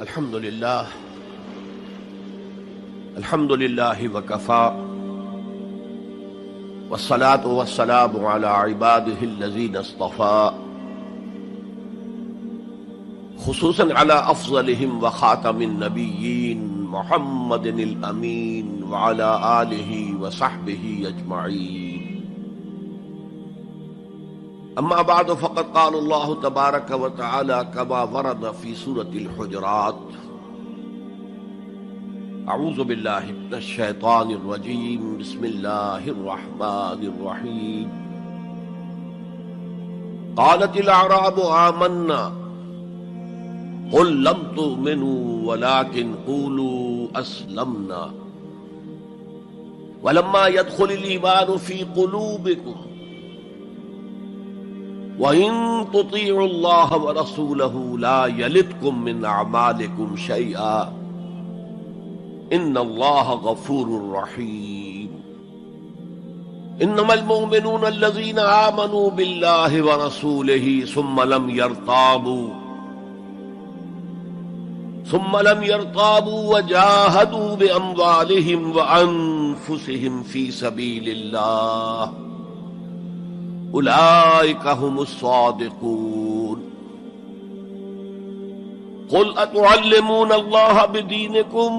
الحمد لله وكفى والصلاة والسلام على عباده الذين اصطفى خصوصا على أفضلهم وخاتم النبيين محمد الأمين وعلى آله وصحبه أجمعين. أما بعد فقد قال الله تبارك وتعالى كما ورد في سورة الحجرات: أعوذ بالله من الشيطان الرجيم بسم الله الرحمن الرحيم. قالت الأعراب آمنا قل لم تؤمنوا ولكن قولوا أسلمنا ولما يدخل الإيمان في قلوبكم وَإِن تُطِيعُوا اللَّهَ وَرَسُولَهُ لَا يَلِتْكُم مِّنْ أَعْمَالِكُمْ شَيْئًا إِنَّ اللَّهَ غَفُورٌ رَّحِيمٌ. إِنَّمَا الْمُؤْمِنُونَ الَّذِينَ آمَنُوا بِاللَّهِ وَرَسُولِهِ ثُمَّ لَمْ يَرْتَابُوا وَجَاهَدُوا بِأَمْوَالِهِمْ وَأَنفُسِهِمْ فِي سَبِيلِ اللَّهِ أولئك هم الصادقون. قل أتعلمون الله بدينكم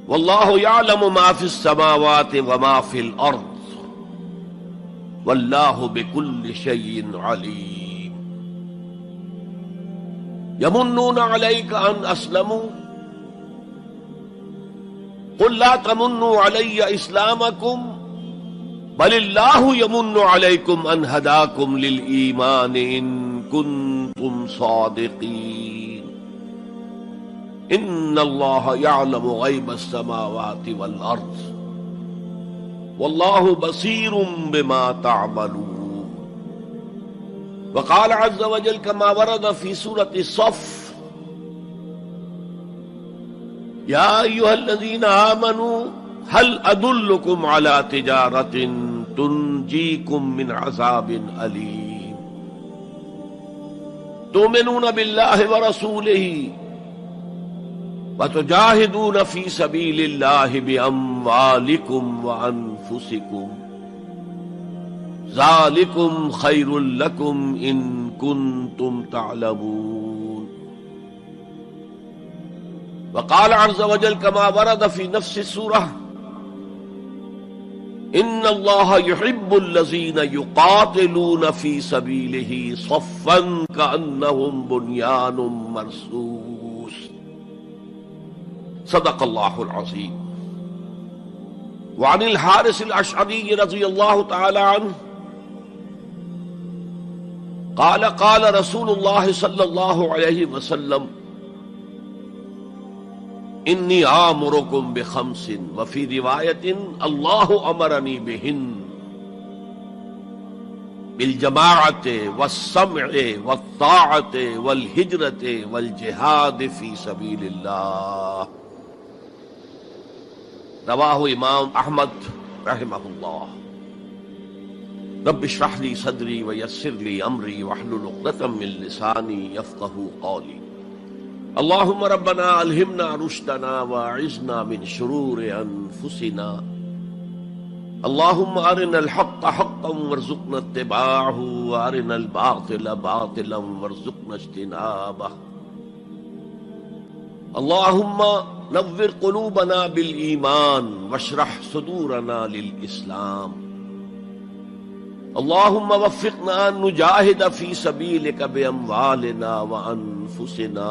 والله يعلم ما في السماوات وما في الأرض والله بكل شيء عليم. يمنون عليك أن أسلموا قل لا تمنوا علي إسلامكم بل الله يمن عليكم أن هداكم للإيمان إن كنتم صادقين. إن الله يعلم غيب السماوات والأرض والله بصير بما تعملون. وقال عز وجل كما ورد في سورة الصف: يا أيها الذين آمنوا هل أدلكم على تجارة تنجيكم من عذاب أليم تؤمنون بالله ورسوله وتجاهدون في سبيل الله بأموالكم وأنفسكم ذلكم خير لكم إن كنتم تعلمون. وقال عز وجل كما ورد في نفس السورة: إن الله يحب الذين يقاتلون في سبيله صفا كأنهم بنيان مرصوص. صدق الله العظيم. وعن الحارث الأشعري رضي الله تعالى عنه قال قال رسول الله صلى الله عليه وسلم: انی آمرکم بخمس وفی روایت اللہ امرنی بہن بالجماعت والسمع والطاعت والہجرت والجہاد فی سبیل اللہ. رواہ امام احمد رحمہ اللہ. رب اشرح لی صدری ویسر لی امری واحلل عقدۃ من لسانی یفقہوا قولی. اللهم ربنا ألهمنا رشدنا واعذنا من شرور أنفسنا. اللهم أرنا الحق حقا وارزقنا اتباعه وأرنا الباطل باطلا وارزقنا اجتنابه. اللهم نور قلوبنا بالإيمان واشرح صدورنا للإسلام. اللهم وفقنا أن نجاهد في سبيلك بأموالنا وأنفسنا.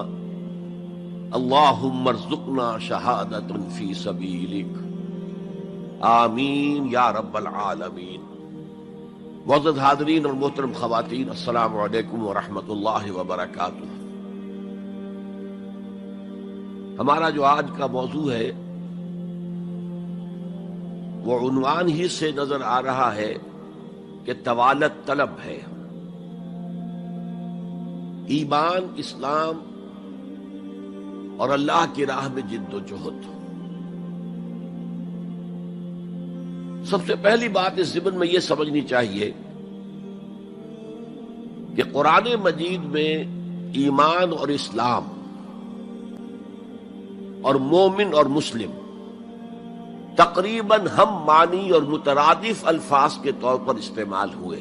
اللهم ارزقنا شہادۃ فی سبیلک. آمین یا رب العالمین. معزز حاضرین اور محترم خواتین، السلام علیکم ورحمۃ اللہ وبرکاتہ. ہمارا جو آج کا موضوع ہے وہ عنوان ہی سے نظر آ رہا ہے کہ طوالت طلب ہے. ایمان، اسلام اور اللہ کی راہ میں جد و جہد. سب سے پہلی بات اس ضمن میں یہ سمجھنی چاہیے کہ قرآن مجید میں ایمان اور اسلام اور مومن اور مسلم تقریباً ہم معنی اور مترادف الفاظ کے طور پر استعمال ہوئے،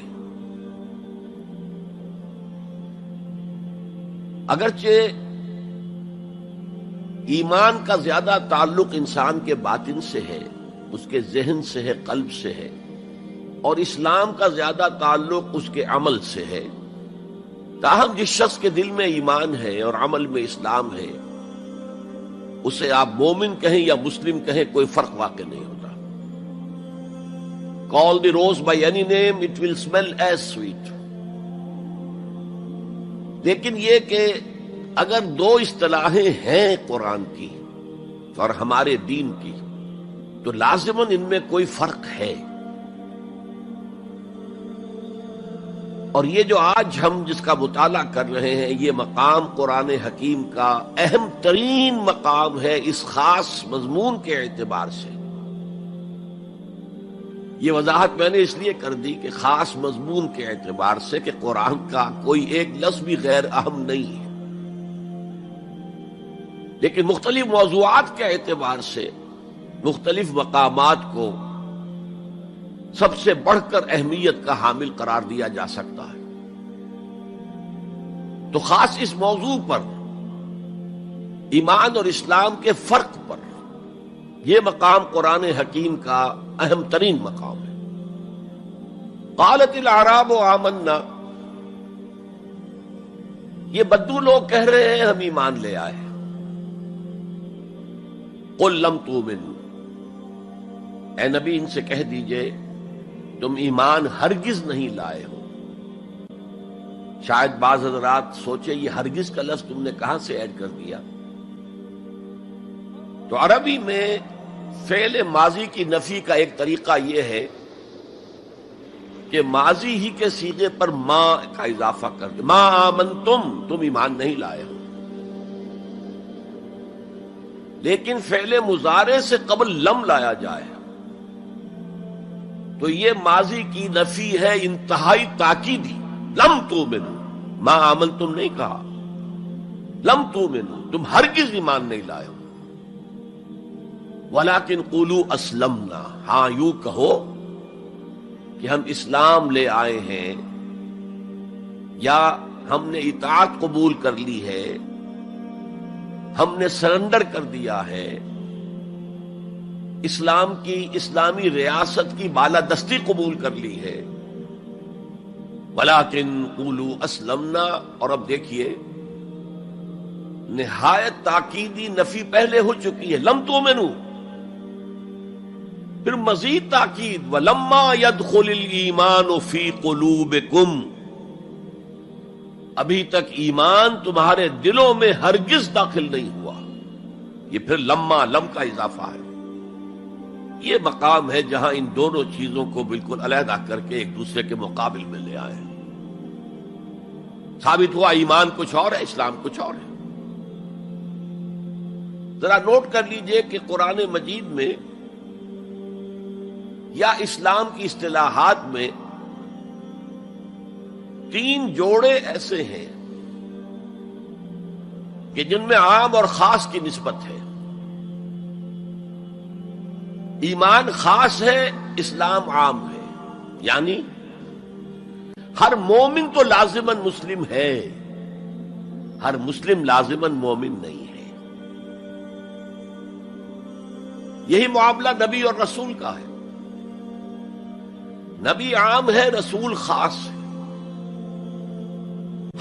اگرچہ ایمان کا زیادہ تعلق انسان کے باطن سے ہے، اس کے ذہن سے ہے، قلب سے ہے، اور اسلام کا زیادہ تعلق اس کے عمل سے ہے، تاہم جس شخص کے دل میں ایمان ہے اور عمل میں اسلام ہے، اسے آپ مومن کہیں یا مسلم کہیں کوئی فرق واقع نہیں ہوتا۔ Call the rose by any name, it will smell as sweet۔ لیکن یہ کہ اگر دو اصطلاحیں ہیں قرآن کی اور ہمارے دین کی، تو لازماً ان میں کوئی فرق ہے، اور یہ جو آج ہم جس کا مطالعہ کر رہے ہیں، یہ مقام قرآن حکیم کا اہم ترین مقام ہے اس خاص مضمون کے اعتبار سے۔ یہ وضاحت میں نے اس لیے کر دی کہ خاص مضمون کے اعتبار سے کہ قرآن کا کوئی ایک لفظ بھی غیر اہم نہیں ہے، لیکن مختلف موضوعات کے اعتبار سے مختلف مقامات کو سب سے بڑھ کر اہمیت کا حامل قرار دیا جا سکتا ہے۔ تو خاص اس موضوع پر، ایمان اور اسلام کے فرق پر، یہ مقام قرآن حکیم کا اہم ترین مقام ہے۔ قالت الاعراب آمنا، یہ بدو لوگ کہہ رہے ہیں ہم ایمان لے آئے۔ قل لم تؤمنوا، اے نبی ان سے کہہ دیجئے تم ایمان ہرگز نہیں لائے ہو۔ شاید بعض حضرات سوچے یہ ہرگز کا لفظ تم نے کہاں سے ایڈ کر دیا؟ تو عربی میں فعل ماضی کی نفی کا ایک طریقہ یہ ہے کہ ماضی ہی کے صیغے پر ما کا اضافہ کر دے، ما آمنتم، تم ایمان نہیں لائے ہو۔ لیکن فعل مضارع سے قبل لم لایا جائے تو یہ ماضی کی نفی ہے انتہائی تاکیدی۔ لم تؤمنوا، ما آمنتم نہیں کہا، لم تؤمنوا، تم ہرگز ایمان نہیں لائے ہو۔ ولیکن قولوا اسلمنا، ہاں یوں کہو کہ ہم اسلام لے آئے ہیں، یا ہم نے اطاعت قبول کر لی ہے، ہم نے سرنڈر کر دیا ہے، اسلام کی، اسلامی ریاست کی بالادستی قبول کر لی ہے۔ ولیکن قولوا اسلمنا، اور اب دیکھیے نہایت تاکیدی نفی پہلے ہو چکی ہے، لم تؤمنوا، پھر مزید تاکید ولما يدخل الایمان فی قلوبکم، ابھی تک ایمان تمہارے دلوں میں ہرگز داخل نہیں ہوا۔ یہ پھر لما، لم کا اضافہ ہے۔ یہ مقام ہے جہاں ان دونوں چیزوں کو بالکل علیحدہ کر کے ایک دوسرے کے مقابل میں لے آئے۔ ثابت ہوا ایمان کچھ اور ہے، اسلام کچھ اور ہے۔ ذرا نوٹ کر لیجئے کہ قرآن مجید میں یا اسلام کی اصطلاحات میں تین جوڑے ایسے ہیں کہ جن میں عام اور خاص کی نسبت ہے۔ ایمان خاص ہے، اسلام عام ہے، یعنی ہر مومن تو لازماً مسلم ہے، ہر مسلم لازماً مومن نہیں ہے۔ یہی معاملہ نبی اور رسول کا ہے۔ نبی عام ہے، رسول خاص ہے۔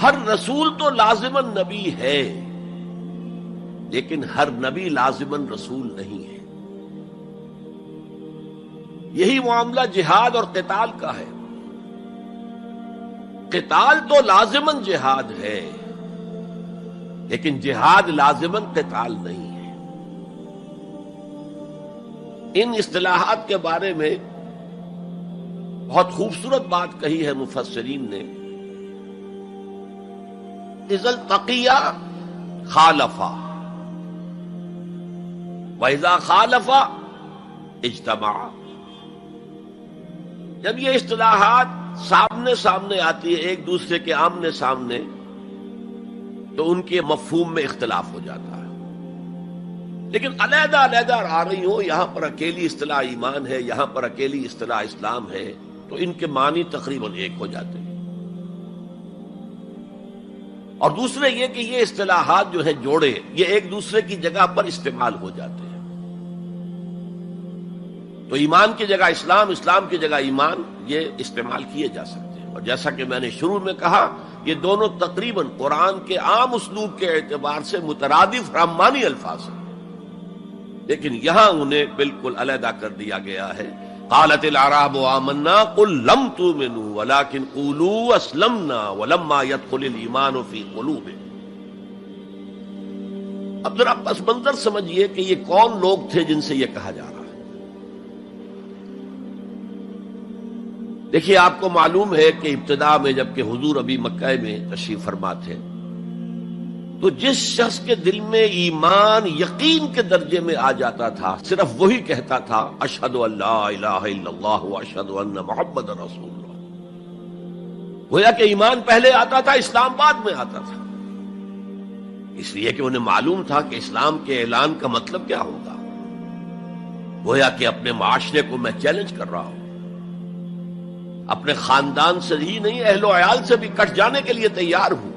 ہر رسول تو لازماً نبی ہے، لیکن ہر نبی لازماً رسول نہیں ہے۔ یہی معاملہ جہاد اور قتال کا ہے۔ قتال تو لازماً جہاد ہے، لیکن جہاد لازماً قتال نہیں ہے۔ ان اصطلاحات کے بارے میں بہت خوبصورت بات کہی ہے مفسرین نے، اذا التقیا خالفا واذا خالفا اجتمعا۔ جب یہ اصطلاحات سامنے سامنے آتی ہے، ایک دوسرے کے آمنے سامنے، تو ان کے مفہوم میں اختلاف ہو جاتا ہے۔ لیکن علیحدہ علیحدہ آ رہی ہو، یہاں پر اکیلی اصطلاح ایمان ہے، یہاں پر اکیلی اصطلاح اسلام ہے، تو ان کے معنی تقریباً ایک ہو جاتے ہیں۔ اور دوسرے یہ کہ یہ اصطلاحات جو ہے جوڑے، یہ ایک دوسرے کی جگہ پر استعمال ہو جاتے ہیں۔ تو ایمان کی جگہ اسلام، اسلام کی جگہ ایمان، یہ استعمال کیے جا سکتے ہیں۔ اور جیسا کہ میں نے شروع میں کہا، یہ دونوں تقریباً قرآن کے عام اسلوب کے اعتبار سے مترادف رحمانی الفاظ ہیں، لیکن یہاں انہیں بالکل علیحدہ کر دیا گیا ہے۔ قالت الاعراب آمنا قل لم تؤمنوا ولكن قولوا اسلمنا ولما يدخل الايمان في قلوبكم۔ اب ذرا پس منظر سمجھیے کہ یہ کون لوگ تھے جن سے یہ کہا جا رہا ہے۔ دیکھیے، آپ کو معلوم ہے کہ ابتدا میں جبکہ حضور ابھی مکہ میں تشریف فرما تھے، تو جس شخص کے دل میں ایمان یقین کے درجے میں آ جاتا تھا، صرف وہی کہتا تھا اشہد ان لا الہ الا اللہ واشہد ان محمد رسول اللہ۔ گویا کہ ایمان پہلے آتا تھا، اسلام بعد میں آتا تھا، اس لیے کہ انہیں معلوم تھا کہ اسلام کے اعلان کا مطلب کیا ہوگا۔ گویا کہ اپنے معاشرے کو میں چیلنج کر رہا ہوں، اپنے خاندان سے ہی نہیں، اہل و عیال سے بھی کٹ جانے کے لیے تیار ہوں۔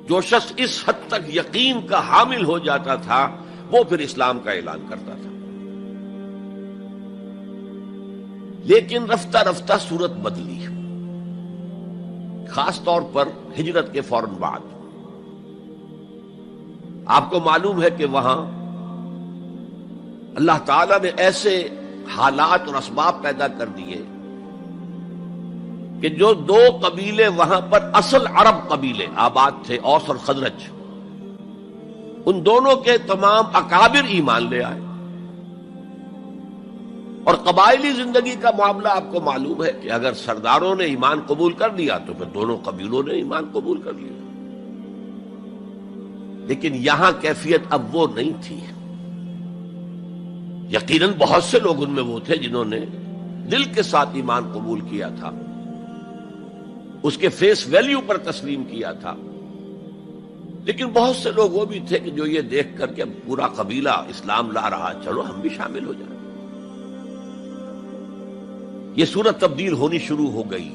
جو شخص اس حد تک یقین کا حامل ہو جاتا تھا، وہ پھر اسلام کا اعلان کرتا تھا۔ لیکن رفتہ رفتہ صورت بدلی، خاص طور پر ہجرت کے فوراً بعد۔ آپ کو معلوم ہے کہ وہاں اللہ تعالیٰ نے ایسے حالات اور اسباب پیدا کر دیے کہ جو دو قبیلے وہاں پر اصل عرب قبیلے آباد تھے، اوس اور خزرج، ان دونوں کے تمام اکابر ایمان لے آئے۔ اور قبائلی زندگی کا معاملہ آپ کو معلوم ہے کہ اگر سرداروں نے ایمان قبول کر لیا تو پھر دونوں قبیلوں نے ایمان قبول کر لیا۔ لیکن یہاں کیفیت اب وہ نہیں تھی۔ یقیناً بہت سے لوگ ان میں وہ تھے جنہوں نے دل کے ساتھ ایمان قبول کیا تھا، اس کے فیس ویلیو پر تسلیم کیا تھا، لیکن بہت سے لوگ وہ بھی تھے کہ جو یہ دیکھ کر کہ اب پورا قبیلہ اسلام لا رہا، چلو ہم بھی شامل ہو جائیں۔ یہ صورت تبدیل ہونی شروع ہو گئی،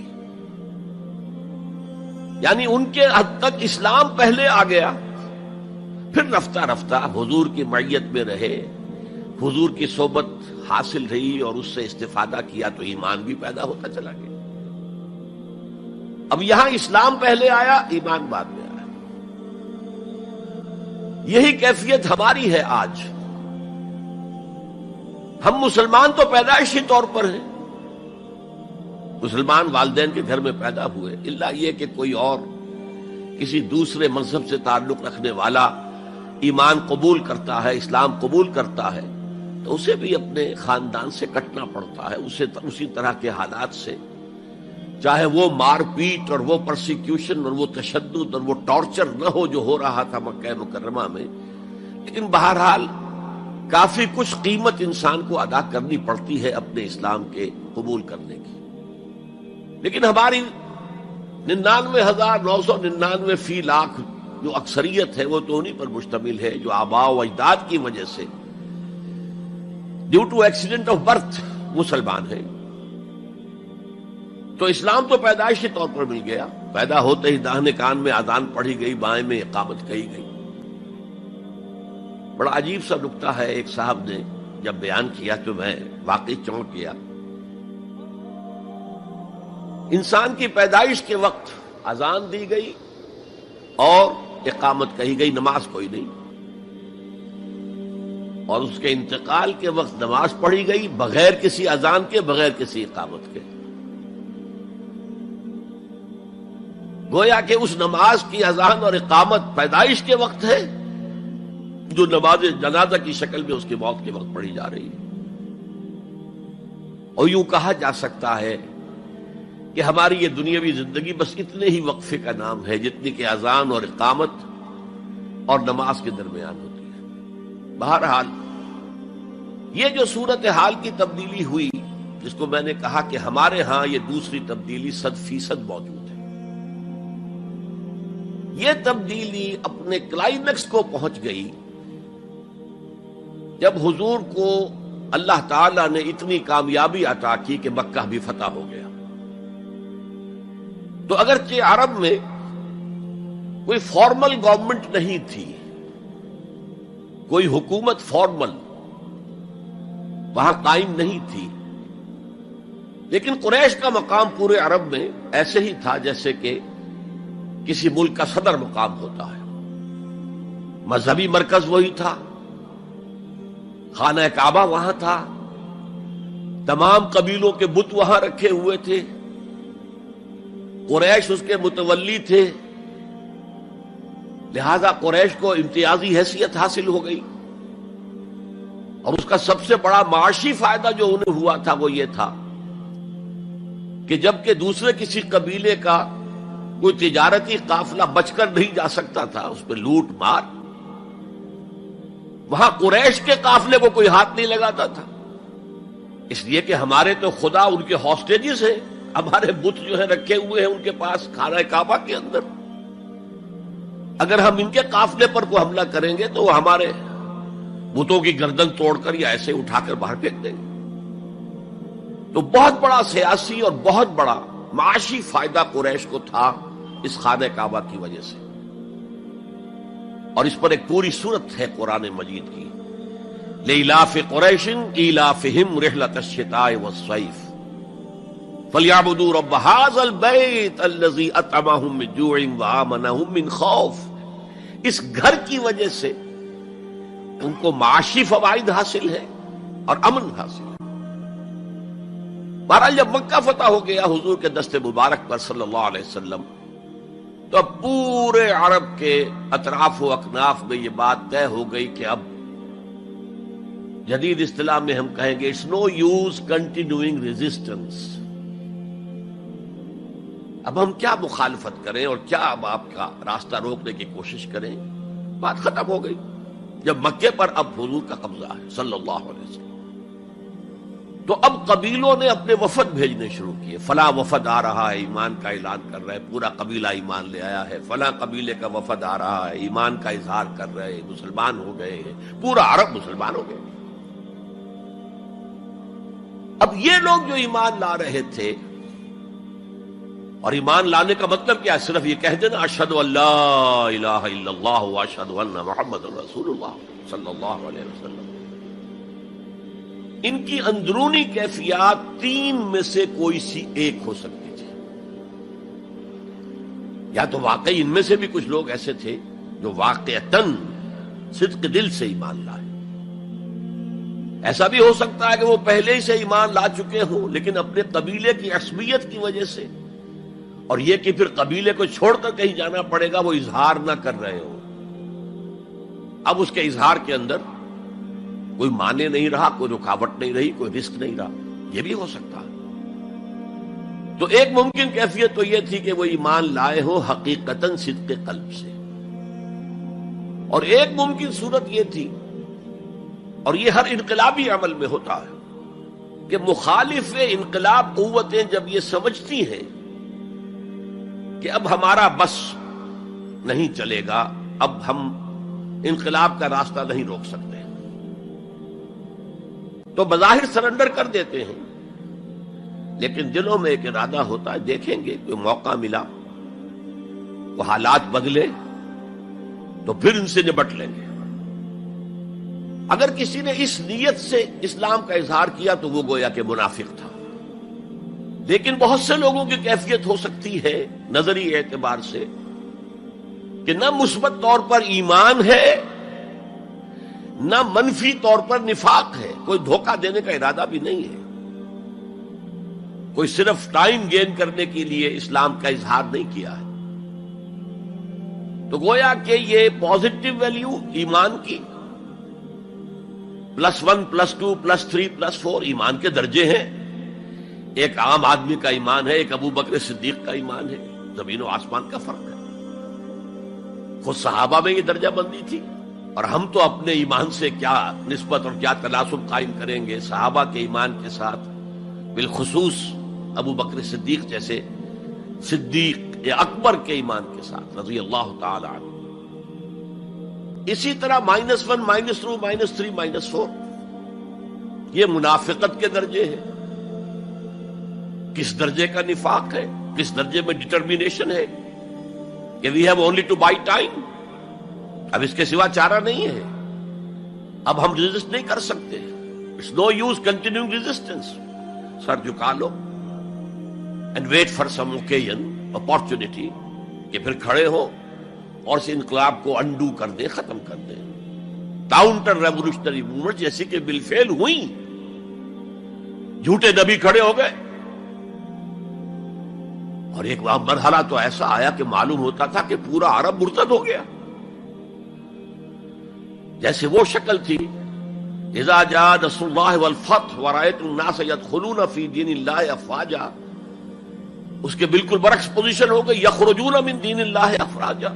یعنی ان کے حد تک اسلام پہلے آ گیا، پھر رفتہ رفتہ حضور کی معیت میں رہے، حضور کی صحبت حاصل رہی اور اس سے استفادہ کیا تو ایمان بھی پیدا ہوتا چلا گیا۔ اب یہاں اسلام پہلے آیا، ایمان بعد میں آیا۔ یہی کیفیت ہماری ہے آج۔ ہم مسلمان تو پیدائشی طور پر ہیں، مسلمان والدین کے گھر میں پیدا ہوئے، الا یہ کہ کوئی اور کسی دوسرے مذہب سے تعلق رکھنے والا ایمان قبول کرتا ہے، اسلام قبول کرتا ہے، تو اسے بھی اپنے خاندان سے کٹنا پڑتا ہے، اسے اسی طرح کے حالات سے، چاہے وہ مار پیٹ اور وہ پرسیکیوشن اور وہ تشدد اور وہ ٹارچر نہ ہو جو ہو رہا تھا مکہ مکرمہ میں، لیکن بہرحال کافی کچھ قیمت انسان کو ادا کرنی پڑتی ہے اپنے اسلام کے قبول کرنے کی۔ لیکن ہماری 99,999 فی لاکھ جو اکثریت ہے وہ تو انہی پر مشتمل ہے جو آباء و اجداد کی وجہ سے due to accident of birth مسلمان ہے۔ تو اسلام تو پیدائشی طور پر مل گیا، پیدا ہوتے ہی داہنے کان میں اذان پڑھی گئی، بائیں میں اقامت کہی گئی۔ بڑا عجیب سا نکتہ ہے، ایک صاحب نے جب بیان کیا تو میں واقعی چونک گیا۔ انسان کی پیدائش کے وقت اذان دی گئی اور اقامت کہی گئی، نماز کوئی نہیں، اور اس کے انتقال کے وقت نماز پڑھی گئی بغیر کسی اذان کے، بغیر کسی اقامت کے۔ گویا کہ اس نماز کی اذان اور اقامت پیدائش کے وقت ہے جو نماز جنازہ کی شکل میں اس کی موت کے وقت پڑھی جا رہی ہے۔ اور یوں کہا جا سکتا ہے کہ ہماری یہ دنیاوی زندگی بس اتنے ہی وقفے کا نام ہے جتنی کہ اذان اور اقامت اور نماز کے درمیان ہوتی ہے۔ بہرحال یہ جو صورتحال کی تبدیلی ہوئی، جس کو میں نے کہا کہ ہمارے ہاں یہ دوسری تبدیلی 100% موجود ہے، یہ تبدیلی اپنے کلائمیکس کو پہنچ گئی جب حضور کو اللہ تعالی نے اتنی کامیابی عطا کی کہ مکہ بھی فتح ہو گیا، تو اگرچہ عرب میں کوئی فارمل گورنمنٹ نہیں تھی، کوئی حکومت فارمل وہاں قائم نہیں تھی، لیکن قریش کا مقام پورے عرب میں ایسے ہی تھا جیسے کہ کسی ملک کا صدر مقام ہوتا ہے۔ مذہبی مرکز وہی تھا، خانہ کعبہ وہاں تھا، تمام قبیلوں کے بت وہاں رکھے ہوئے تھے، قریش اس کے متولی تھے، لہذا قریش کو امتیازی حیثیت حاصل ہو گئی، اور اس کا سب سے بڑا معاشی فائدہ جو انہیں ہوا تھا وہ یہ تھا کہ جبکہ دوسرے کسی قبیلے کا کوئی تجارتی قافلہ بچ کر نہیں جا سکتا تھا، اس پہ لوٹ مار، وہاں قریش کے قافلے کو کوئی ہاتھ نہیں لگاتا تھا، اس لیے کہ ہمارے تو خدا ان کے ہاسٹیجز ہیں، ہمارے بت جو ہیں رکھے ہوئے ہیں ان کے پاس خانہ کعبہ کے اندر، اگر ہم ان کے قافلے پر کوئی حملہ کریں گے تو وہ ہمارے بتوں کی گردن توڑ کر یا ایسے اٹھا کر باہر پھینک دیں گے۔ تو بہت بڑا سیاسی اور بہت بڑا معاشی فائدہ قریش کو تھا اس خانہ کعبہ کی وجہ سے، اور اس پر ایک پوری سورت ہے قرآن مجید کی، لإلاف قریش ایلافہم رحلۃ الشتاء والصیف فلیعبدوا رب ھذا البیت الذی اطعمہم من جوع وآمنہم من خوف۔ اس گھر کی وجہ سے ان کو معاشی فوائد حاصل ہے اور امن حاصل ہے۔ بہرحال جب مکہ فتح ہو گیا حضور کے دست مبارک پر صلی اللہ علیہ وسلم، تو اب پورے عرب کے اطراف و اکناف میں یہ بات طے ہو گئی کہ اب جدید اصطلاح میں ہم کہیں گے it's no use continuing resistance, اب ہم کیا مخالفت کریں اور کیا اب آپ کا راستہ روکنے کی کوشش کریں، بات ختم ہو گئی جب مکے پر اب حضور کا قبضہ ہے صلی اللہ علیہ وسلم۔ تو اب قبیلوں نے اپنے وفد بھیجنے شروع کیے، فلاں وفد آ رہا ہے ایمان کا اعلان کر رہا ہے، پورا قبیلہ ایمان لے آیا ہے، فلاں قبیلے کا وفد آ رہا ہے ایمان کا اظہار کر رہے ہیں، مسلمان ہو گئے ہیں، پورا عرب مسلمان ہو گئے۔ اب یہ لوگ جو ایمان لا رہے تھے، اور ایمان لانے کا مطلب کیا ہے؟ صرف یہ کہہ دینا اشہد ان لا الہ الا اللہ واشہد ان محمد رسول اللہ صلی اللہ علیہ وسلم، ان کی اندرونی کیفیات تین میں سے کوئی سی ایک ہو سکتی تھی، یا تو واقعی ان میں سے بھی کچھ لوگ ایسے تھے جو واقعتاً صدق دل سے ایمان لائے، ایسا بھی ہو سکتا ہے کہ وہ پہلے ہی سے ایمان لا چکے ہوں لیکن اپنے قبیلے کی عصبیت کی وجہ سے، اور یہ کہ پھر قبیلے کو چھوڑ کر کہیں جانا پڑے گا، وہ اظہار نہ کر رہے ہوں، اب اس کے اظہار کے اندر کوئی مانے نہیں رہا، کوئی رکاوٹ نہیں رہی، کوئی رسک نہیں رہا، یہ بھی ہو سکتا ہے۔ تو ایک ممکن کیفیت تو یہ تھی کہ وہ ایمان لائے ہو حقیقتاً صدق قلب سے، اور ایک ممکن صورت یہ تھی، اور یہ ہر انقلابی عمل میں ہوتا ہے، کہ مخالف انقلاب قوتیں جب یہ سمجھتی ہیں کہ اب ہمارا بس نہیں چلے گا، اب ہم انقلاب کا راستہ نہیں روک سکتے، تو بظاہر سرنڈر کر دیتے ہیں، لیکن دلوں میں ایک ارادہ ہوتا ہے دیکھیں گے کوئی موقع ملا، وہ حالات بدلے تو پھر ان سے نبٹ لیں گے۔ اگر کسی نے اس نیت سے اسلام کا اظہار کیا تو وہ گویا کہ منافق تھا، لیکن بہت سے لوگوں کی کیفیت ہو سکتی ہے نظری اعتبار سے کہ نہ مثبت طور پر ایمان ہے نہ منفی طور پر نفاق ہے، کوئی دھوکہ دینے کا ارادہ بھی نہیں ہے، کوئی صرف ٹائم گین کرنے کے لیے اسلام کا اظہار نہیں کیا ہے، تو گویا کہ یہ پازیٹو ویلیو ایمان کی +1 +2 +3 +4 ایمان کے درجے ہیں، ایک عام آدمی کا ایمان ہے، ایک ابو بکر صدیق کا ایمان ہے، زمین و آسمان کا فرق ہے۔ خود صحابہ میں یہ درجہ بندی تھی، اور ہم تو اپنے ایمان سے کیا نسبت اور کیا تناسب قائم کریں گے صحابہ کے ایمان کے ساتھ، بالخصوص ابو بکر صدیق جیسے صدیق اکبر کے ایمان کے ساتھ رضی اللہ تعالی عنہ۔ اسی طرح -1 -2 -3 -4 یہ منافقت کے درجے ہیں. کس درجے کا نفاق ہے، کس درجے میں ڈٹرمینیشن ہے کہ we have only to buy time, اب اس کے سوا چارہ نہیں ہے، اب ہم ریزسٹ نہیں کر سکتے. It's no use continuing resistance. سر جھکا لو and wait for some occasion, opportunity, کہ پھر کھڑے ہو اور اس انقلاب کو انڈو کر دیں، ختم کر دیں. کاؤنٹر ریولوشنری موومنٹ جیسی کہ بالفعل ہوئی، جھوٹے نبی کھڑے ہو گئے، اور ایک مرحلہ تو ایسا آیا کہ معلوم ہوتا تھا کہ پورا عرب مرتد ہو گیا. جیسے وہ شکل تھی اذا جاء نصر اللہ والفتح ورأیت الناس يدخلون فی دین اللہ افواجا، اس کے بالکل برعکس پوزیشن ہو گئی یخرجون من دین اللہ افواجا.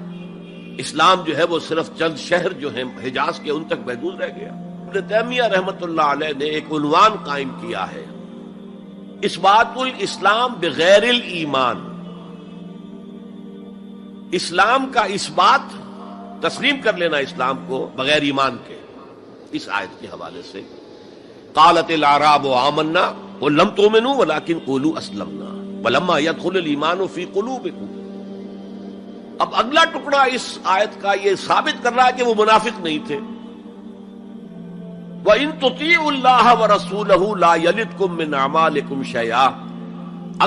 اسلام جو ہے وہ صرف چند شہر جو ہیں حجاز کے ان تک محدود رہ گیا. ابن تیمیہ رحمۃ اللہ علیہ نے ایک عنوان قائم کیا ہے، اثبات الاسلام بغیر الایمان. اسلام کا اثبات، تسلیم کر لینا اسلام کو بغیر ایمان کے. اس آیت کے حوالے سے قالت الاعراب آمنا قل لم تؤمنوا ولكن قولوا اسلمنا ولما يدخل الايمان في قلوبكم. اب اگلا ٹکڑا اس آیت کا یہ ثابت کر رہا ہے کہ وہ منافق نہیں تھے. وَإِن تُطِيعُوا اللَّهَ وَرَسُولَهُ لَا يَلِدْكُم مِّنْ أَعْمَالِكُمْ شَيْئًا.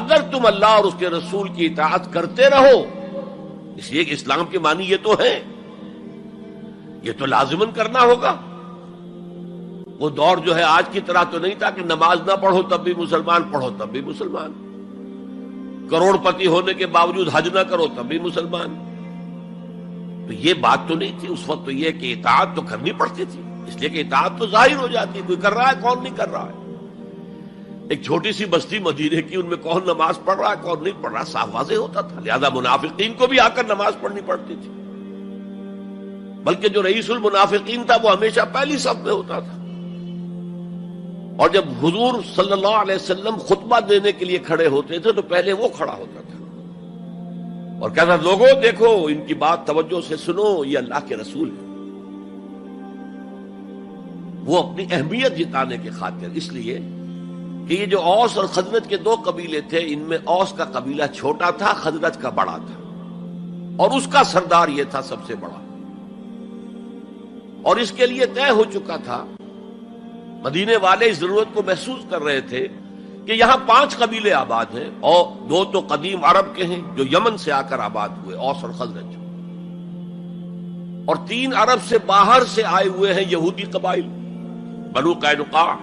اگر تم اللہ اور اس کے رسول کی اطاعت کرتے رہو، اس لیے کہ اسلام کے معنی یہ تو ہے، یہ تو لازماً کرنا ہوگا. وہ دور جو ہے آج کی طرح تو نہیں تھا کہ نماز نہ پڑھو تب بھی مسلمان، پڑھو تب بھی مسلمان، کروڑ پتی ہونے کے باوجود حج نہ کرو تب بھی مسلمان. تو یہ بات تو نہیں تھی اس وقت. تو یہ کہ اطاعت تو کرنی پڑتی تھی، اس لیے کہ اطاعت تو ظاہر ہو جاتی ہے، کوئی کر رہا ہے کون نہیں کر رہا ہے. ایک چھوٹی سی بستی مدینے کی، ان میں کون نماز پڑھ رہا ہے کون نہیں پڑھ رہا صاف واضح ہوتا تھا. لہذا منافقین کو بھی آ کر نماز پڑھنی پڑتی تھی، بلکہ جو رئیس المنافقین تھا وہ ہمیشہ پہلی صف میں ہوتا تھا. اور جب حضور صلی اللہ علیہ وسلم خطبہ دینے کے لیے کھڑے ہوتے تھے تو پہلے وہ کھڑا ہوتا تھا اور کہتا تھا لوگوں دیکھو ان کی بات توجہ سے سنو، یہ اللہ کے رسول ہے. وہ اپنی اہمیت جتانے کی خاطر، اس لیے کہ یہ جو اوس اور خزرج کے دو قبیلے تھے، ان میں اوس کا قبیلہ چھوٹا تھا، خزرج کا بڑا تھا، اور اس کا سردار یہ تھا سب سے بڑا. اور اس کے لیے طے ہو چکا تھا، مدینے والے اس ضرورت کو محسوس کر رہے تھے کہ یہاں 5 قبیلے آباد ہیں، اور 2 تو قدیم عرب کے ہیں جو یمن سے آ کر آباد ہوئے، اوس اور خزرج، اور 3 عرب سے باہر سے آئے ہوئے ہیں یہودی قبائل، بنو قینقاع،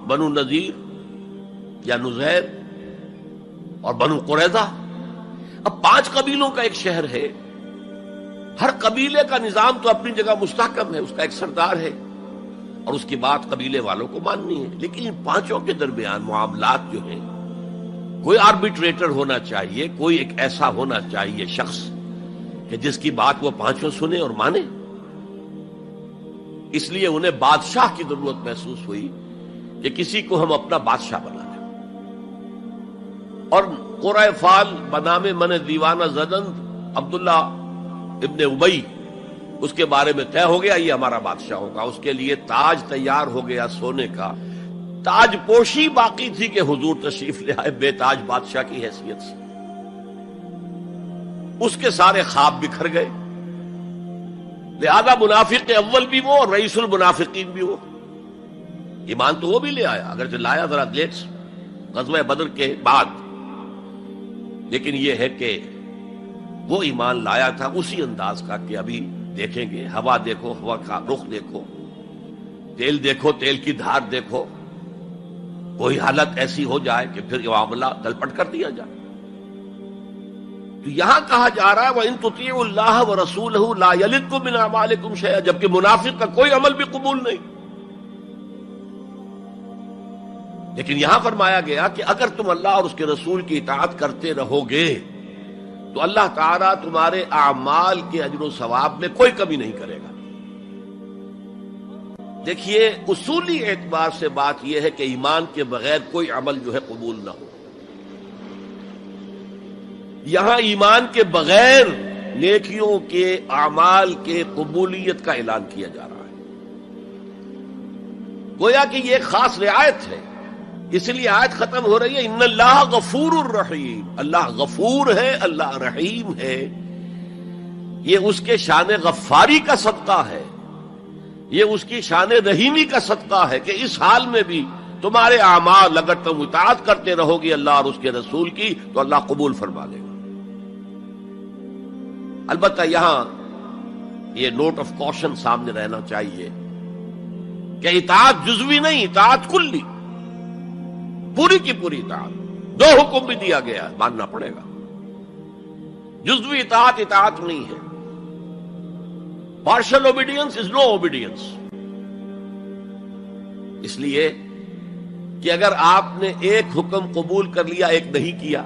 بنو نذیر یا نذیر اور بنو قریظہ. اب 5 قبیلوں کا ایک شہر ہے، ہر قبیلے کا نظام تو اپنی جگہ مستحکم ہے، اس کا ایک سردار ہے اور اس کی بات قبیلے والوں کو ماننی ہے. لیکن ان 5 کے درمیان معاملات جو ہیں، کوئی آربیٹریٹر ہونا چاہیے، کوئی ایک ایسا ہونا چاہیے شخص کہ جس کی بات وہ 5 سنے اور مانے. اس لیے انہیں بادشاہ کی ضرورت محسوس ہوئی کہ کسی کو ہم اپنا بادشاہ بنا لیں. اور قرۂ فال بنام من دیوانہ زدن عبداللہ ابن ابی، اس کے بارے میں طے ہو گیا یہ ہمارا بادشاہ ہوگا. اس کے لیے تاج تیار ہو گیا سونے کا. تاج پوشی باقی تھی کہ حضور تشریف لے آئے بے تاج بادشاہ کی حیثیت سے. اس کے سارے خواب بکھر گئے. لہذا منافق اول بھی وہ اور رئیس المنافقین بھی وہ. ایمان تو وہ بھی لے آیا، اگر لایا ذرا لیٹ غزوہ بدر کے بعد، لیکن یہ ہے کہ وہ ایمان لایا تھا اسی انداز کا کہ ابھی دیکھیں گے، ہوا دیکھو، ہوا کا رخ دیکھو، تیل دیکھو، تیل کی دھار دیکھو، کوئی حالت ایسی ہو جائے کہ پھر معاملہ تلپٹ کر دیا جائے. تو یہاں کہا جا رہا ہے وَإِن تُطِيعُوا اللَّهَ وَرَسُولَهُ لَا يَلِدْكُم مِّنْ أَعْمَالِكُمْ شَيْئًا، جبکہ منافق کا کوئی عمل بھی قبول نہیں. لیکن یہاں فرمایا گیا کہ اگر تم اللہ اور اس کے رسول کی اطاعت کرتے رہو گے تو اللہ تعالیٰ تمہارے اعمال کے اجر و ثواب میں کوئی کمی نہیں کرے گا. دیکھیے اصولی اعتبار سے بات یہ ہے کہ ایمان کے بغیر کوئی عمل جو ہے قبول نہ ہو. یہاں ایمان کے بغیر نیکیوں کے اعمال کے قبولیت کا اعلان کیا جا رہا ہے. گویا کہ یہ ایک خاص رعایت ہے، اس لیے آیت ختم ہو رہی ہے ان اللہ غفور الرحیم. اللہ غفور ہے، اللہ رحیم ہے. یہ اس کے شان غفاری کا صدقہ ہے، یہ اس کی شان رحیمی کا صدقہ ہے کہ اس حال میں بھی تمہارے اعمال اگر تم اطاعت کرتے رہو گے اللہ اور اس کے رسول کی تو اللہ قبول فرما لے گا. البتہ یہاں یہ نوٹ آف کوشن سامنے رہنا چاہیے کہ اطاعت جزوی نہیں، اطاعت کلی، پوری کی پوری اطاعت. دو حکم بھی دیا گیا ہے، ماننا پڑے گا. جزوی اطاعت اطاعت نہیں ہے. Partial obedience is no obedience. اس لیے کہ اگر آپ نے ایک حکم قبول کر لیا ایک نہیں کیا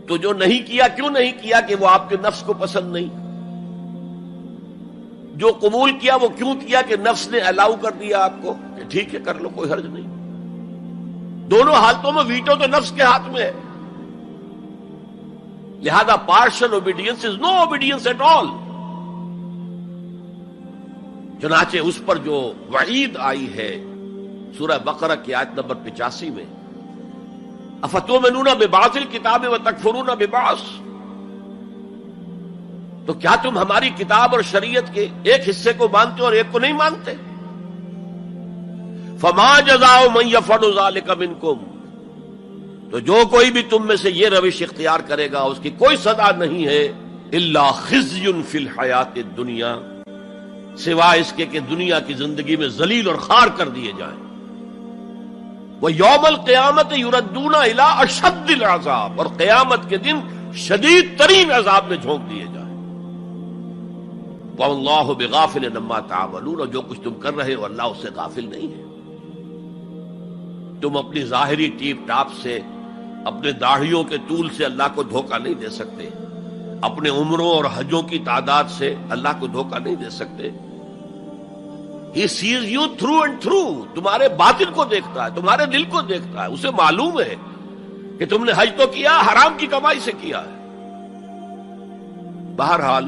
تو جو نہیں کیا کیوں نہیں کیا کہ وہ آپ کے نفس کو پسند نہیں، جو قبول کیا وہ کیوں کیا کہ نفس نے الاؤ کر دیا آپ کو کہ ٹھیک ہے کر لو کوئی حرج نہیں. دونوں حالتوں میں ویٹو تو نفس کے ہاتھ میں ہے. لہذا partial obedience is no obedience at all. چنانچہ اس پر جو وعید آئی ہے سورہ بقرہ کی آیت نمبر 85 میں افتؤمنون ببعض الکتاب وتکفرون ببعض، تو کیا تم ہماری کتاب اور شریعت کے ایک حصے کو مانتے اور ایک کو نہیں مانتے؟ فما جزاء من يفعل ذلك منکم، تو جو کوئی بھی تم میں سے یہ روش اختیار کرے گا اس کی کوئی سزا نہیں ہے الا خزي فی الحیات الدنیا، سوائے اس کے کہ دنیا کی زندگی میں ذلیل اور خوار کر دیے جائیں. وَيَوْمَ الْقِيَامَةِ يُرَدُّونَ إِلَىٰ أَشَدِّ الْعَذَابِ، اور قیامت کے دن شدید ترین عذاب میں جھونک دیے جائیں. وَاللَّهُ بِغَافِلٍ عَمَّا تَعْمَلُونَ، اور جو کچھ تم کر رہے ہو اللہ اس سے غافل نہیں ہے. تم اپنی ظاہری ٹیپ ٹاپ سے، اپنے داڑھیوں کے طول سے اللہ کو دھوکہ نہیں دے سکتے، اپنے عمروں اور حجوں کی تعداد سے اللہ کو دھوکہ نہیں دے سکتے. He sees you through and through. تمہارے باطن کو دیکھتا ہے، تمہارے دل کو دیکھتا ہے. اسے معلوم ہے کہ تم نے حج تو کیا، حرام کی کمائی سے کیا ہے. بہرحال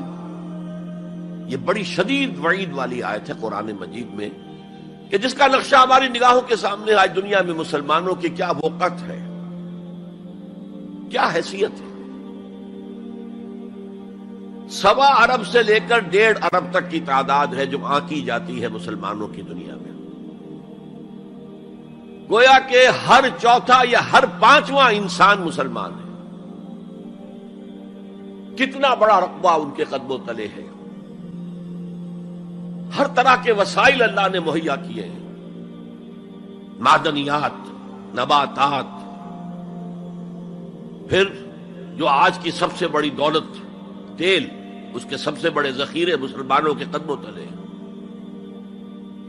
یہ بڑی شدید وعید والی آیت ہے قرآن مجید میں کہ جس کا نقشہ ہماری نگاہوں کے سامنے آج دنیا میں مسلمانوں کی کیا وقت ہے، کیا حیثیت ہے. 1.25 ارب سے لے کر 1.5 ارب تک کی تعداد ہے جو آنکی جاتی ہے مسلمانوں کی دنیا میں. گویا کہ ہر چوتھا یا ہر 5واں انسان مسلمان ہے. کتنا بڑا رقبہ ان کے قدم و تلے ہے. ہر طرح کے وسائل اللہ نے مہیا کیے ہیں، معدنیات، نباتات، پھر جو آج کی سب سے بڑی دولت تیل، اس کے سب سے بڑے ذخیرے مسلمانوں کے قدم و تلے.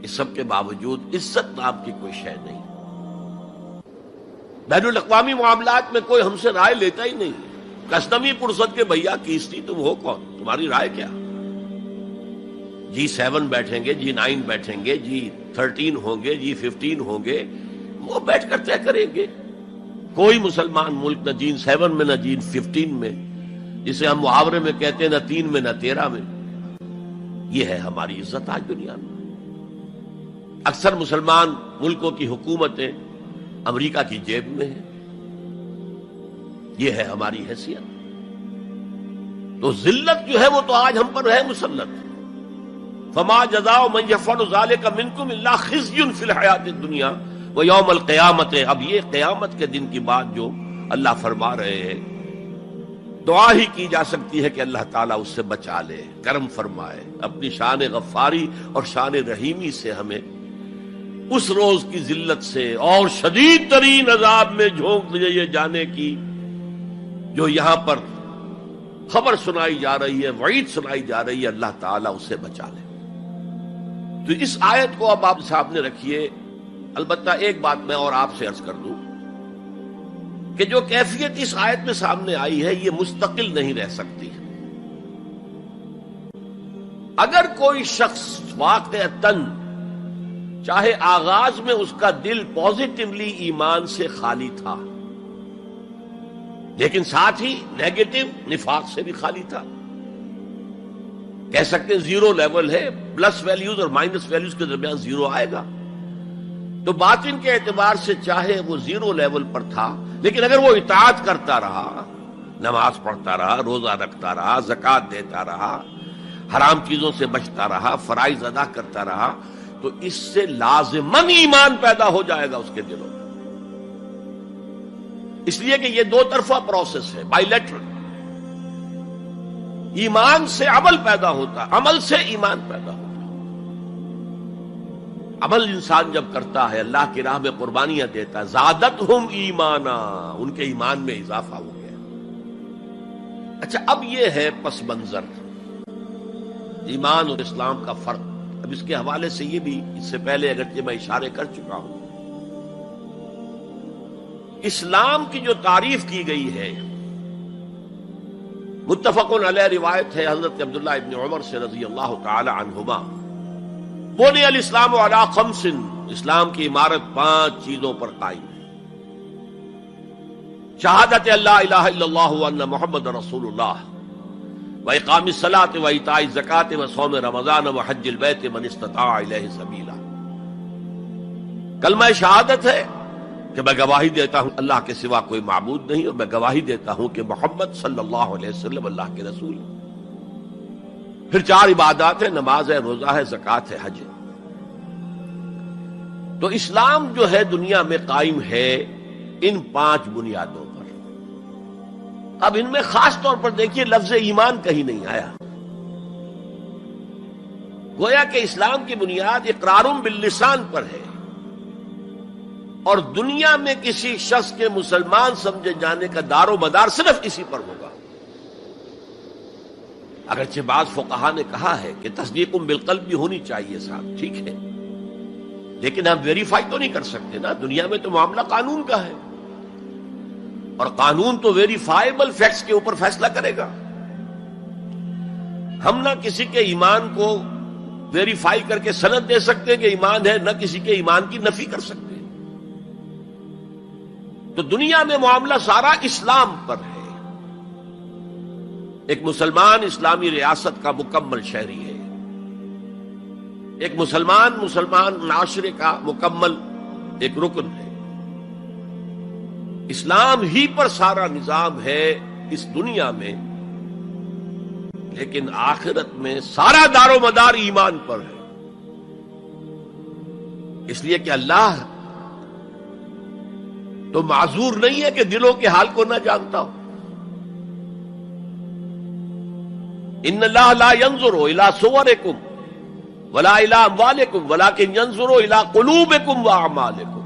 اس سب کے باوجود عزت نام کی کوئی شے نہیں. بین الاقوامی معاملات میں کوئی ہم سے رائے لیتا ہی نہیں. کسٹمی پرسد کے بھیا کیستی تم ہو کون، تمہاری رائے کیا؟ G7 بیٹھیں گے، G9 بیٹھیں گے، G13 ہوں گے، G15 ہوں گے، وہ بیٹھ کر طے کریں گے. کوئی مسلمان ملک نہ G7 میں نہ G15 میں، جسے ہم محاورے میں کہتے ہیں نہ 3 میں نہ 13 میں. یہ ہے ہماری عزت آج دنیا میں. اکثر مسلمان ملکوں کی حکومتیں امریکہ کی جیب میں ہیں. یہ ہے ہماری حیثیت. تو ذلت جو ہے وہ تو آج ہم پر ہے مسلط. فما جزاء من يفعل ذلك منكم الا خزي في الحیات الدنیا ويوم القیامت. اب یہ قیامت کے دن کی بات جو اللہ فرما رہے ہیں، دعا ہی کی جا سکتی ہے کہ اللہ تعالیٰ اس سے بچا لے، کرم فرمائے، اپنی شان غفاری اور شان رحیمی سے ہمیں اس روز کی ذلت سے اور شدید ترین عذاب میں جھونک دیے جانے کی جو یہاں پر خبر سنائی جا رہی ہے، وعید سنائی جا رہی ہے، اللہ تعالیٰ اس سے بچا لے. تو اس آیت کو اب آپ سامنے رکھیے. البتہ ایک بات میں اور آپ سے عرض کر دوں کہ جو کیفیت اس آیت میں سامنے آئی ہے یہ مستقل نہیں رہ سکتی. اگر کوئی شخص واقعتاً چاہے آغاز میں اس کا دل پازیٹیولی ایمان سے خالی تھا، لیکن ساتھ ہی نیگیٹو نفاق سے بھی خالی تھا. کہہ سکتے ہیں زیرو لیول ہے، پلس ویلیوز اور مائنس ویلیوز کے درمیان زیرو آئے گا. تو باطن کے اعتبار سے چاہے وہ زیرو لیول پر تھا، لیکن اگر وہ اطاعت کرتا رہا، نماز پڑھتا رہا، روزہ رکھتا رہا، زکوٰۃ دیتا رہا، حرام چیزوں سے بچتا رہا، فرائض ادا کرتا رہا، تو اس سے لازماً ایمان پیدا ہو جائے گا اس کے دلوں میں. اس لیے کہ یہ دو طرفہ پروسیس ہے، بائی لیٹرل. ایمان سے عمل پیدا ہوتا، عمل سے ایمان پیدا ہوتا. عمل انسان جب کرتا ہے، اللہ کی راہ میں قربانیاں دیتا ہے، زادتہم ایمانا، ان کے ایمان میں اضافہ ہو گیا. اچھا، اب یہ ہے پس منظر ایمان اور اسلام کا فرق. اب اس کے حوالے سے یہ بھی، اس سے پہلے اگرچہ میں اشارے کر چکا ہوں، اسلام کی جو تعریف کی گئی ہے، متفق علیہ روایت ہے حضرت عبداللہ ابن عمر سے رضی اللہ تعالی عنہما، بنی الاسلام علی خمس، اسلام کی عمارت 5 چیزوں پر قائم ہے. شہادت اللہ الہ الا اللہ وان محمد رسول اللہ، وإقام الصلاۃ وإیتاء الزکاۃ وصوم رمضان وحج البیت من استطاع الیہ سبیلا. کلمہ شہادت ہے کہ میں گواہی دیتا ہوں اللہ کے سوا کوئی معبود نہیں، اور میں گواہی دیتا ہوں کہ محمد صلی اللہ علیہ وسلم اللہ کے رسول. پھر 4 عبادات ہیں، نماز ہے، روزہ ہے، زکوٰۃ ہے، حج ہے. تو اسلام جو ہے دنیا میں قائم ہے ان 5 بنیادوں پر. اب ان میں خاص طور پر دیکھیے لفظ ایمان کہیں نہیں آیا. گویا کہ اسلام کی بنیاد اقرار باللسان پر ہے، اور دنیا میں کسی شخص کے مسلمان سمجھے جانے کا دار و مدار صرف اسی پر ہوگا. اگرچہ بعض فقہا نے کہا ہے کہ تصدیق بالقلب بھی ہونی چاہیے صاحب، ٹھیک ہے، لیکن ہم ویریفائی تو نہیں کر سکتے نا. دنیا میں تو معاملہ قانون کا ہے، اور قانون تو ویریفائیبل فیکٹس کے اوپر فیصلہ کرے گا. ہم نہ کسی کے ایمان کو ویریفائی کر کے سند دے سکتے کہ ایمان ہے، نہ کسی کے ایمان کی نفی کر سکتے. تو دنیا میں معاملہ سارا اسلام پر ہے. ایک مسلمان اسلامی ریاست کا مکمل شہری ہے، ایک مسلمان معاشرے کا مکمل ایک رکن ہے. اسلام ہی پر سارا نظام ہے اس دنیا میں، لیکن آخرت میں سارا دار و مدار ایمان پر ہے. اس لیے کہ اللہ تو معذور نہیں ہے کہ دلوں کے حال کو نہ جانتا ہو. ان اللہ لا ينظر الى صورکم ولا الى اموالکم ولکن ينظر الى قلوبکم واعمالکم.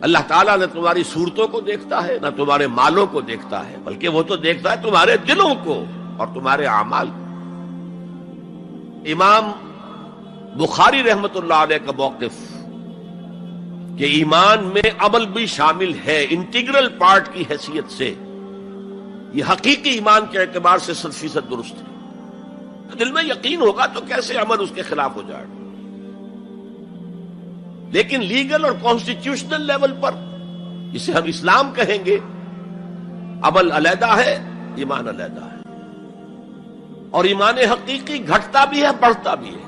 اللہ تعالیٰ نہ تمہاری صورتوں کو دیکھتا ہے، نہ تمہارے مالوں کو دیکھتا ہے، بلکہ وہ تو دیکھتا ہے تمہارے دلوں کو اور تمہارے اعمال کو. امام بخاری رحمت اللہ علیہ کا موقف کہ ایمان میں عمل بھی شامل ہے انٹیگرل پارٹ کی حیثیت سے، یہ حقیقی ایمان کے اعتبار سے 100% درست ہے. تو دل میں یقین ہوگا تو کیسے عمل اس کے خلاف ہو جائے گا. لیکن لیگل اور کانسٹیٹیوشنل لیول پر، جسے ہم اسلام کہیں گے، عمل علیحدہ ہے، ایمان علیحدہ ہے. اور ایمان حقیقی گھٹتا بھی ہے، بڑھتا بھی ہے.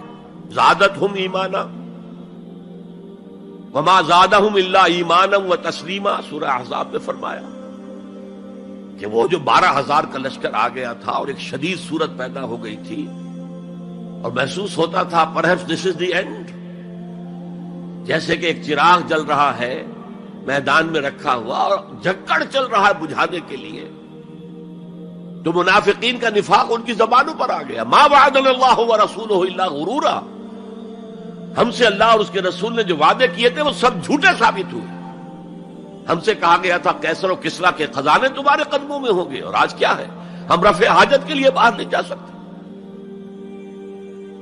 زادتہم ایمانا وما زادہم الا ایمانا وتسلیما، سورہ احزاب میں فرمایا کہ وہ جو 12,000 کا لشکر آ گیا تھا اور ایک شدید صورت پیدا ہو گئی تھی، اور محسوس ہوتا تھا perhaps this is the end, جیسے کہ ایک چراغ جل رہا ہے میدان میں رکھا ہوا اور جھکڑ چل رہا ہے بجھانے کے لیے. تو منافقین کا نفاق ان کی زبانوں پر آ گیا. ما وعدنا اللہ ورسولہ الا غرورا، ہم سے اللہ اور اس کے رسول نے جو وعدے کیے تھے وہ سب جھوٹے ثابت ہوئے. ہم سے کہا گیا تھا کیسر و کسریٰ کے خزانے تمہارے قدموں میں ہوں گے، اور آج کیا ہے، ہم رفع حاجت کے لیے باہر نہیں جا سکتے.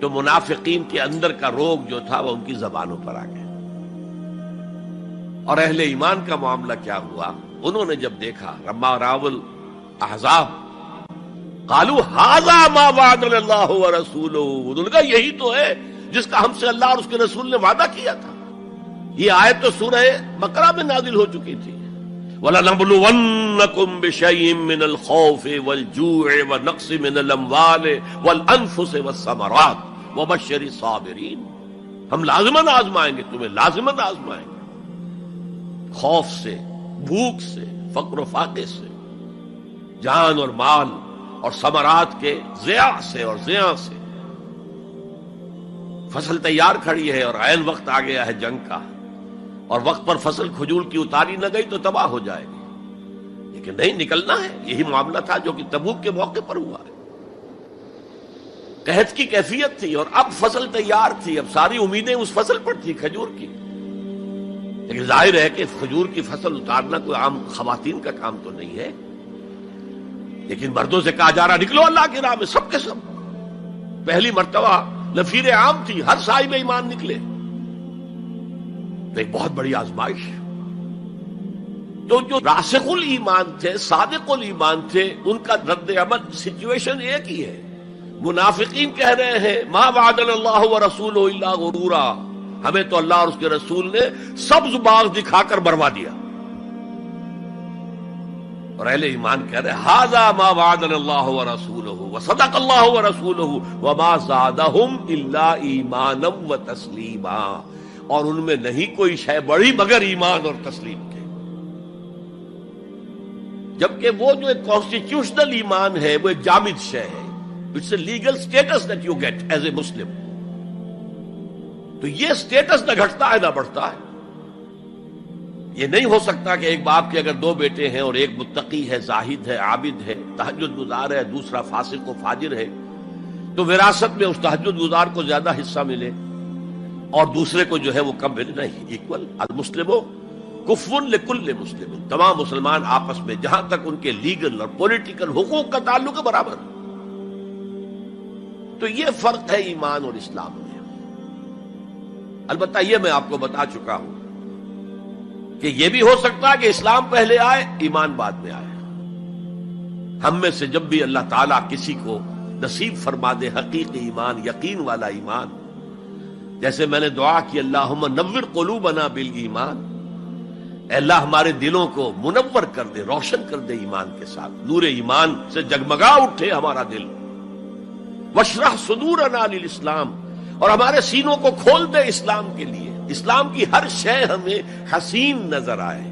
تو منافقین کے اندر کا روگ جو تھا وہ ان کی زبانوں پر آ گیا. اور اہل ایمان کا معاملہ کیا ہوا؟ انہوں نے جب دیکھا رما راول احزاب، قالوا ھذا ما وعدنا اللہ ورسولہ، انہوں نے کہا یہی تو ہے جس کا ہم سے اللہ اور اس کے رسول نے وعدہ کیا تھا. یہ آیت تو سورہ بقرہ میں نازل ہو چکی تھی. وَلَنَبْلُوَنَّكُمْ بِشَيْءٍ مِّنَ الْخَوْفِ وَالْجُوعِ وَنَقْصٍ مِّنَ الْأَمْوَالِ وَالْأَنفُسِ وَالثَّمَرَاتِ وَبَشِّرِ الصَّابِرِينَ، ہم لازماً آزمائیں گے تمہیں، لازماً آزمائیں گے، خوف سے، بھوک سے، فقر و فاقے سے، جان اور مال اور ثمرات کے ضیاع سے اور زیاں سے۔ فصل تیار کھڑی ہے اور عین وقت آ گیا ہے جنگ کا، اور وقت پر فصل کھجور کی اتاری نہ گئی تو تباہ ہو جائے گی، لیکن نہیں، نکلنا ہے۔ یہی معاملہ تھا جو کہ تبوک کے موقع پر ہوا ہے۔ قحط کی کیفیت تھی اور اب فصل تیار تھی، اب ساری امیدیں اس فصل پر تھی، کھجور کی، لیکن ظاہر ہے کہ کھجور کی فصل اتارنا کوئی عام خواتین کا کام تو نہیں ہے، لیکن مردوں سے کہا جا رہا نکلو اللہ کی راہ میں، سب کے سب۔ پہلی مرتبہ نفیر عام تھی، ہر صاحب ایمان نکلے، تو ایک بہت بڑی آزمائش۔ تو جو راسخ الایمان تھے، صادق الایمان تھے، ان کا رد عمل سچویشن ایک ہی ہے۔ منافقین کہہ رہے ہیں ما وعدنا اللہ ورسولہ الا غرورا، ہمیں تو اللہ اور اس کے رسول نے سبز باغ دکھا کر بروا دیا، اور اہل ایمان کہہ رہے ہیں ھذا ما وعدنا اللہ ورسولہ وصدق اللہ ورسولہ وما زادہم الا ایمانا وتسلیما، اور ان میں نہیں کوئی شے بڑی مگر ایمان اور تسلیم کے۔ جبکہ وہ جو ایک کانسٹیٹیوشنل ایمان ہے وہ ایک جامد شے ہے، it's a legal status that you get as a Muslim, تو یہ اسٹیٹس نہ گھٹتا ہے نہ بڑھتا ہے۔ یہ نہیں ہو سکتا کہ ایک باپ کے اگر دو بیٹے ہیں اور ایک متقی ہے، زاہد ہے، عابد ہے، تہجد گزار ہے، دوسرا فاسق و فاجر ہے، تو وراثت میں اس تہجد گزار کو زیادہ حصہ ملے اور دوسرے کو جو ہے وہ کم ملے؟ نہیں، ایکول۔ المسلم کفو لکل مسلم، تمام مسلمان آپس میں جہاں تک ان کے لیگل اور پولیٹیکل حقوق کا تعلق ہے برابر۔ تو یہ فرق ہے ایمان اور اسلام میں۔ البتہ یہ میں آپ کو بتا چکا ہوں کہ یہ بھی ہو سکتا ہے کہ اسلام پہلے آئے، ایمان بعد میں آئے۔ ہم میں سے جب بھی اللہ تعالیٰ کسی کو نصیب فرما دے حقیقی ایمان، یقین والا ایمان، جیسے میں نے دعا کی اللہم نور قلوبنا بالایمان، اے اللہ ہمارے دلوں کو منور کر دے، روشن کر دے ایمان کے ساتھ، نور ایمان سے جگمگا اٹھے ہمارا دل، واشرح صدورنا للاسلام، اور ہمارے سینوں کو کھول دے اسلام کے لیے، اسلام کی ہر شے ہمیں حسین نظر آئے۔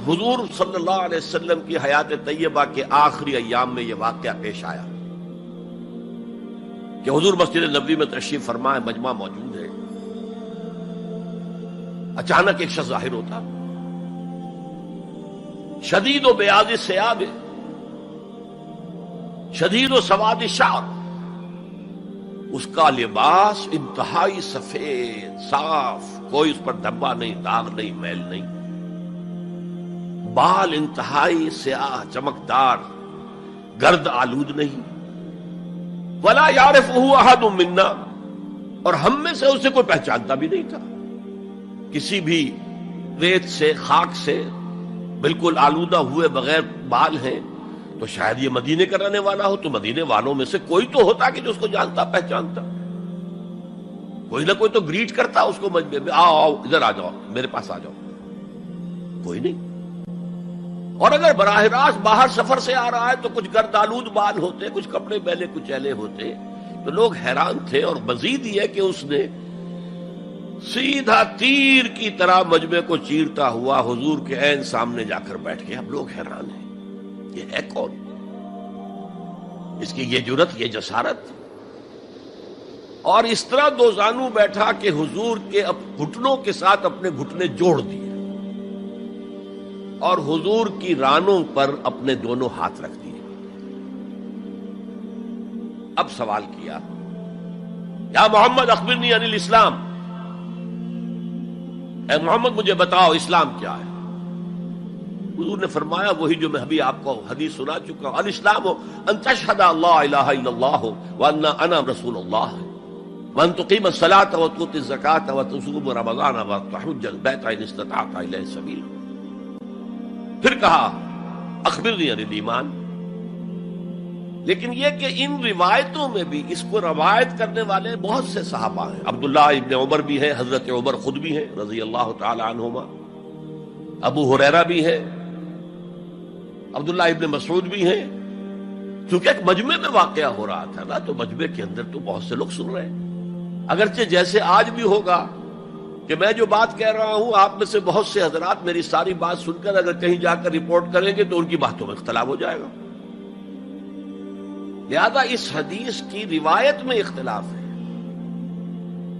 حضور صلی اللہ علیہ وسلم کی حیات طیبہ کے آخری ایام میں یہ واقعہ پیش آیا کہ حضور مسجد نبوی میں تشریف فرمائے، مجمع موجود ہے، اچانک ایک شخص ظاہر ہوتا، شدید و بیاض ثیاب، شدید و سواد شعر، اس کا لباس انتہائی سفید صاف، کوئی اس پر دھبا نہیں، داغ نہیں، میل نہیں، بال انتہائی سیاہ چمکدار، گرد آلود نہیں، ولا یعرفہ احد منا، اور ہم میں سے اسے کوئی پہچانتا بھی نہیں تھا۔ کسی بھی ریت سے، خاک سے بالکل آلودہ ہوئے بغیر بال ہیں، تو شاید یہ مدینے کا رہنے والا ہو، تو مدینے والوں میں سے کوئی تو ہوتا کہ جو اس کو جانتا پہچانتا، کوئی نہ کوئی تو گریٹ کرتا اس کو مجمع میں، آؤ آؤ ادھر آ جاؤ، میرے پاس آ جاؤ، کوئی نہیں۔ اور اگر براہ راست باہر سفر سے آ رہا ہے تو کچھ گرد آلود بال ہوتے، کچھ کپڑے میلے کچیلے ہوتے، تو لوگ حیران تھے۔ اور مزید یہ کہ اس نے سیدھا تیر کی طرح مجمع کو چیرتا ہوا حضور کے عین سامنے جا کر بیٹھ گیا۔ اب لوگ حیران ہیں، یہ ہے کون؟ اس کی یہ جرت، یہ جسارت، اور اس طرح دو زانو بیٹھا کہ حضور کے گھٹنوں کے ساتھ اپنے گھٹنے جوڑ دیے اور حضور کی رانوں پر اپنے دونوں ہاتھ رکھ دیے۔ اب سوال کیا، یا محمد اخبرنی عن الاسلام، اے محمد مجھے بتاؤ اسلام کیا ہے؟ حضور نے فرمایا وہی جو میں ابھی آپ کو حدیث سنا چکا ہوں، الاسلام ان تشہد اللہ الہ الا اللہ وان انا رسول اللہ وان تقیم الصلاۃ وتؤتی الزکاۃ وتصوم رمضان وتحج البیت ان استطعت الیہ سبیلا۔ پھر کہا اخبرنی عن الایمان، لیکن یہ کہ ان روایتوں میں بھی اس کو روایت کرنے والے بہت سے صحابہ ہیں، عبداللہ ابن عمر بھی ہیں، حضرت عمر خود بھی ہیں رضی اللہ تعالی عنہما، ابو ہریرہ بھی ہے، عبداللہ ابن مسعود بھی ہیں. چونکہ ایک مجمع میں واقعہ ہو رہا تھا نا، تو مجمع کے اندر تو بہت سے لوگ سن رہے ہیں. اگرچہ جیسے آج بھی ہوگا کہ میں جو بات کہہ رہا ہوں، آپ میں سے بہت سے حضرات میری ساری بات سن کر اگر کہیں جا کر رپورٹ کریں گے تو ان کی باتوں میں اختلاف ہو جائے گا. لہذا اس حدیث کی روایت میں اختلاف ہے.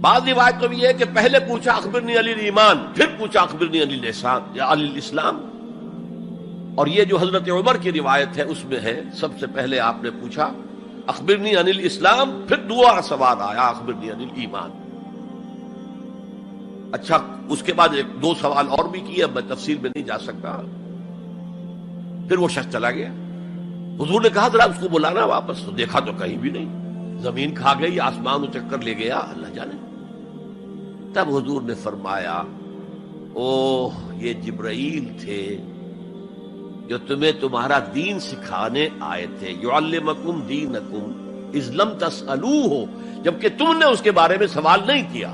بعض روایت تو یہ ہے کہ پہلے پوچھا اخبرنی علی الایمان، پھر پوچھا اخبرنی علی الاسلام یا علی الاسلام. اور یہ جو حضرت عمر کی روایت ہے اس میں ہے سب سے پہلے آپ نے پوچھا اخبرنی عن الاسلام، پھر دوسرا سوال آیا اخبرنی عن الایمان. اچھا، اس کے بعد ایک دو سوال اور بھی کیے، اب میں تفصیل میں نہیں جا سکتا. پھر وہ شخص چلا گیا. حضور نے کہا ذرا اس کو بلانا واپس، تو دیکھا تو کہیں بھی نہیں، زمین کھا گئی، آسمان و چکر لے گیا، اللہ جانے. تب حضور نے فرمایا اوہ یہ جبرائیل تھے جو تمہیں تمہارا دین سکھانے آئے تھے. یعلمکم دینکم اذ لم تسألوہ، جبکہ تم نے اس کے بارے میں سوال نہیں کیا.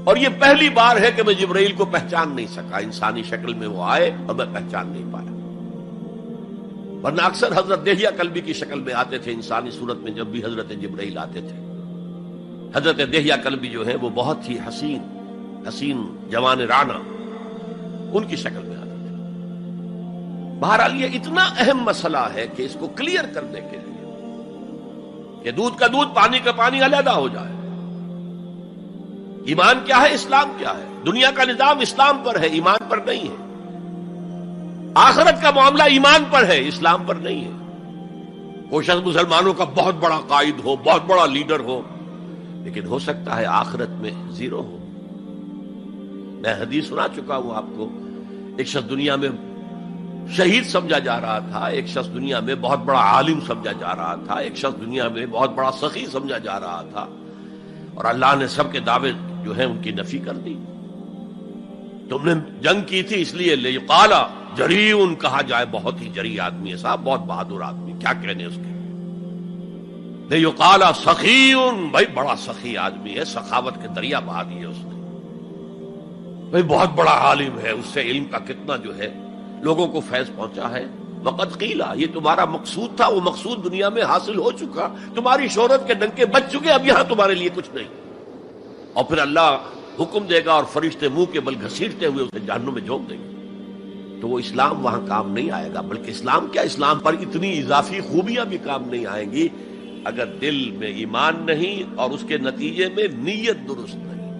اور یہ پہلی بار ہے کہ میں جبرائیل کو پہچان نہیں سکا، انسانی شکل میں وہ آئے اور میں پہچان نہیں پایا. ورنہ اکثر حضرت دہیہ کلبی کی شکل میں آتے تھے انسانی صورت میں. جب بھی حضرت جبرائیل آتے تھے، حضرت دہیہ کلبی جو ہے وہ بہت ہی حسین جوان رانا، ان کی شکل میں آتے تھے. بہرحال یہ اتنا اہم مسئلہ ہے کہ اس کو کلیئر کرنے کے لیے کہ دودھ کا دودھ پانی کا پانی علیحدہ ہو جائے. ایمان کیا ہے، اسلام کیا ہے. دنیا کا نظام اسلام پر ہے، ایمان پر نہیں ہے. آخرت کا معاملہ ایمان پر ہے، اسلام پر نہیں ہے. وہ شخص مسلمانوں کا بہت بڑا قائد ہو، بہت بڑا لیڈر ہو، لیکن ہو سکتا ہے آخرت میں زیرو ہو. میں حدیث سنا چکا ہوں آپ کو. ایک شخص دنیا میں شہید سمجھا جا رہا تھا، ایک شخص دنیا میں بہت بڑا عالم سمجھا جا رہا تھا، ایک شخص دنیا میں بہت بڑا سخی سمجھا جا رہا تھا، اور اللہ نے سب کے دعوے جو ہیں ان کی نفی کر دی. تم نے جنگ کی تھی اس لیے لیقال جریء کہا جائے، بہت ہی جری آدمی ہے صاحب، بہت بہادر آدمی، کیا کہنے اس کے. لیقال سخی، بھائی بڑا سخی آدمی ہے، سخاوت کے دریا بہا دیے اس نے. بھائی بہت بڑا عالم ہے، اس سے علم کا کتنا جو ہے لوگوں کو فیض پہنچا ہے. وقد قیل، یہ تمہارا مقصود تھا، وہ مقصود دنیا میں حاصل ہو چکا، تمہاری شہرت کے ڈنکے بج چکے، اب یہاں تمہارے لیے کچھ نہیں. اور پھر اللہ حکم دے گا اور فرشتے منہ کے بل گھسیٹتے ہوئے اسے جہنم میں جھونک دیں گے. تو وہ اسلام وہاں کام نہیں آئے گا. بلکہ اسلام کیا، اسلام پر اتنی اضافی خوبیاں بھی کام نہیں آئیں گی اگر دل میں ایمان نہیں اور اس کے نتیجے میں نیت درست نہیں.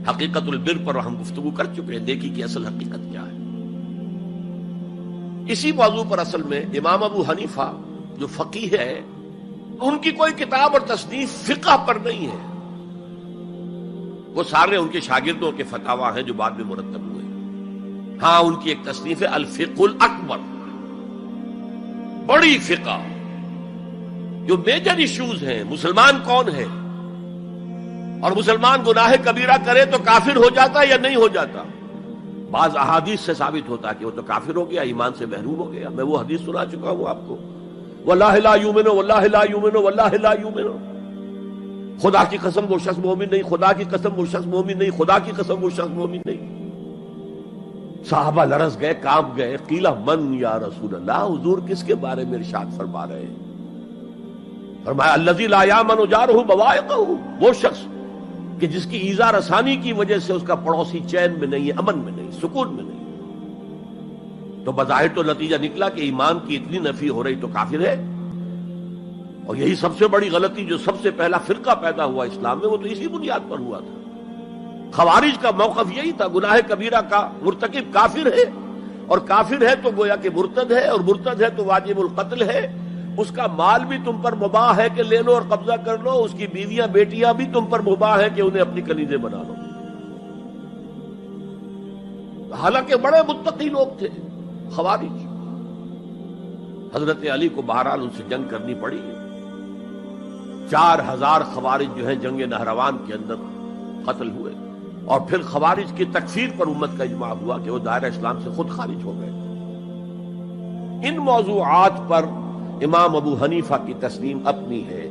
حقیقت البر پر ہم گفتگو کر چکے ہیں، دیکھی کہ اصل حقیقت کیا ہے. اسی موضوع پر اصل میں امام ابو حنیفہ جو فقیہ ہے، ان کی کوئی کتاب اور تصنیف فقہ پر نہیں ہے. وہ سارے ان کے شاگردوں کے فتاوی ہیں جو بعد میں مرتب ہوئے. ہاں ان کی ایک تصنیف ہے الفقہ الاکبر، بڑی فقہ جو میجر ایشوز ہیں. مسلمان کون ہے، اور مسلمان گناہ کبیرہ کرے تو کافر ہو جاتا یا نہیں ہو جاتا. بعض احادیث سے ثابت ہوتا کہ وہ تو کافر ہو گیا، ایمان سے محروم ہو گیا. میں وہ حدیث سنا چکا ہوں آپ کو، واللہ لا یؤمن واللہ لا یؤمن واللہ لا یؤمن. خدا کی قسم وہ شخص مومن نہیں، خدا کی قسم وہ شخص مومن نہیں، خدا کی قسم وہ شخص مومن نہیں. صحابہ لرز گئے، کانپ گئے. قیل من یا رسول اللہ، حضور کس کے بارے میں ارشاد فرما رہے ہیں؟ فرمایا الذی لا یامن جارہ بوائقہ، وہ شخص کہ جس کی ایذا رسانی کی وجہ سے اس کا پڑوسی چین میں نہیں ہے، امن میں نہیں، سکون میں نہیں. تو بظاہر تو نتیجہ نکلا کہ ایمان کی اتنی نفی ہو رہی تو کافر ہے. اور یہی سب سے بڑی غلطی جو سب سے پہلا فرقہ پیدا ہوا اسلام میں، وہ تو اسی بنیاد پر ہوا تھا. خوارج کا موقف یہی تھا، گناہ کبیرہ کا مرتکب کافر ہے، اور کافر ہے تو گویا کہ مرتد ہے، اور مرتد ہے تو واجب القتل ہے. اس کا مال بھی تم پر مباح ہے کہ لے لو اور قبضہ کر لو، اس کی بیویاں بیٹیاں بھی تم پر مباح ہے کہ انہیں اپنی کنیزیں بنا لو. حالانکہ بڑے متقی لوگ تھے خوارج. حضرت علی کو بہرحال ان سے جنگ کرنی پڑی. 4000 خوارج جو ہیں جنگ نہروان کے اندر قتل ہوئے، اور پھر خوارج کی تکفیر پر امت کا اجماع ہوا کہ وہ دائرہ اسلام سے خود خارج ہو گئے. ان موضوعات پر امام ابو حنیفہ کی تسلیم اپنی ہے،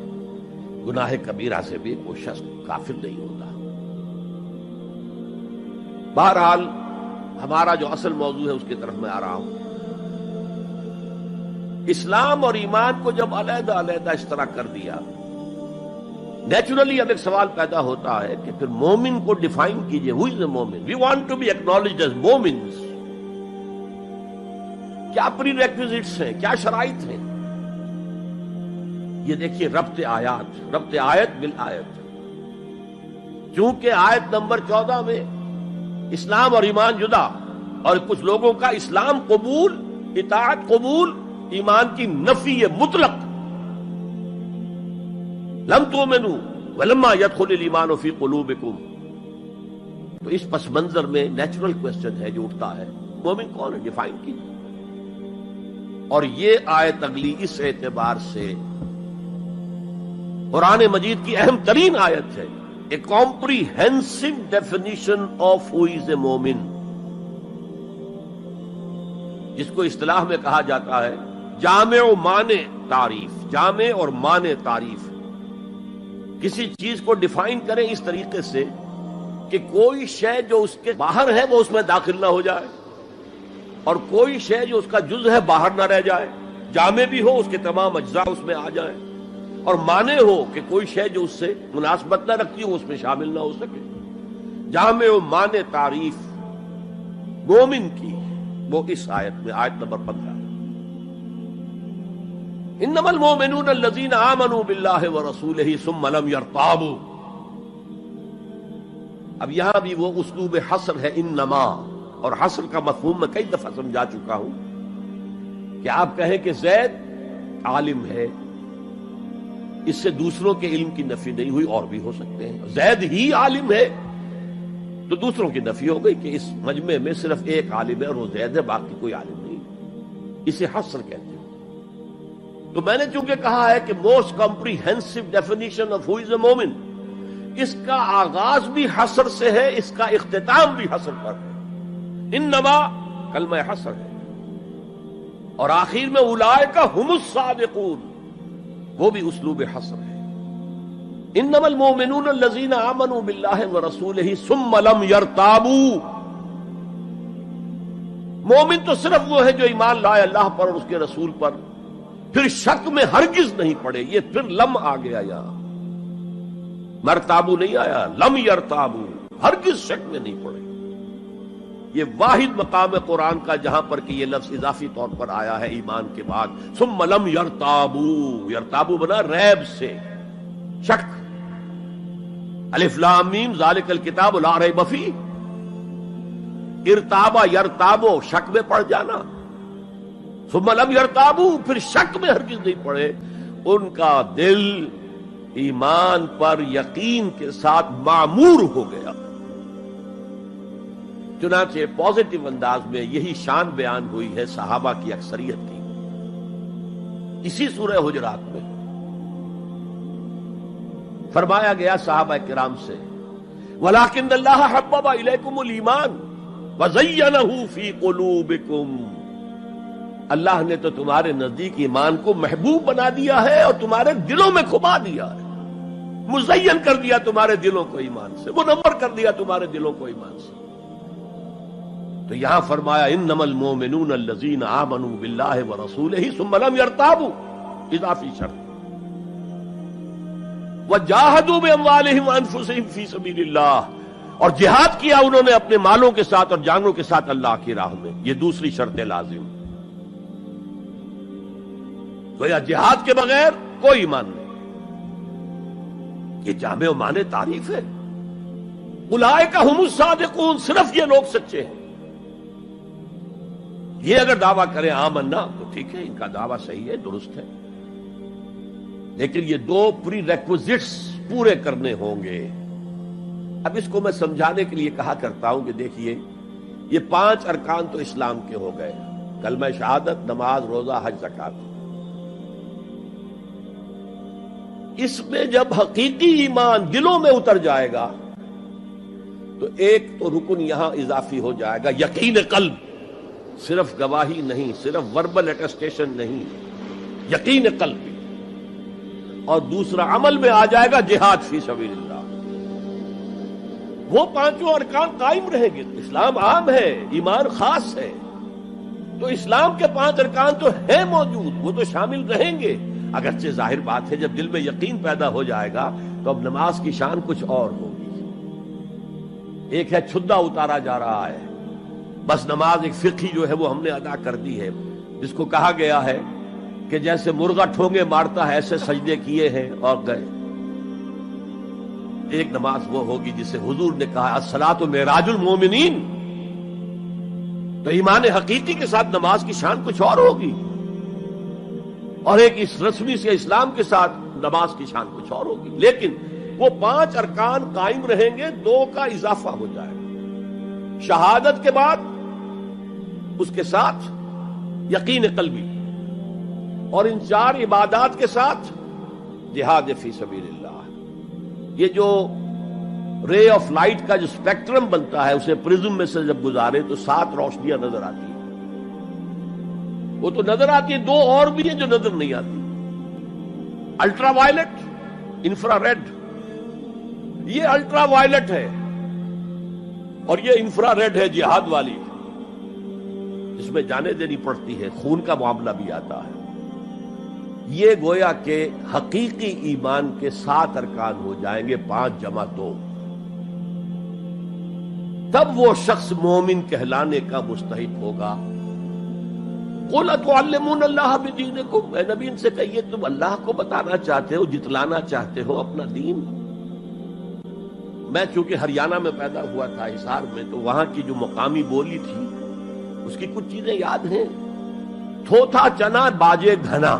گناہ کبیرہ سے بھی کوئی شخص کافر نہیں ہوتا. بہرحال ہمارا جو اصل موضوع ہے اس کی طرف میں آ رہا ہوں. اسلام اور ایمان کو جب علیحدہ علیحدہ اس طرح کر دیا، نیچرلی اب ایک سوال پیدا ہوتا ہے کہ پھر مومن کو ڈیفائن کیجئے. ہو is a momin? We want to be acknowledged as momins. کیا پری ریکویزٹس ہیں، کیا شرائط ہیں؟ یہ دیکھیے ربط آیت بالآیت. چونکہ آیت نمبر 14 میں اسلام اور ایمان جدا، اور کچھ لوگوں کا اسلام قبول، اطاعت قبول، ایمان کی نفی مطلق. لم تؤمنوا ولما يدخل الایمان فی قلوبکم. تو اس پس منظر میں نیچرل کوسچن ہے جو اٹھتا ہے، مومن کون ہے؟ ڈیفائن کیجیے. اور یہ آیت اگلی اس اعتبار سے قرآن مجید کی اہم ترین آیت ہے. A comprehensive definition of who is a مومن، جس کو اصطلاح میں کہا جاتا ہے جامع و مانع تعریف. جامع اور مانع تعریف، کسی چیز کو ڈیفائن کریں اس طریقے سے کہ کوئی شے جو اس کے باہر ہے وہ اس میں داخل نہ ہو جائے، اور کوئی شے جو اس کا جز ہے باہر نہ رہ جائے. جامع بھی ہو، اس کے تمام اجزاء اس میں آ جائیں، اور مانع ہو کہ کوئی شے جو اس سے مناسبت نہ رکھتی ہو اس میں شامل نہ ہو سکے. جامع و مانع تعریف مومن کی وہ اس آیت میں، آیت نمبر 15. انما المؤمنون الذين آمنوا بالله ورسوله ثم لم يرتابوا. اب یہاں بھی وہ اسلوب حصر ہے انما، اور حصر کا مفہوم میں کئی دفعہ سمجھا چکا ہوں کہ آپ کہیں کہ زید عالم ہے، اس سے دوسروں کے علم کی نفی نہیں ہوئی، اور بھی ہو سکتے ہیں. زید ہی عالم ہے تو دوسروں کی نفی ہو گئی کہ اس مجمع میں صرف ایک عالم ہے اور وہ زید ہے، باقی کوئی عالم نہیں. اسے حصر کہتے ہیں. تو میں نے چونکہ کہا ہے کہ most comprehensive definition of who is a مومن، اس کا آغاز بھی حصر سے ہے، اس کا اختتام بھی حصر پر ہے. انما کلمہ حصر ہے، اور آخر میں اولئک هم الصادقون، وہ بھی اسلوب حصر ہے. انما المؤمنون الذين آمنوا بالله ورسوله ثم لم يرتابوا. مومن تو صرف وہ ہے جو ایمان لائے اللہ پر اور اس کے رسول پر، پھر شک میں ہرگز نہیں پڑے. یہ پھر لم آ گیا، یہاں مرتابو نہیں آیا، لم یرتابو، ہرگز شک میں نہیں پڑے. یہ واحد مقام قرآن کا جہاں پر کہ یہ لفظ اضافی طور پر آیا ہے ایمان کے بعد. ثم لم یرتابو، یرتابو بنا ریب سے، شک. الف لام میم ذالک الکتاب لا ریب فیہ. ارتابا یرتابو، شک میں پڑ جانا. ثم لم یرتابو، پھر شک میں ہرگز نہیں پڑے. ان کا دل ایمان پر یقین کے ساتھ معمور ہو گیا. چنانچہ پازیٹو انداز میں یہی شان بیان ہوئی ہے صحابہ کی اکثریت کی. اسی سورہ حجرات میں فرمایا گیا صحابہ کرام سے وَلَٰكِنَّ اللَّهَ حَبَّبَ إِلَيْكُمُ الْإِيمَانَ وَزَيَّنَهُ فِي قُلُوبِكُمْ. اللہ نے تو تمہارے نزدیک ایمان کو محبوب بنا دیا ہے اور تمہارے دلوں میں کھبا دیا ہے، مزین کر دیا تمہارے دلوں کو ایمان سے، منور کر دیا تمہارے دلوں کو ایمان سے. تو یہاں فرمایا انما المؤمنون الذین آمنوا باللہ ورسولہ ثم لم یرتابوا، اضافی شرط. وجاہدوا باموالہم وانفسہم فی سبیل اللہ، اور جہاد کیا انہوں نے اپنے مالوں کے ساتھ اور جانوں کے ساتھ اللہ کی راہ میں. یہ دوسری شرط لازم. گویا جہاد کے بغیر کوئی ایمان نہیں. یہ جامع و معنی تعریف ہے. اولئک هم الصادقون، صرف یہ لوگ سچے ہیں. یہ اگر دعویٰ کریں آمنا تو ٹھیک ہے، ان کا دعویٰ صحیح ہے، درست ہے، لیکن یہ دو پری ریکوزٹس پورے کرنے ہوں گے. اب اس کو میں سمجھانے کے لیے کہا کرتا ہوں کہ دیکھیے یہ 5 ارکان تو اسلام کے ہو گئے، کلمہ شہادت، نماز، روزہ، حج، زکوٰۃ. اس میں جب حقیقی ایمان دلوں میں اتر جائے گا تو ایک تو رکن یہاں اضافی ہو جائے گا، یقین قلب. صرف گواہی نہیں، صرف وربل اٹیسٹیشن نہیں، یقین قلب. اور دوسرا عمل میں آ جائے گا جہاد فی سبیل اللہ. وہ پانچوں ارکان قائم رہیں گے. اسلام عام ہے، ایمان خاص ہے، تو اسلام کے 5 ارکان تو ہیں موجود، وہ تو شامل رہیں گے. اگرچہ ظاہر بات ہے جب دل میں یقین پیدا ہو جائے گا تو اب نماز کی شان کچھ اور ہوگی. ایک ہے چھدا اتارا جا رہا ہے، بس نماز ایک فقہی جو ہے وہ ہم نے ادا کر دی ہے، جس کو کہا گیا ہے کہ جیسے مرغا ٹھونگے مارتا ہے ایسے سجدے کیے ہیں اور گئے. ایک نماز وہ ہوگی جسے حضور نے کہا الصلاۃ معراج المومنین. تو ایمان حقیقی کے ساتھ نماز کی شان کچھ اور ہوگی، اور ایک اس رسمی سے اسلام کے ساتھ نماز کی شان کچھ اور ہوگی. لیکن وہ 5 ارکان قائم رہیں گے، 2 کا اضافہ ہو جائے گا. شہادت کے بعد اس کے ساتھ یقین قلبی، اور ان 4 عبادات کے ساتھ جہاد فی سبیل اللہ. یہ جو رے آف لائٹ کا جو اسپیکٹرم بنتا ہے اسے پرزم میں سے جب گزارے تو 7 روشنیاں نظر آتی ہیں. وہ تو نظر آتی ہیں، 2 اور بھی ہیں جو نظر نہیں آتی. Ultraviolet, infrared. یہ الٹرا وائلٹ ہے اور یہ انفرا ریڈ ہے جہاد والی، جس میں جانیں دینی پڑتی ہے، خون کا معاملہ بھی آتا ہے. یہ گویا کہ حقیقی ایمان کے 7 ارکان ہو جائیں گے، 5 جمع 2. تب وہ شخص مومن کہلانے کا مستحق ہوگا. قُلْ أَتُعَلِّمُونَ اللَّهَ بِدِينِكُمْ. اے نبی ان سے کہیے تم اللہ کو بتانا چاہتے ہو، جتلانا چاہتے ہو اپنا دین. میں چونکہ ہریانہ میں پیدا ہوا تھا، حصار میں، تو وہاں کی جو مقامی بولی تھی اس کی کچھ چیزیں یاد ہیں. تھوتھا چنا باجے گھنا.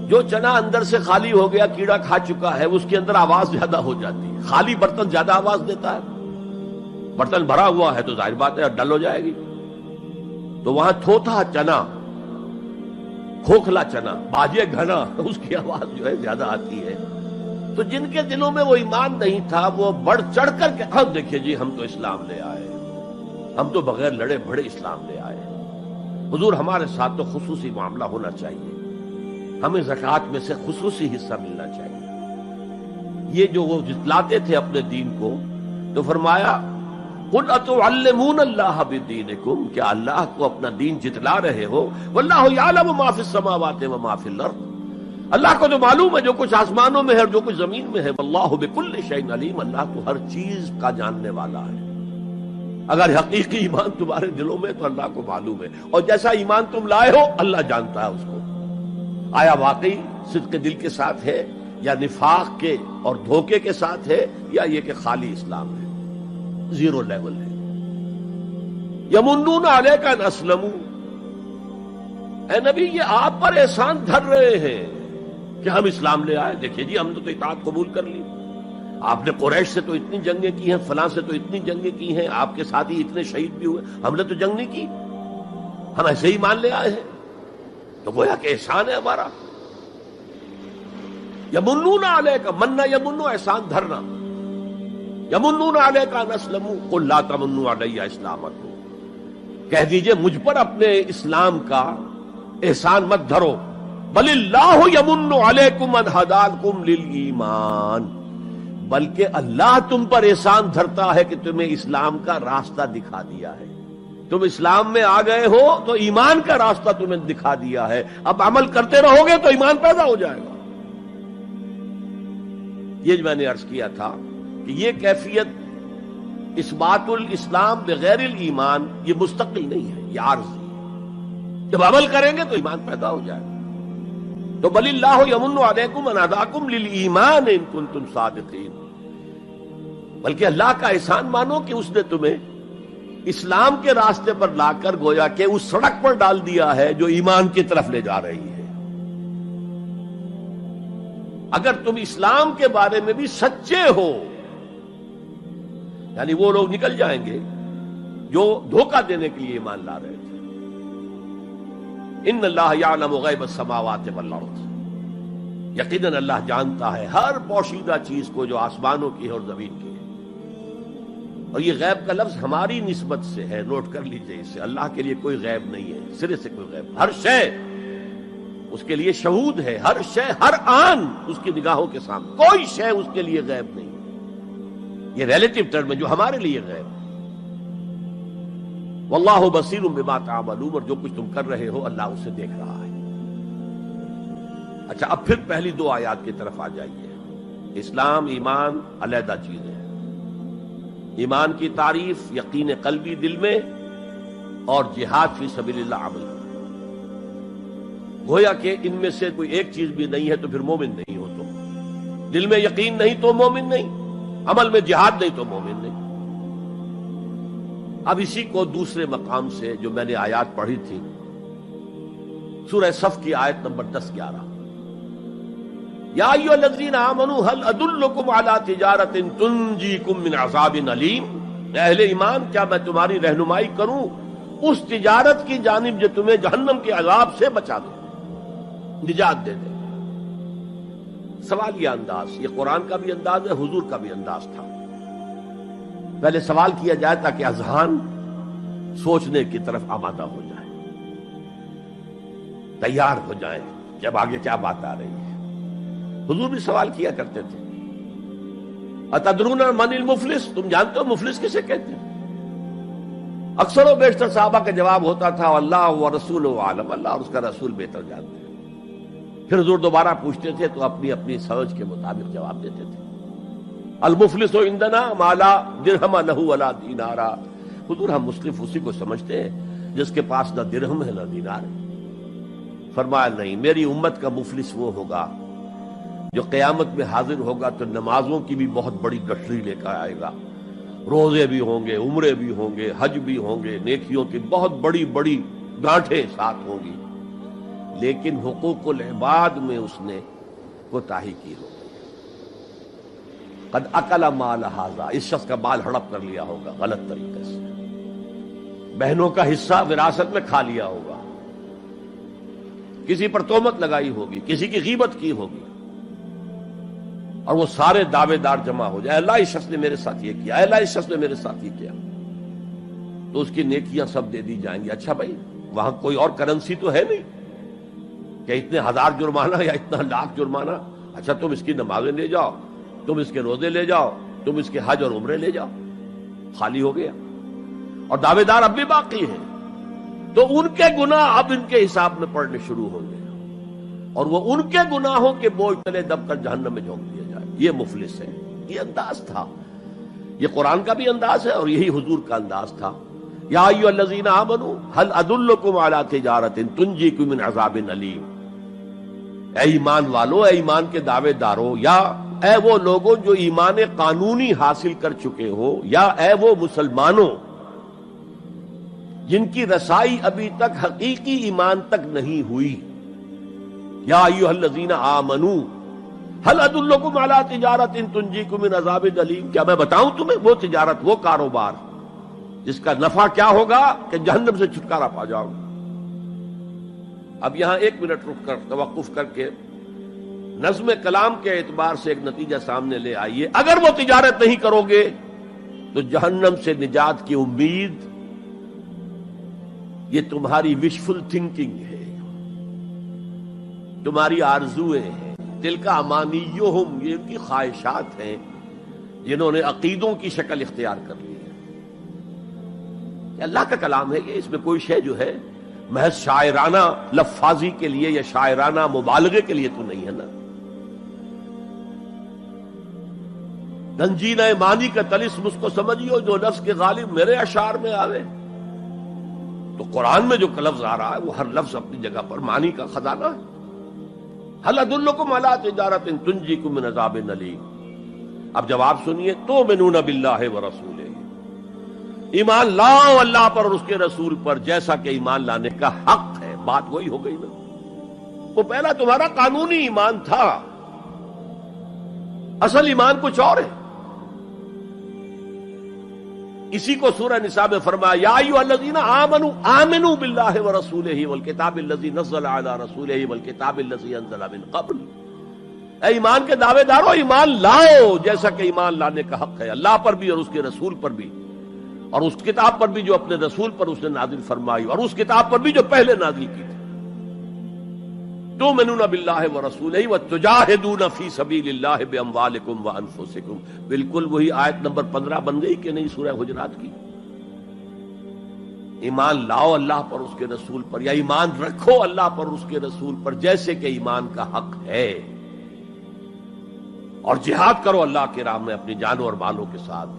جو چنا اندر سے خالی ہو گیا، کیڑا کھا چکا ہے، اس کے اندر آواز زیادہ ہو جاتی ہے. خالی برتن زیادہ آواز دیتا ہے، برتن بھرا ہوا ہے تو ظاہر بات ہے ڈل ہو جائے گی. تو وہاں تھوتھا چنا، کھوکھلا چنا، باجے گھنا، اس کی آواز جو ہے زیادہ آتی ہے. تو جن کے دلوں میں وہ ایمان نہیں تھا وہ بڑھ چڑھ کر کے ہم دیکھیے جی ہم تو اسلام لے آئے، ہم تو بغیر لڑے بڑے اسلام لے آئے. حضور ہمارے ساتھ تو خصوصی معاملہ ہونا چاہیے، ہمیں زکوٰۃ میں سے خصوصی حصہ ملنا چاہیے. یہ جو وہ جتلاتے تھے اپنے دین کو، تو فرمایا قُلْ أَتُعَلِّمُونَ اللَّهَ بِدِينِكُمْ. کیا اللہ کو اپنا دین جتلا رہے ہو؟ وَاللَّهُ يَعْلَمُ مَا فِي السَّمَاوَاتِ وَمَا فِي الْأَرْضِ. اللہ کو تو معلوم ہے جو کچھ آسمانوں میں ہے اور جو کچھ زمین میں ہے. وَاللَّهُ بِكُلِّ شَيْءٍ عَلِيمٌ. اللہ تو ہر چیز کا جاننے والا ہے. اگر حقیقی ایمان تمہارے دلوں میں تو اللہ کو معلوم ہے، اور جیسا ایمان تم لائے ہو اللہ جانتا ہے اس کو. آیا واقعی صدق دل کے ساتھ ہے، یا نفاق کے اور دھوکے کے ساتھ ہے، یا یہ کہ خالی اسلام ہے، 0 لیول ہے. یمنون علیک ان اسلموا. اے نبی یہ آپ پر احسان دھر رہے ہیں کہ ہم اسلام لے آئے. دیکھیے جی ہم نے تو اطاعت قبول کر لی. آپ نے قریش سے تو اتنی جنگیں کی ہیں، فلاں سے تو اتنی جنگیں کی ہیں، آپ کے ساتھی اتنے شہید بھی ہوئے، ہم نے تو جنگ نہیں کی، ہم ایسے ہی مان لے آئے ہیں. تو گویا کہ احسان ہے ہمارا. یمنون علیک، مننا یمنو احسان دھرنا. یمنون علیک ان اسلموا قل لا تمنوا علی اسلامکم. کہہ دیجئے مجھ پر اپنے اسلام کا احسان مت دھرو. بل اللہ یمن علیکم ان ہداکم للایمان. بلکہ اللہ تم پر احسان دھرتا ہے کہ تمہیں اسلام کا راستہ دکھا دیا ہے. تم اسلام میں آ گئے ہو تو ایمان کا راستہ تمہیں دکھا دیا ہے. اب عمل کرتے رہو گے تو ایمان پیدا ہو جائے گا. یہ جو میں نے عرض کیا تھا کہ یہ کیفیت اثبات الاسلام بغیر الایمان یہ مستقل نہیں ہے، یہ عارضی ہے. جب عمل کریں گے تو ایمان پیدا ہو جائے گا. تو بل اللہ یمن علیکم ان ہداکم للایمان ان کنتم صادقین. بلکہ اللہ کا احسان مانو کہ اس نے تمہیں اسلام کے راستے پر لا کر گویا کہ اس سڑک پر ڈال دیا ہے جو ایمان کی طرف لے جا رہی ہے. اگر تم اسلام کے بارے میں بھی سچے ہو، یعنی وہ لوگ نکل جائیں گے جو دھوکہ دینے کے لیے ایمان لا رہے تھے. ان اللہ یعلم غیب السماوات والارض. یقیناً اللہ جانتا ہے ہر پوشیدہ چیز کو جو آسمانوں کی ہے اور زمین کی ہے. اور یہ غیب کا لفظ ہماری نسبت سے ہے، نوٹ کر لیجئے اسے. اللہ کے لیے کوئی غیب نہیں ہے، سرے سے کوئی غیب. ہر شے اس کے لیے شہود ہے، ہر شے ہر آن اس کی نگاہوں کے سامنے، کوئی شے اس کے لیے غیب نہیں. یہ ریلیٹو ٹرم ہے جو ہمارے لیے غیب ہے. واللہ بصیر بما تعملون، اور جو کچھ تم کر رہے ہو اللہ اسے دیکھ رہا ہے. اچھا، اب پھر پہلی دو آیات کی طرف آ جائیے. اسلام ایمان علیحدہ چیز ہے. ایمان کی تعریف یقین قلبی دل میں اور جہاد فی سبیل اللہ عمل. گویا کہ ان میں سے کوئی ایک چیز بھی نہیں ہے تو پھر مومن نہیں ہو تم. دل میں یقین نہیں تو مومن نہیں، عمل میں جہاد نہیں تو مومن نہیں. اب اسی کو دوسرے مقام سے جو میں نے آیات پڑھی تھی، سورہ صف کی آیت نمبر 10-11، یا ایھا الذین آمنوا هل ادلکم علی تجارۃ تنجیکم من عذاب علیم. اہل ایمان، کیا میں تمہاری رہنمائی کروں اس تجارت کی جانب جو تمہیں جہنم کے عذاب سے بچا دے، نجات دے دے. سوالیہ انداز، یہ قرآن کا بھی انداز ہے، حضور کا بھی انداز تھا. پہلے سوال کیا جائے تاکہ اذہان سوچنے کی طرف آمادہ ہو جائے، تیار ہو جائیں کہ اب آگے کیا بات آ رہی ہے. حضور بھی سوال کیا کرتے تھے، اتدرون من المفلس، تم جانتے ہو مفلس کسے کہتے ہیں؟ اکثر و بیشتر صحابہ کا جواب ہوتا تھا اللہ و رسول عالم، اللہ اور اس کا رسول بہتر جانتے ہیں. پھر حضور دوبارہ پوچھتے تھے تو اپنی اپنی سمجھ کے مطابق جواب دیتے تھے. المفلس عندنا ما لا درہم لہ ولا دینارا. حضور ہم مصرف اسی کو سمجھتے ہیں جس کے پاس نہ درہم ہے نہ دینار ہے. فرمایا نہیں، میری امت کا مفلس وہ ہوگا جو قیامت میں حاضر ہوگا تو نمازوں کی بھی بہت بڑی گٹھری لے کر آئے گا، روزے بھی ہوں گے، عمرے بھی ہوں گے، حج بھی ہوں گے، نیکیوں کی بہت بڑی بڑی گانٹھیں ساتھ ہوں گی، لیکن حقوق العباد میں اس نے کوتاہی کی ہوگی. قد اکل مال ھذا، اس شخص کا مال ہڑپ کر لیا ہوگا غلط طریقے سے، بہنوں کا حصہ وراثت میں کھا لیا ہوگا، کسی پر تہمت لگائی ہوگی، کسی کی غیبت کی ہوگی، اور وہ سارے دعوے دار جمع ہو جائے، اللہ اس شخص نے میرے ساتھ یہ کیا، اللہ اس شخص نے میرے ساتھ یہ کیا، تو اس کی نیکیاں سب دے دی جائیں گی. اچھا بھائی، وہاں کوئی اور کرنسی تو ہے نہیں کہ اتنے ہزار جرمانہ یا اتنا لاکھ جرمانہ. اچھا تم اس کی نمازیں لے جاؤ، تم اس کے روزے لے جاؤ، تم اس کے حج اور عمرے لے جاؤ، خالی ہو گیا. اور دعوے دار اب بھی باقی ہیں، تو ان کے گناہ اب ان کے حساب میں پڑنے شروع ہوں گے، اور وہ ان کے گناہوں کے بوجھ تلے دب کر جہنم میں جھونک دیا جائے. یہ مفلس ہے. یہ انداز تھا، یہ قرآن کا بھی انداز ہے اور یہی حضور کا انداز تھا. یا ایھا الذین آمنوا هل ادلکم علی تجارۃ تنجیکم من عذاب علیم. اے ایمان والو، اے ایمان کے دعوے دارو، یا اے وہ لوگوں جو ایمان قانونی حاصل کر چکے ہو، یا اے وہ مسلمانوں جن کی رسائی ابھی تک حقیقی ایمان تک نہیں ہوئی. یا ایھا الذین آمنوا هل ادلکم علی تجارۃ تنجیکم من عذاب علیم. کیا میں بتاؤں تمہیں وہ تجارت، وہ کاروبار جس کا نفع کیا ہوگا کہ جہنم سے چھٹکارا پا جاؤ. اب یہاں ایک منٹ رک کر توقف کر کے نظم کلام کے اعتبار سے ایک نتیجہ سامنے لے آئیے. اگر وہ تجارت نہیں کرو گے تو جہنم سے نجات کی امید یہ تمہاری وشفل تھنکنگ ہے، تمہاری آرزویں ہیں، تلک امانیہم، یہ ان کی خواہشات ہیں جنہوں نے عقیدوں کی شکل اختیار کر لی ہے. یہ اللہ کا کلام ہے، یہ اس میں کوئی شے جو ہے محض شاعرانہ لفاظی کے لیے یا شاعرانہ مبالغے کے لیے تو نہیں ہے نا. گنجینہ مانی کا طلسم اس کو سمجھیو جو نفس کے غالب میرے اشعار میں آوے. تو قرآن میں جو لفظ آ رہا ہے وہ ہر لفظ اپنی جگہ پر معنی کا خزانہ ہے. هل ادلکم علی تجارۃ تنجیکم من عذاب علیم. اب جواب سنیے، تؤمنون باللہ ورسولہ، ایمان لاؤ اللہ پر اور اس کے رسول پر جیسا کہ ایمان لانے کا حق ہے. بات وہی ہو گئی نا، وہ پہلا تمہارا قانونی ایمان تھا، اصل ایمان کچھ اور ہے. اسی کو سورہ نساء میں فرمایا یا ایھا الذین آمنوا آمنوا باللہ ورسولہ والکتاب الذی نزل علی رسولہ والکتاب الذی انزل من قبل. اے ایمان کے دعوے دارو، ایمان لاؤ جیسا کہ ایمان لانے کا حق ہے، اللہ پر بھی اور اس کے رسول پر بھی، اور اس کتاب پر بھی جو اپنے رسول پر اس نے نازل فرمائی، اور اس کتاب پر بھی جو پہلے نازل کی تھی. تؤمنون باللہ ورسولہ وتجاہدون فی سبیل اللہ باموالکم وانفسکم. بالکل وہی آیت نمبر 15 بن گئی کہ نہیں سورہ حجرات کی؟ ایمان لاؤ اللہ پر اس کے رسول پر، یا ایمان رکھو اللہ پر اس کے رسول پر جیسے کہ ایمان کا حق ہے، اور جہاد کرو اللہ کے راہ میں اپنی جانوں اور مالوں کے ساتھ.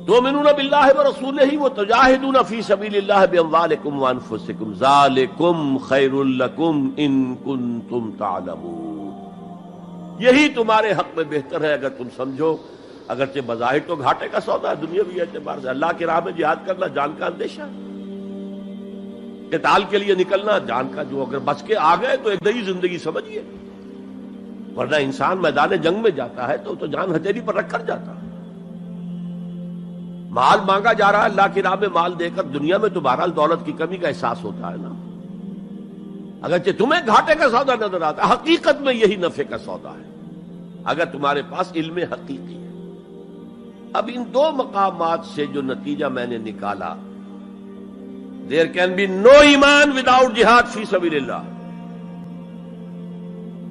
تؤمنون باللہ ورسولہ وتجاہدون فی سبیل اللہ باموالکم وانفسکم ذالکم خیر لکم ان کنتم تعلمون. یہی تمہارے حق میں بہتر ہے اگر تم سمجھو. اگرچہ بظاہر تو گھاٹے کا سودا ہے دنیاوی اعتبار سے، اللہ کی راہ میں جہاد کرنا جان کا اندیشہ، قتال کے لیے نکلنا جان کا، جو اگر بچ کے آ گئے تو ایک نئی زندگی سمجھیے، ورنہ انسان میدان جنگ میں جاتا ہے تو جان ہتھیلی پر رکھ کر جاتا ہے. مال مانگا جا رہا ہے اللہ کی راہ میں، مال دے کر دنیا میں تو بہرحال دولت کی کمی کا احساس ہوتا ہے نا. اگرچہ تمہیں گھاٹے کا سودا نظر آتا ہے، حقیقت میں یہی نفع کا سودا ہے اگر تمہارے پاس علم حقیقی ہے. اب ان دو مقامات سے جو نتیجہ میں نے نکالا، there can be no ایمان without jihad فی سبیل اللہ.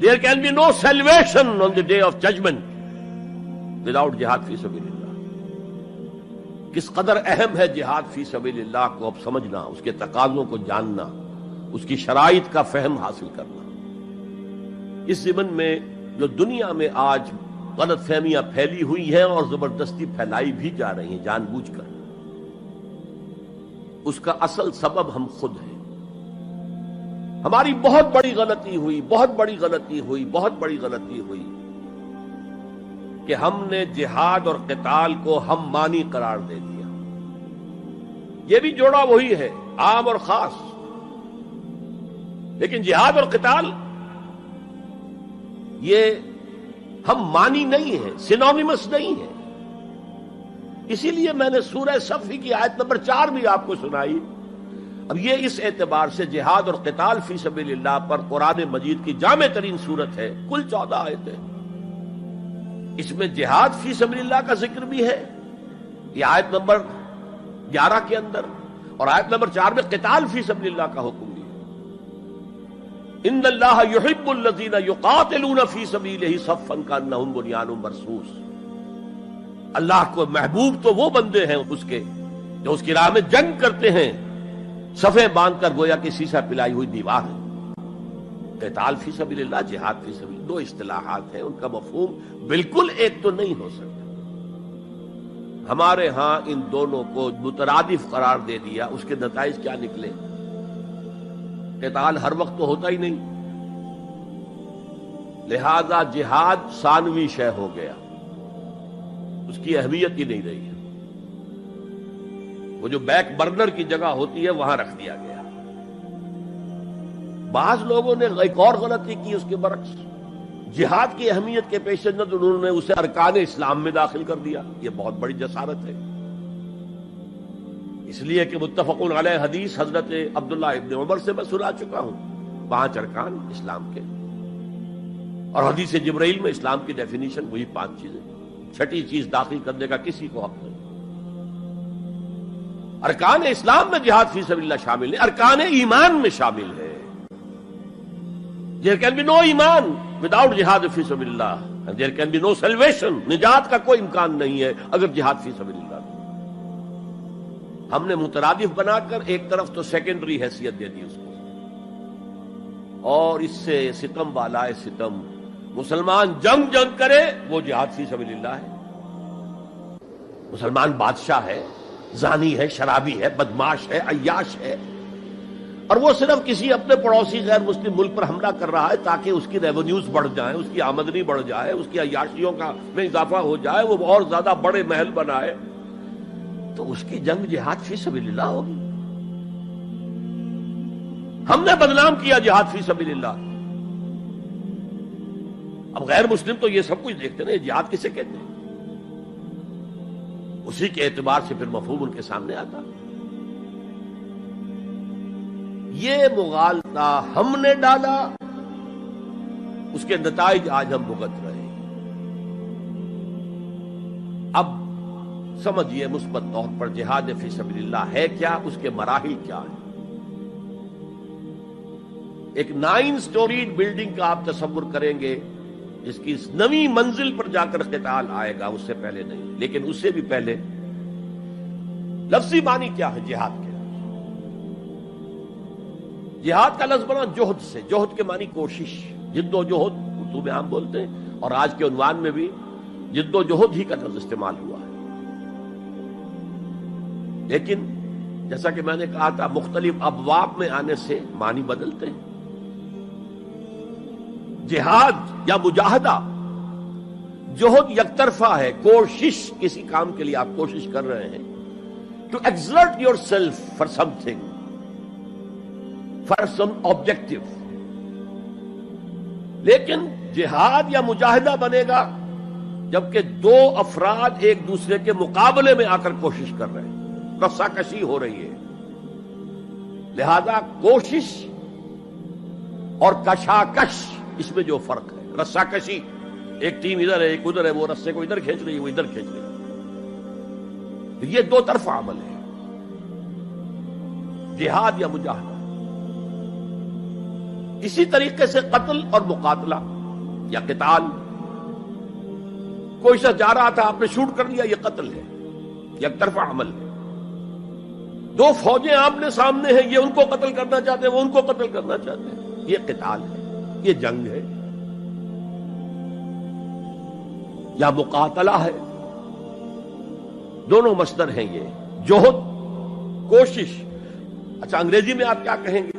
There can be no salvation on the day of judgment without jihad فی سبیل اللہ. کس قدر اہم ہے جہاد فی سبیل اللہ کو اب سمجھنا، اس کے تقاضوں کو جاننا، اس کی شرائط کا فہم حاصل کرنا. اس ضمن میں جو دنیا میں آج غلط فہمیاں پھیلی ہوئی ہیں اور زبردستی پھیلائی بھی جا رہی ہیں جان بوجھ کر، اس کا اصل سبب ہم خود ہیں. ہماری بہت بڑی غلطی ہوئی کہ ہم نے جہاد اور قتال کو ہم مانی قرار دے دیا. یہ بھی جوڑا وہی ہے، عام اور خاص، لیکن جہاد اور قتال یہ ہم مانی نہیں ہے، سینونیمس نہیں ہے. اسی لیے میں نے سورہ صفی کی آیت نمبر 4 بھی آپ کو سنائی. اب یہ اس اعتبار سے جہاد اور قتال فی سبیل اللہ پر قرآن مجید کی جامع ترین صورت ہے. کل 14 آیتیں، اس میں جہاد فی سبیل اللہ کا ذکر بھی ہے یہ آیت نمبر 11 کے اندر، اور آیت نمبر 4 میں قتال فی سبیل اللہ کا حکم بھی ہے. ان اللہ یحب الذین یقاتلون فی سبیلہ صفا کانہم بنیان مرصوص. اللہ کو محبوب تو وہ بندے ہیں اس کے جو اس کی راہ میں جنگ کرتے ہیں صفیں باندھ کر گویا کہ سیسا پلائی ہوئی دیوار ہے. قتال فی سبیل اللہ، جہاد فی سبیل، دو اصطلاحات ہیں، ان کا مفہوم بالکل ایک تو نہیں ہو سکتا. ہمارے ہاں ان دونوں کو مترادف قرار دے دیا. اس کے نتائج کیا نکلے؟ قتال ہر وقت تو ہوتا ہی نہیں، لہذا جہاد ثانوی شے ہو گیا، اس کی اہمیت ہی نہیں رہی ہے. وہ جو بیک برنر کی جگہ ہوتی ہے وہاں رکھ دیا گیا. بعض لوگوں نے ایک اور غلطی کی اس کے برعکس، جہاد کی اہمیت کے پیش نظر انہوں نے اسے ارکان اسلام میں داخل کر دیا. یہ بہت بڑی جسارت ہے، اس لیے کہ متفق علیہ حدیث حضرت عبداللہ ابن عمر سے میں سنا چکا ہوں 5 ارکان اسلام کے، اور حدیث جبرائیل میں اسلام کی ڈیفینیشن وہی 5 چیزیں. چھٹی چیز داخل کرنے کا کسی کو حق نہیں. ارکان اسلام میں جہاد فی سبیل اللہ شامل ہے، ارکان ایمان میں شامل ہے. There can be no ایمان without جہاد فی سبیل اللہ، and there can be no salvation. نجات کا کوئی امکان نہیں ہے اگر جہاد فی سبیل اللہ. ہم نے مترادف بنا کر ایک طرف تو سیکنڈری حیثیت دے دی اس کو، اور اس سے ستم والا ہے ستم. مسلمان جنگ کرے وہ جہاد فی سبیل اللہ ہے. مسلمان بادشاہ ہے، زانی ہے، شرابی ہے، بدماش ہے، عیاش ہے، اور وہ صرف کسی اپنے پڑوسی غیر مسلم ملک پر حملہ کر رہا ہے تاکہ اس کی ریونیوز بڑھ جائیں، اس کی آمدنی بڑھ جائے، اس کی عیاشیوں کا میں اضافہ ہو جائے، وہ اور زیادہ بڑے محل بنائے، تو اس کی جنگ جہاد فی سبیل اللہ ہوگی. ہم نے بدنام کیا جہاد فی سبیل اللہ. اب غیر مسلم تو یہ سب کچھ دیکھتے ہیں، جہاد کسے کہتے ہیں؟ اسی کے اعتبار سے پھر مفہوم ان کے سامنے آتا. یہ مغالطہ ہم نے ڈالا، اس کے نتائج آج ہم بھگت رہے ہیں. اب سمجھیے مثبت طور پر جہاد فی سبیل اللہ ہے کیا، اس کے مراحل کیا ہیں. ایک 9 سٹوریڈ بلڈنگ کا آپ تصور کریں گے جس کی اس نویں منزل پر جا کر قتال آئے گا، اس سے پہلے نہیں. لیکن اس سے بھی پہلے لفظی معنی کیا ہے جہاد کے؟ جہاد کا لفظ بنا جوہد سے. جوہد کے معنی کوشش، جد و جہد اردو میں ہم بولتے ہیں، اور آج کے عنوان میں بھی جد و جہد ہی کا لفظ استعمال ہوا ہے. لیکن جیسا کہ میں نے کہا تھا، مختلف ابواب میں آنے سے معنی بدلتے ہیں. جہاد یا مجاہدہ، جوہد یک طرفہ ہے، کوشش، کسی کام کے لیے آپ کوشش کر رہے ہیں. To exert yourself for something, for some objective. لیکن جہاد یا مجاہدہ بنے گا جبکہ دو افراد ایک دوسرے کے مقابلے میں آ کر کوشش کر رہے ہیں، رسا کشی ہو رہی ہے. لہذا کوشش اور کشاکش، اس میں جو فرق ہے، رسا کشی، ایک ٹیم ادھر ہے ایک ادھر ہے، وہ رسے کو ادھر کھینچ رہی ہے وہ ادھر کھینچ رہی ہے، یہ دو طرفہ عمل ہے جہاد یا مجاہدہ. اسی طریقے سے قتل اور مقاتلہ یا قتال، کوئی شخص جا رہا تھا آپ نے شوٹ کر دیا، یہ قتل ہے، یک طرفہ عمل ہے. دو فوجیں آمنے سامنے ہیں، یہ ان کو قتل کرنا چاہتے ہیں وہ ان کو قتل کرنا چاہتے ہیں، یہ قتال ہے، یہ جنگ ہے. یا مقاتلہ ہے، دونوں مصدر ہیں یہ، جوہد، کوشش. اچھا انگریزی میں آپ کیا کہیں گے؟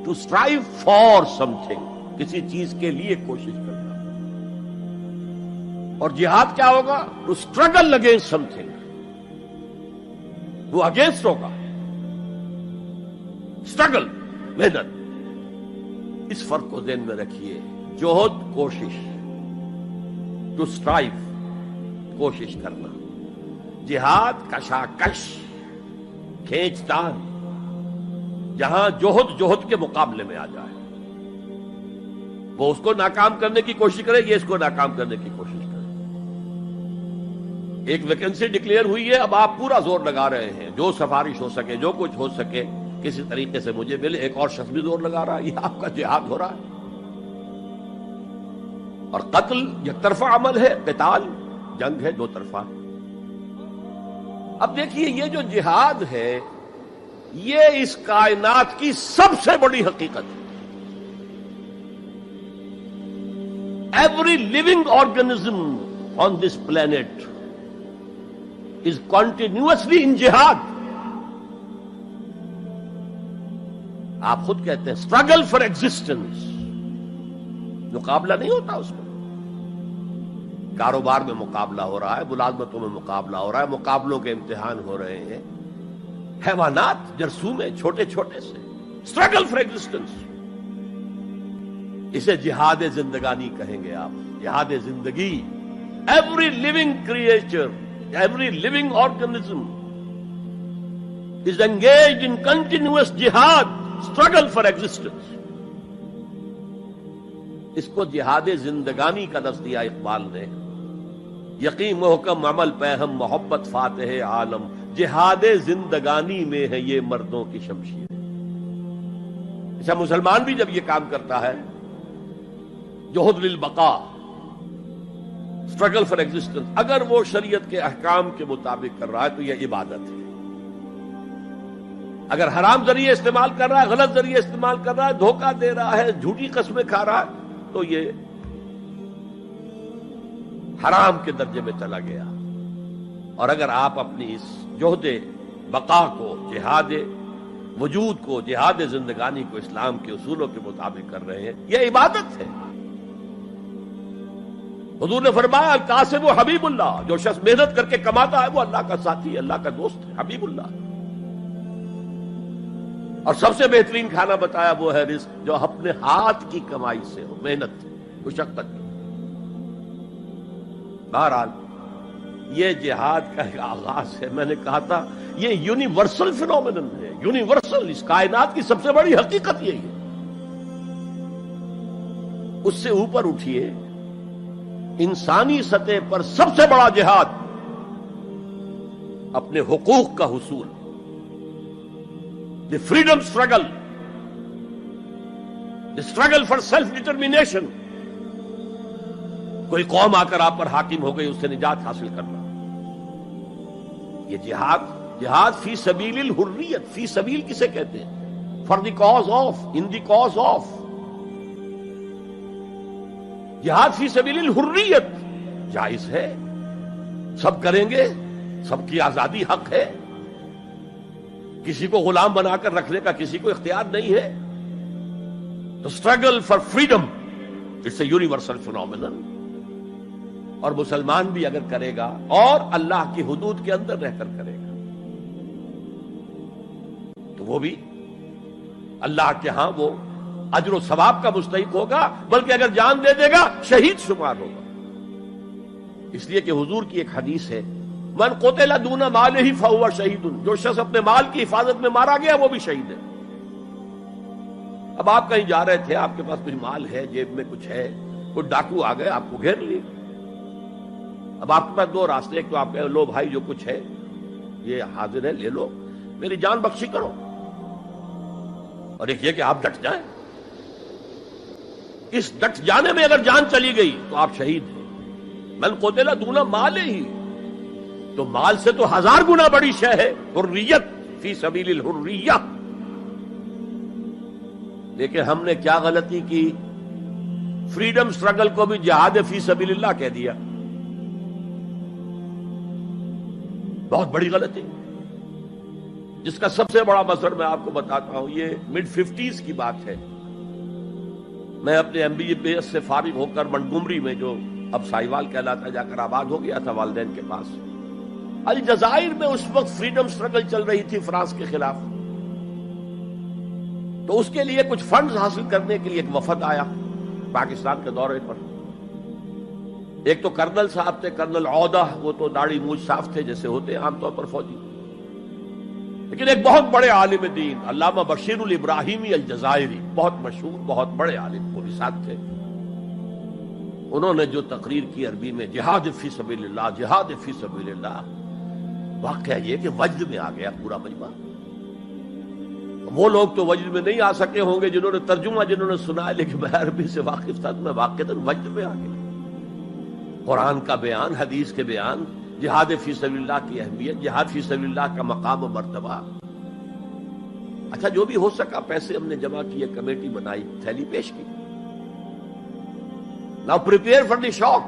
To strive for something, کسی چیز کے لیے کوشش کرنا. اور جہاد کیا ہوگا؟ To struggle against something, وہ اگینسٹ ہوگا، اسٹرگل، محنت. اس فرق کو ذہن میں رکھیے. جوہد کوشش، ٹو اسٹرائیو کوشش کرنا. جہاد کشاکش، کھینچ تان، جہاں جوہد کے مقابلے میں آ جائے، وہ اس کو ناکام کرنے کی کوشش کرے، یہ اس کو ناکام کرنے کی کوشش کرے. ایک ویکینسی ڈکلیئر ہوئی ہے، اب آپ پورا زور لگا رہے ہیں، جو سفارش ہو سکے، جو کچھ ہو سکے کسی طریقے سے مجھے ملے. ایک اور شخص بھی زور لگا رہا ہے، یہ آپ کا جہاد ہو رہا ہے. اور قتل یک طرفہ عمل ہے، قتال جنگ ہے، دو طرفہ. اب دیکھیے یہ جو جہاد ہے یہ اس کائنات کی سب سے بڑی حقیقت ہے. Every living organism on this planet is continuously in جہاد. آپ خود کہتے ہیں اسٹرگل فار ایگزسٹنس، مقابلہ نہیں ہوتا اس میں. کاروبار میں مقابلہ ہو رہا ہے، ملازمتوں میں مقابلہ ہو رہا ہے، مقابلوں کے امتحان ہو رہے ہیں. حیوانات، جرثومے، چھوٹے چھوٹے سے، اسٹرگل فار ایگزسٹنس. اسے جہاد زندگانی کہیں گے آپ، جہاد زندگی. Every living creature, every living organism is engaged in continuous جہاد، اسٹرگل فار ایگزسٹنس. اس کو جہاد زندگانی کا لفظ دیا اقبال نے. یقین محکم عمل پہم محبت فاتح عالم، جہاد زندگانی میں ہے یہ مردوں کی شمشیر. اچھا مسلمان بھی جب یہ کام کرتا ہے، جہد للبقاء، اسٹرگل فار ایگزسٹنس، اگر وہ شریعت کے احکام کے مطابق کر رہا ہے تو یہ عبادت ہے. اگر حرام ذریعے استعمال کر رہا ہے، غلط ذریعے استعمال کر رہا ہے، دھوکہ دے رہا ہے، جھوٹی قسمیں کھا رہا ہے، تو یہ حرام کے درجے میں چلا گیا. اور اگر آپ اپنی اس جہد بقا کو، جہاد وجود کو، جہاد زندگانی کو اسلام کے اصولوں کے مطابق کر رہے ہیں، یہ عبادت ہے. حضور نے فرمایا القاسم و حبیب اللہ، جو شخص محنت کر کے کماتا ہے وہ اللہ کا ساتھی، اللہ کا دوست ہے، حبیب اللہ. اور سب سے بہترین کھانا بتایا وہ ہے رزق جو اپنے ہاتھ کی کمائی سے ہو، محنت، مشقت. بہرحال یہ جہاد کا ایک آغاز ہے. میں نے کہا تھا یہ یونیورسل فینومینن ہے، یونیورسل، اس کائنات کی سب سے بڑی حقیقت یہی ہے. اس سے اوپر اٹھیے، انسانی سطح پر سب سے بڑا جہاد اپنے حقوق کا حصول، the freedom struggle. Struggle for self determination. کوئی قوم آ کر آپ پر حاکم ہو گئی، اس سے نجات حاصل کرنا. یہ جہاد فی سبیل الحریت. فی سبیل کسے کہتے ہیں؟ For the cause of, in the cause of. جہاد فی سبیل الحریت جائز ہے، سب کریں گے، سب کی آزادی حق ہے، کسی کو غلام بنا کر رکھنے کا کسی کو اختیار نہیں ہے. تو struggle for freedom it's a universal phenomenon. اور مسلمان بھی اگر کرے گا اور اللہ کی حدود کے اندر رہ کر کرے گا تو وہ بھی اللہ کے ہاں وہ اجر و ثواب کا مستحق ہوگا، بلکہ اگر جان دے دے گا شہید شمار ہوگا. اس لیے کہ حضور کی ایک حدیث ہے، من قتل دون مالہ فہو شہید. جو شخص اپنے مال کی حفاظت میں مارا گیا وہ بھی شہید ہے. اب آپ کہیں جا رہے تھے، آپ کے پاس کچھ مال ہے، جیب میں کچھ ہے، کوئی ڈاکو آ گئے آپ کو گھیر لیے. اب آپ کے پاس دو راستے، ایک تو آپ کہیں لو بھائی جو کچھ ہے یہ حاضر ہے، لے لو، میری جان بخشی کرو، اور ایک یہ کہ آپ ڈٹ جائیں. اس ڈٹ جانے میں اگر جان چلی گئی تو آپ شہید ہیں. من قتل دون مال ہی، تو مال سے تو 1000 گنا بڑی شے ہے حریت فی سبیل الحریہ. لیکن ہم نے کیا غلطی کی؟ فریڈم سٹرگل کو بھی جہاد فی سبیل اللہ کہہ دیا. بہت بڑی غلطی، جس کا سب سے بڑا مثر میں آپ کو بتاتا ہوں. یہ مڈ 50s کی بات ہے. میں اپنے MBA سے فارغ ہو کر منٹگومری میں، جو اب سائیوال کہلاتا جا کر آباد ہو گیا تھا والدین کے پاس، الجزائر میں اس وقت فریڈم سٹرگل چل رہی تھی فرانس کے خلاف. تو اس کے لیے کچھ فنڈز حاصل کرنے کے لیے ایک وفد آیا پاکستان کے دورے پر. ایک تو کرنل صاحب تھے، کرنل عودہ، وہ تو داڑھی مونچھ صاف تھے جیسے ہوتے عام طور پر فوجی. لیکن ایک بہت بڑے عالم دین علامہ بشیر الابراہیمی الجزائری، بہت مشہور، بہت بڑے عالم، وہ بھی ساتھ تھے. انہوں نے جو تقریر کی عربی میں، جہاد فی سبیل اللہ، جہاد فی سبیل اللہ، واقعہ یہ کہ وجد میں آ گیا پورا مجمع. وہ لوگ تو وجد میں نہیں آ سکے ہوں گے جنہوں نے ترجمہ، جنہوں نے سنا ہے، لیکن میں عربی سے واقف تھا تو میں واقعتاً وجد میں آ گیا. قرآن کا بیان، حدیث کے بیان، جہاد فی سبیل اللہ کی اہمیت، جہاد فی سبیل اللہ کا مقام و مرتبہ. اچھا جو بھی ہو سکا، پیسے ہم نے جمع کیے، کمیٹی بنائی، تھیلی پیش کی. Now prepare for the shock.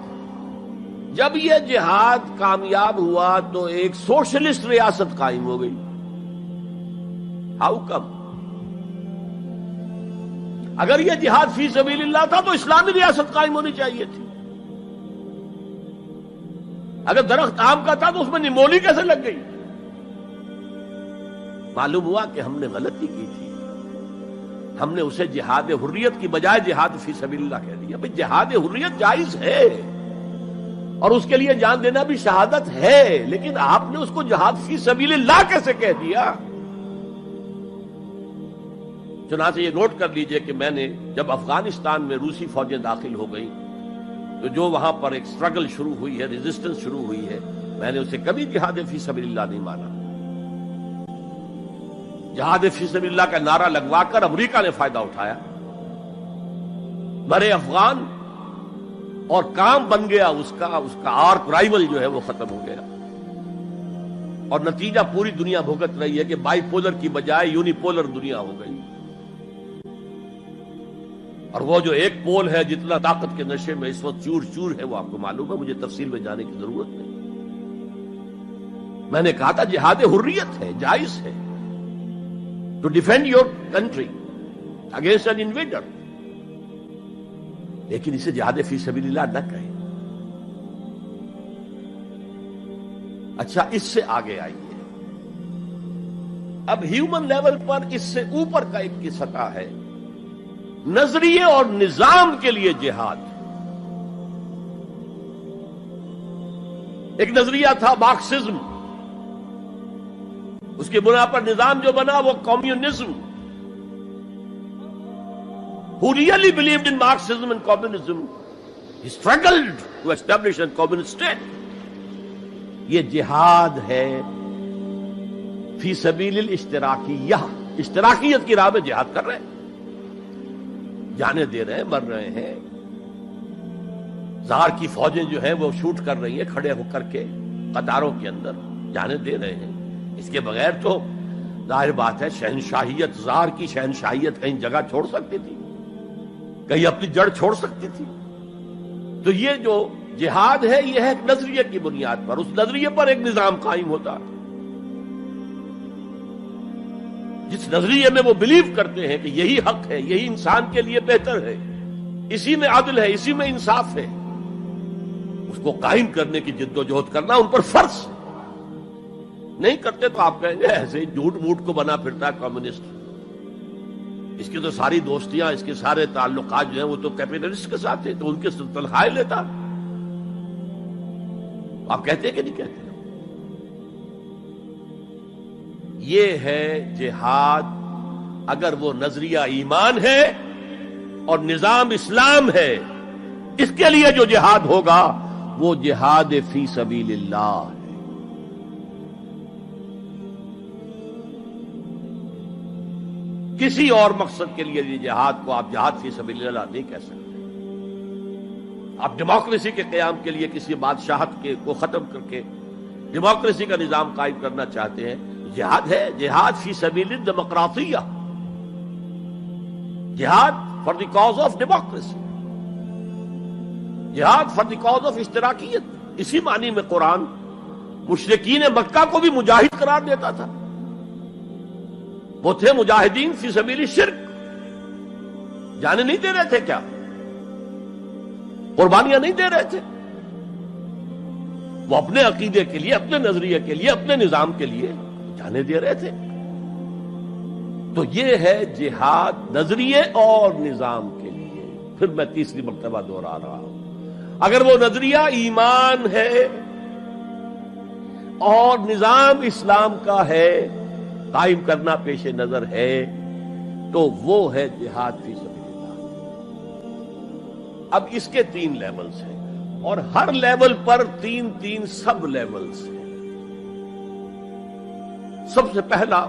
جب یہ جہاد کامیاب ہوا تو ایک سوشلسٹ ریاست قائم ہو گئی. How come؟ اگر یہ جہاد فی سبیل اللہ تھا تو اسلامی ریاست قائم ہونی چاہیے تھی. اگر درخت آم کا تھا تو اس میں نمولی کیسے لگ گئی؟ معلوم ہوا کہ ہم نے غلطی کی تھی. ہم نے اسے جہاد حریت کی بجائے جہاد فی سبیل اللہ کہہ دیا. بھئی جہاد حریت جائز ہے اور اس کے لیے جان دینا بھی شہادت ہے، لیکن آپ نے اس کو جہاد فی سبیل اللہ کیسے کہہ دیا؟ چنانچہ یہ نوٹ کر لیجئے کہ میں نے جب افغانستان میں روسی فوجیں داخل ہو گئی تو جو وہاں پر ایک سٹرگل شروع ہوئی ہے، ریزسٹنس شروع ہوئی ہے، میں نے اسے کبھی جہاد فی سبیل اللہ نہیں مانا. جہاد فی سبیل اللہ کا نعرہ لگوا کر امریکہ نے فائدہ اٹھایا، مرے افغان، اور کام بن گیا اس کا آرک رائیول جو ہے وہ ختم ہو گیا. اور نتیجہ پوری دنیا بھگت رہی ہے کہ بائی پولر کی بجائے یونی پولر دنیا ہو گئی. اور وہ جو ایک پول ہے جتنا طاقت کے نشے میں اس وقت چور چور ہے، وہ آپ کو معلوم ہے، مجھے تفصیل میں جانے کی ضرورت نہیں. میں نے کہا تھا جہاد حریت ہے، جائز ہے، to defend your country against an invader, لیکن اسے جہاد فی سبیل اللہ نہ کہیں. اچھا اس سے آگے آئیے، اب ہیومن لیول پر اس سے اوپر کا ایک کی سطح ہے، نظریے اور نظام کے لیے جہاد. ایک نظریہ تھا مارکسزم، اس کی بنا پر نظام جو بنا وہ communism. Who really believed in Marxism and communism, he struggled to establish a communist state. یہ جہاد ہے فی سبیل الاشتراکیہ، اشتراکیت کی راہ میں جہاد کر رہے ہیں. جانیں دے رہے ہیں، مر رہے ہیں، زار کی فوجیں جو ہیں وہ شوٹ کر رہی ہیں کھڑے ہو کر کے قطاروں کے اندر، جانیں دے رہے ہیں۔ اس کے بغیر تو ظاہر بات ہے شہنشاہیت، زار کی شہنشاہیت کہیں جگہ چھوڑ سکتی تھی، کہیں اپنی جڑ چھوڑ سکتی تھی؟ تو یہ جو جہاد ہے یہ ہے ایک نظریے کی بنیاد پر، اس نظریے پر ایک نظام قائم ہوتا، جس نظریے میں وہ بلیو کرتے ہیں کہ یہی حق ہے، یہی انسان کے لیے بہتر ہے، اسی میں عدل ہے، اسی میں انصاف ہے، اس کو قائم کرنے کی جد و جہد کرنا ان پر فرض۔ نہیں کرتے تو آپ کہیں گے ایسے ہی جھوٹ موٹ کو بنا پھرتا ہے کمیونسٹ، اس کی تو ساری دوستیاں، اس کے سارے تعلقات جو ہیں وہ تو کیپٹلسٹ کے ساتھ ہیں، تو ان کے تنخواہیں لیتا۔ آپ کہتے ہیں کہ نہیں کہتے؟ یہ ہے جہاد، اگر وہ نظریہ ایمان ہے اور نظام اسلام ہے، اس کے لیے جو جہاد ہوگا وہ جہاد فی سبیل اللہ ہے۔ کسی اور مقصد کے لیے یہ جہاد کو آپ جہاد فی سبیل اللہ نہیں کہہ سکتے۔ آپ ڈیموکریسی کے قیام کے لیے کسی بادشاہت کو ختم کر کے ڈیموکریسی کا نظام قائم کرنا چاہتے ہیں، جہاد ہے، جہاد فی سبیل الدیمقراطیہ، جہاد for the cause of democracy, جہاد فار دی کاز آف اشتراکیت۔ اسی معنی میں قرآن مشرکین مکہ کو بھی مجاہد قرار دیتا تھا، وہ تھے مجاہدین فی سبیل الشرک، جانے نہیں دے رہے تھے، کیا قربانیاں نہیں دے رہے تھے، وہ اپنے عقیدے کے لیے، اپنے نظریے کے لیے، اپنے نظام کے لیے جانے دے رہے تھے۔ تو یہ ہے جہاد نظریے اور نظام کے لیے۔ پھر میں تیسری مرتبہ دوہرا رہا ہوں، اگر وہ نظریہ ایمان ہے اور نظام اسلام کا ہے، قائم کرنا پیش نظر ہے، تو وہ ہے جہاد فی سبیل اللہ۔ اب اس کے 3 لیولز ہیں، اور ہر لیول پر 3 سب لیولز ہیں۔ سب سے پہلا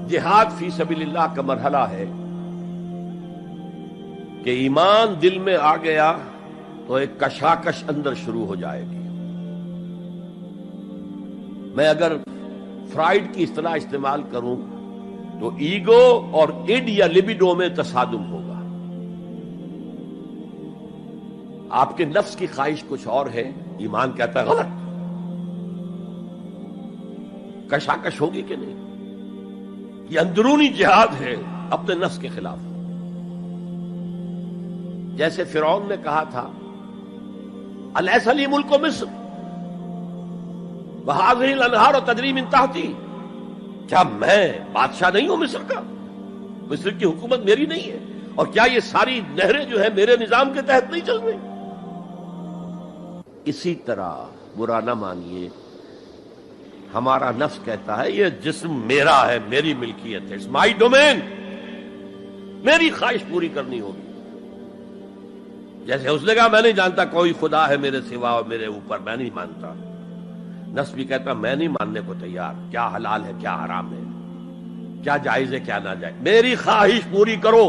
جہاد فی سبیل اللہ کا مرحلہ ہے کہ ایمان دل میں آ گیا تو ایک کشاکش اندر شروع ہو جائے گی۔ میں اگر فرائیڈ کی اصطلاح استعمال کروں تو ایگو اور ایڈ یا لبیڈو میں تصادم ہوگا۔ آپ کے نفس کی خواہش کچھ اور ہے، ایمان کہتا ہے غلط، کشاکش ہوگی کہ نہیں؟ یہ اندرونی جہاد ہے اپنے نفس کے خلاف۔ جیسے فرعون نے کہا تھا الیس لی ملک مصر وہذہ الانہار تجری من تحتی، کیا میں بادشاہ نہیں ہوں مصر کا؟ مصر کی حکومت میری نہیں ہے؟ اور کیا یہ ساری نہریں جو ہیں میرے نظام کے تحت نہیں چل رہی؟ اسی طرح برا نہ مانیے، ہمارا نفس کہتا ہے یہ جسم میرا ہے، میری ملکیت ہے، اٹس مائی ڈومین، میری خواہش پوری کرنی ہوگی۔ جیسے اس نے کہا میں نہیں جانتا کوئی خدا ہے میرے سوا اور میرے اوپر، میں نہیں مانتا، نفس بھی کہتا میں نہیں ماننے کو تیار، کیا حلال ہے کیا حرام ہے، کیا جائز ہے کیا ناجائز، میری خواہش پوری کرو۔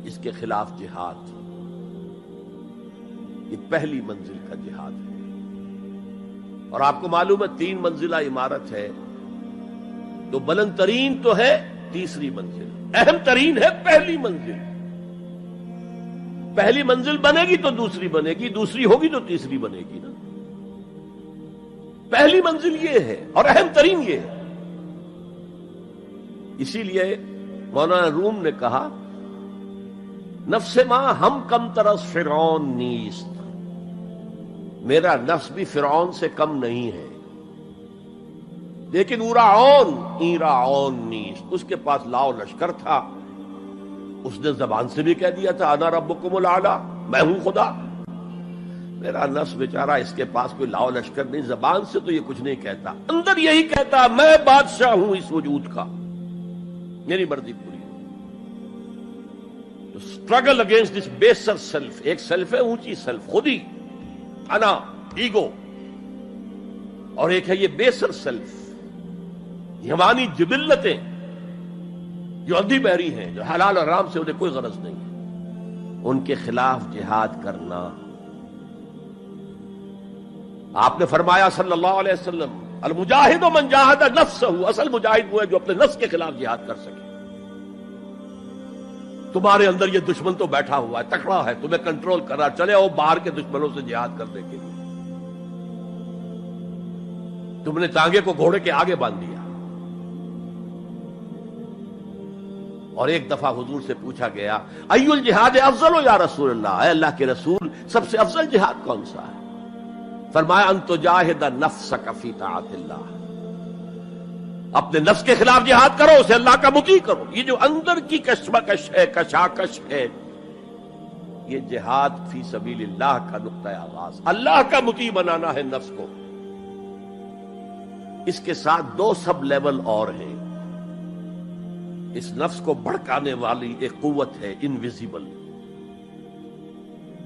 اس کے خلاف جہاد، یہ پہلی منزل کا جہاد ہے۔ اور آپ کو معلوم ہے 3 منزلہ عمارت ہے، تو بلند ترین تو ہے تیسری منزل، اہم ترین ہے پہلی منزل۔ پہلی منزل بنے گی تو دوسری بنے گی، دوسری ہوگی تو تیسری بنے گی نا۔ پہلی منزل یہ ہے اور اہم ترین یہ ہے۔ اسی لیے مولانا روم نے کہا نفس ماں ہم کم ترس فرعون نیست، میرا نفس بھی فرعون سے کم نہیں ہے، لیکن ایراعون نیست، اس کے پاس لاؤ لشکر تھا، اس نے زبان سے بھی کہہ دیا تھا انا ربکم الاعلی، میں ہوں خدا۔ میرا نفس بیچارہ اس کے پاس کوئی لاؤ لشکر نہیں، زبان سے تو یہ کچھ نہیں کہتا، اندر یہی کہتا میں بادشاہ ہوں اس وجود کا، میری مرضی پوری۔ تو اسٹرگل اگینسٹ دس بیسر سیلف، ایک سیلف ہے اونچی سیلف، خودی، انا، ایگو، اور ایک ہے یہ بیسر سیلف یمانی جبلتیں جو اندھی بہری ہیں، جو حلال اور حرام سے انہیں کوئی غرض نہیں ہے، ان کے خلاف جہاد کرنا۔ آپ نے فرمایا صلی اللہ علیہ وسلم، المجاہد من جاہد نفسہ، اصل مجاہد وہ ہے جو اپنے نفس کے خلاف جہاد کر سکے۔ تمہارے اندر یہ دشمن تو بیٹھا ہوا ہے، تکڑا ہے، تمہیں کنٹرول کر رہا، چلے آؤ باہر کے دشمنوں سے جہاد کرنے کے لیے۔ تم نے ٹانگے کو گھوڑے کے آگے باندھ دیا۔ اور ایک دفعہ حضور سے پوچھا گیا، ای الجہاد افضل یا رسول اللہ، اے اللہ کے رسول سب سے افضل جہاد کون سا ہے؟ فرمایا ان تجاہد نفسک فی طاعت اللہ، اپنے نفس کے خلاف جہاد کرو، اسے اللہ کا مطیع کرو۔ یہ جو اندر کی کشمکش ہے، کشاکش ہے، یہ جہاد فی سبیل اللہ کا نقطہ آغاز، اللہ کا مطیع بنانا ہے نفس کو۔ اس کے ساتھ دو سب لیول اور ہیں۔ اس نفس کو بھڑکانے والی ایک قوت ہے انویزیبل،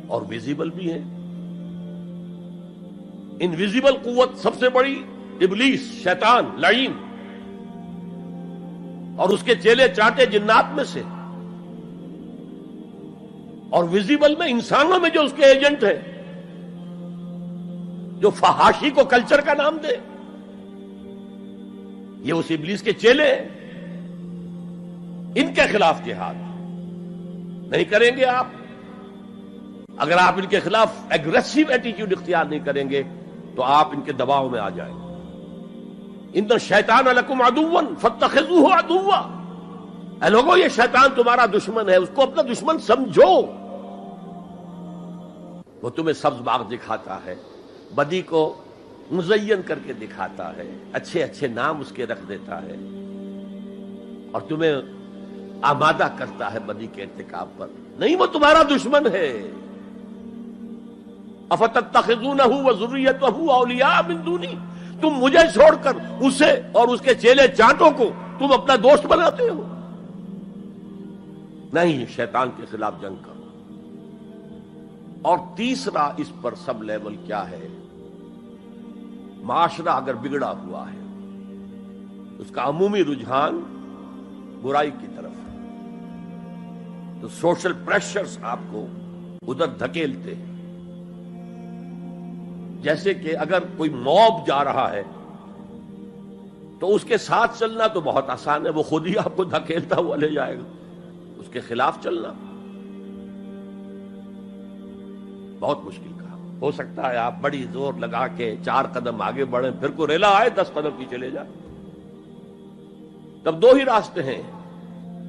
اور ویزیبل بھی ہے۔ انویزیبل قوت سب سے بڑی ابلیس، شیطان، لعین، اور اس کے چیلے چاٹے جنات میں سے، اور ویزیبل میں انسانوں میں جو اس کے ایجنٹ ہیں، جو فحاشی کو کلچر کا نام دے، یہ اس ابلیس کے چیلے ہیں۔ ان کے خلاف جہاد نہیں کریں گے آپ، اگر آپ ان کے خلاف ایگریسو ایٹیٹیوڈ اختیار نہیں کریں گے تو آپ ان کے دباؤ میں آ جائیں گے۔ ان الشیطان لکم عدو فاتخذوہ عدوا، اے لوگوں یہ شیطان تمہارا دشمن ہے، اس کو اپنا دشمن سمجھو۔ وہ تمہیں سبز باغ دکھاتا ہے، بدی کو مزین کر کے دکھاتا ہے، اچھے اچھے نام اس کے رکھ دیتا ہے، اور تمہیں آمادہ کرتا ہے بدی کے ارتکاب پر۔ نہیں، وہ تمہارا دشمن ہے۔ افتتخذونہ وذریتہ اولیاء من دونی، تم مجھے چھوڑ کر اسے اور اس کے چیلے چانٹوں کو تم اپنا دوست بناتے ہو۔ نہیں، شیطان کے خلاف جنگ کرو۔ اور تیسرا اس پر سب لیول کیا ہے؟ معاشرہ اگر بگڑا ہوا ہے، اس کا عمومی رجحان برائی کی طرف ہے، تو سوشل پریشرز آپ کو ادھر دھکیلتے ہیں۔ جیسے کہ اگر کوئی موب جا رہا ہے تو اس کے ساتھ چلنا تو بہت آسان ہے، وہ خود ہی آپ کو دھکیلتا ہوا لے جائے گا۔ اس کے خلاف چلنا بہت مشکل کا ہو سکتا ہے۔ آپ بڑی زور لگا کے 4 قدم آگے بڑھیں، پھر کو ریلا آئے 10 قدم پیچھے لے جائے۔ تب دو ہی راستے ہیں،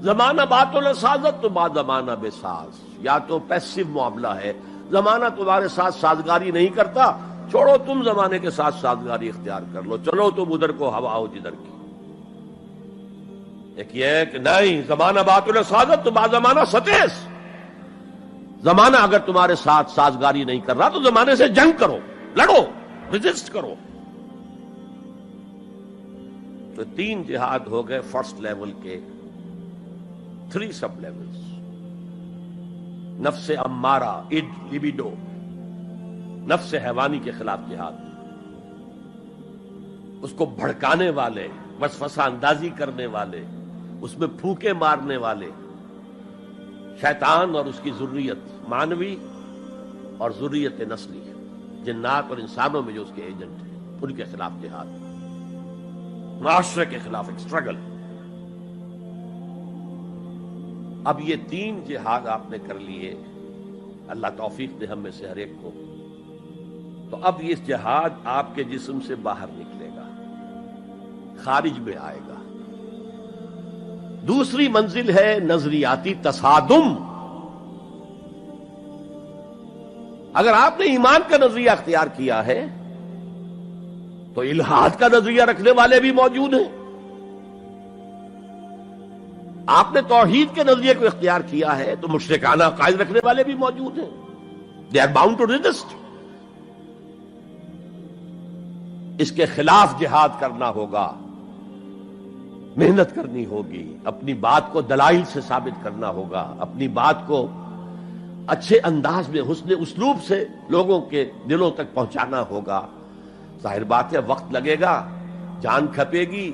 زمانہ باتوں نہ سازت تو بعد زمانہ بے ساز۔ یا تو پیسو معاملہ ہے، زمانہ تمہارے ساتھ سازگاری نہیں کرتا، چھوڑو تم زمانے کے ساتھ سازگاری اختیار کر لو، چلو تم ادھر کو ہوا ہو جدھر کی۔ ایک یہ ہے کہ نہیں، زمانہ باتوں نہ سازت تو بعد زمانہ ستیس۔ زمانہ اگر تمہارے ساتھ سازگاری نہیں کر رہا تو زمانے سے جنگ کرو، لڑو، ریزسٹ کرو۔ تو 3 جہاد ہو گئے فرسٹ لیول کے، 3 سب لیولز۔ نفس امارہ، اڈ، لیبیڈو، نفس حیوانی کے خلاف جہاد، اس کو بھڑکانے والے، وسوسہ اندازی کرنے والے، اس میں پھونکے مارنے والے، شیطان اور اس کی ذریت مانوی اور ذریت نسلی، جنات اور انسانوں میں جو اس کے ایجنٹ ہیں، ان کے خلاف جہاد، معاشرے کے خلاف ایک سٹرگل۔ اب یہ 3 جہاد آپ نے کر لیے، اللہ توفیق دے ہم میں سے ہر ایک کو، تو اب یہ جہاد آپ کے جسم سے باہر نکلے گا، خارج میں آئے گا۔ دوسری منزل ہے نظریاتی تصادم۔ اگر آپ نے ایمان کا نظریہ اختیار کیا ہے تو الحاد کا نظریہ رکھنے والے بھی موجود ہیں۔ آپ نے توحید کے نظریے کو اختیار کیا ہے تو مشرکانہ عقائد رکھنے والے بھی موجود ہیں۔ They are bound to resist. اس کے خلاف جہاد کرنا ہوگا، محنت کرنی ہوگی، اپنی بات کو دلائل سے ثابت کرنا ہوگا، اپنی بات کو اچھے انداز میں، حسن اسلوب سے لوگوں کے دلوں تک پہنچانا ہوگا۔ ظاہر بات ہے وقت لگے گا، جان کھپے گی،